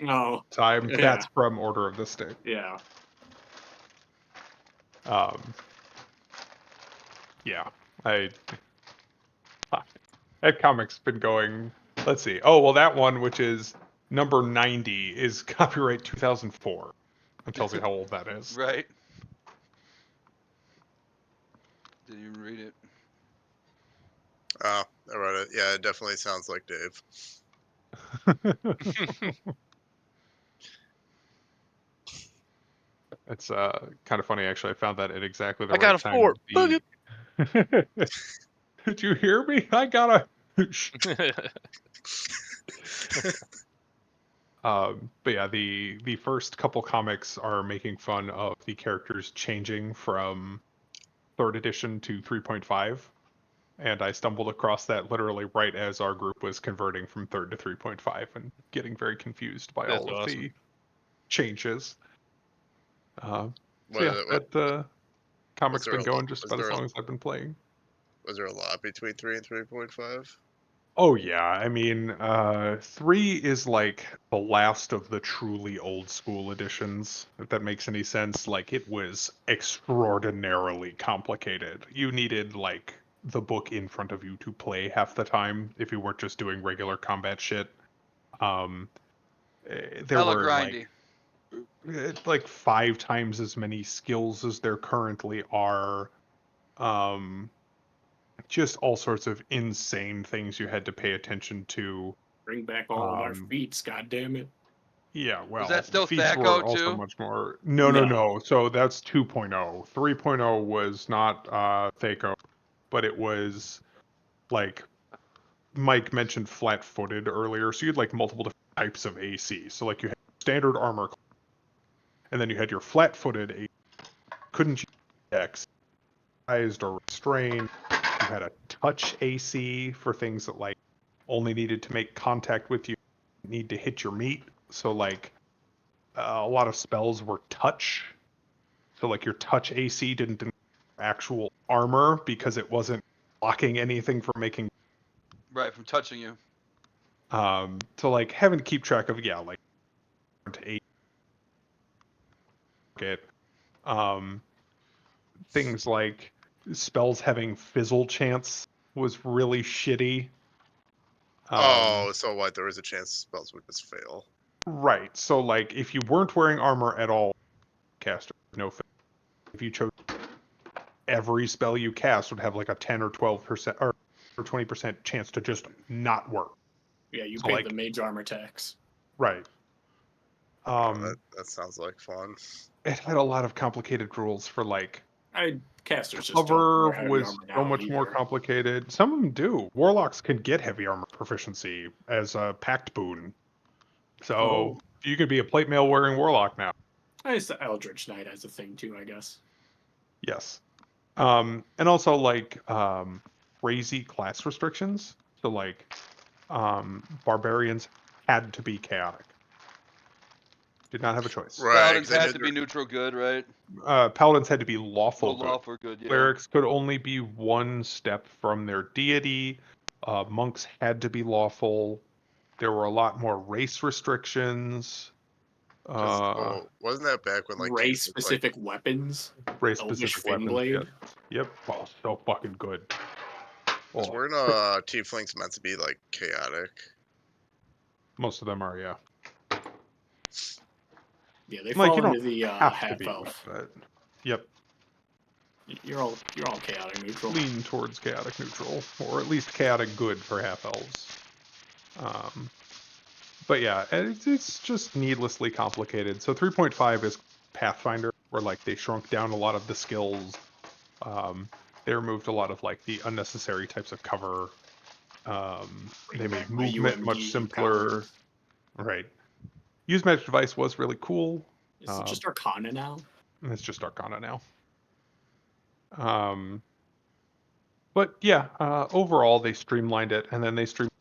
Oh, time. yeah. That's from Order of the Stick. Yeah. Yeah. That comic's been going. Let's see. Oh, well, that one, which is number 90, is copyright 2004. That tells you how old that is. Right. Didn't even read it. Oh, I read it. Yeah, it definitely sounds like Dave. It's kind of funny, actually. I found that at exactly the I got right a time. 4. Book Did you hear me? I got a. it. But yeah, the first couple comics are making fun of the characters changing from 3rd edition to 3.5, and I stumbled across that literally right as our group was converting from 3rd to 3.5 and getting very confused by That's all of awesome. the changes. So What, yeah, what, that comic's there been a going lot- just was about as there a- long as I've been playing. Was there a lot between 3 and 3.5? Oh yeah, I mean, 3 is like the last of the truly old school editions, if that makes any sense. Like, it was extraordinarily complicated. You needed, like, the book in front of you to play half the time if you weren't just doing regular combat shit. There Hella were, grindy. like 5 times as many skills as there currently are. Just all sorts of insane things you had to pay attention to. Bring back all of our Um, feats, god damn it. Yeah, well, that still feats were Thaco also too? much more. No. No. So that's 2.0. 3.0 was not Thaco, but it was like Mike mentioned flat-footed earlier. So you had like multiple different types of AC. So like you had standard armor, and then you had your flat-footed AC. Couldn't use X, or restrain. You had a touch AC for things that like only needed to make contact with you, need to hit your meat. So like a lot of spells were touch. So like your touch AC didn't actual armor because it wasn't blocking anything from making. Right, from touching you. So like having to keep track of like to it. Things like spells having fizzle chance was really shitty. Oh, so what? There was a chance spells would just fail. Right. So like if you weren't wearing armor at all, caster no fizzle. If you chose every spell you cast would have like a 10 or 12% or 20% chance to just not work. Yeah, you So, paid like, the mage armor tax. Right. That sounds like fun. It had a lot of complicated rules for like Casters just don't cover wear heavy was armor so now much more either. complicated. Some of them do. Warlocks can get heavy armor proficiency as a pact boon. So you could be a plate mail wearing warlock now. I guess the Eldritch Knight has a thing too, I guess. Yes. And also like crazy class restrictions. So like barbarians had to be chaotic. Did not have a choice. Right. Paladins 'cause they had did to be neutral good, right? Paladins had to be lawful good. Lawful good, yeah. Clerics could only be one step from their deity. Monks had to be lawful. There were a lot more race restrictions. wasn't that back when like Race teams looked like specific weapons. Race Elvish specific weapons. Finblade. Yep. Oh, so fucking good. because Oh, weren't tieflings meant to be like chaotic? most of them are, yeah. Yeah, they Like, fall you don't into the have to half be, elf. but yep. You're all chaotic neutral. Lean towards chaotic neutral, or at least chaotic good for half elves. But yeah, it's just needlessly complicated. So 3.5 is Pathfinder, where like they shrunk down a lot of the skills. They removed a lot of like the unnecessary types of cover. They made My movement much UMD simpler. card. Right. Use Magic Device was really cool. Is it just Arcana now? It's just Arcana now. But yeah, overall they streamlined it, and then they streamed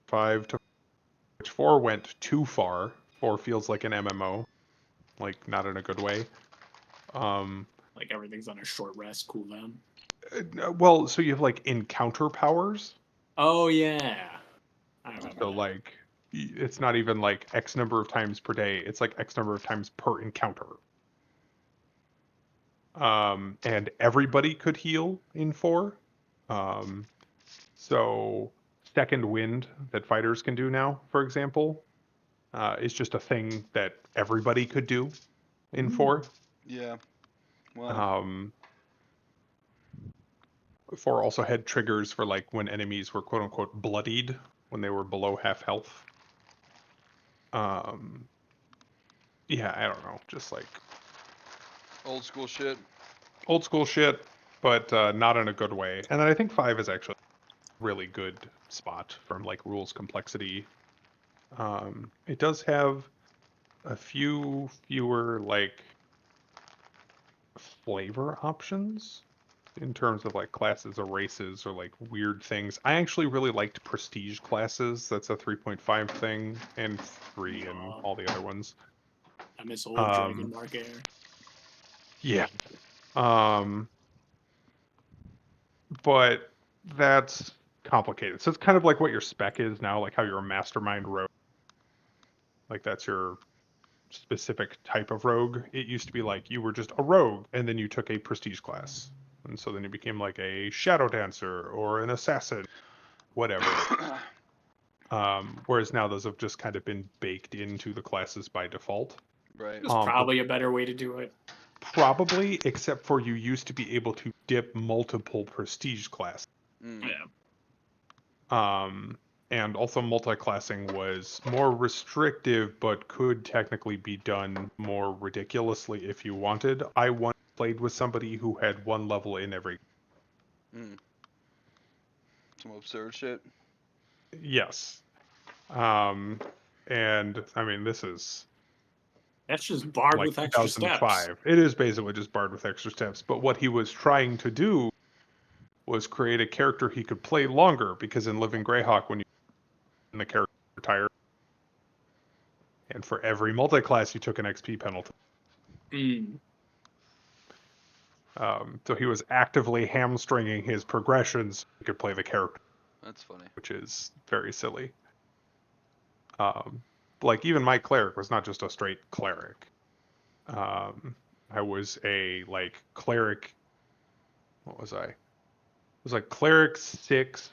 5 to which 4 went too far. 4 feels like an MMO, like not in a good way. Like everything's on a short rest cooldown. Well, so you have like encounter powers. Oh yeah, I remember So that. like it's not even like X number of times per day. It's like X number of times per encounter. And everybody could heal in 4. So second wind that fighters can do now, for example, is just a thing that everybody could do in 4. Yeah. Wow. 4 also had triggers for like when enemies were quote unquote bloodied when they were below half health. Yeah, I don't know, just like Old school shit. old school shit, but not in a good way. And then I think 5 is actually a really good spot from like rules complexity. It does have a few fewer like flavor options in terms of like classes or races or like weird things. I actually really liked prestige classes. That's a 3.5 thing, and 3 and all the other ones. I miss old Dragon Um, Mark Air. yeah. But that's complicated. So it's kind of like what your spec is now, like how you're a mastermind rogue. Like that's your specific type of rogue. It used to be like you were just a rogue and then you took a prestige class. And so then you became like a shadow dancer or an assassin, whatever. Whereas now those have just kind of been baked into the classes by default. Right. There's probably a better way to do it. Probably, except for you used to be able to dip multiple prestige classes. Mm. Yeah. And also multi-classing was more restrictive, but could technically be done more ridiculously if you wanted. I once played with somebody who had 1 level in every. Mm. Some absurd shit. Yes. And I mean, this is That's just barred like with extra steps. 2005. It is basically just barred with extra steps. But what he was trying to do was create a character he could play longer, because in Living Greyhawk, when you the character retired, and for every multi-class you took an XP penalty. Mm. So he was actively hamstringing his progressions so he could play the character, That's funny. which is very silly. Like even my cleric was not just a straight cleric. I was a like cleric. What was I? It was like cleric 6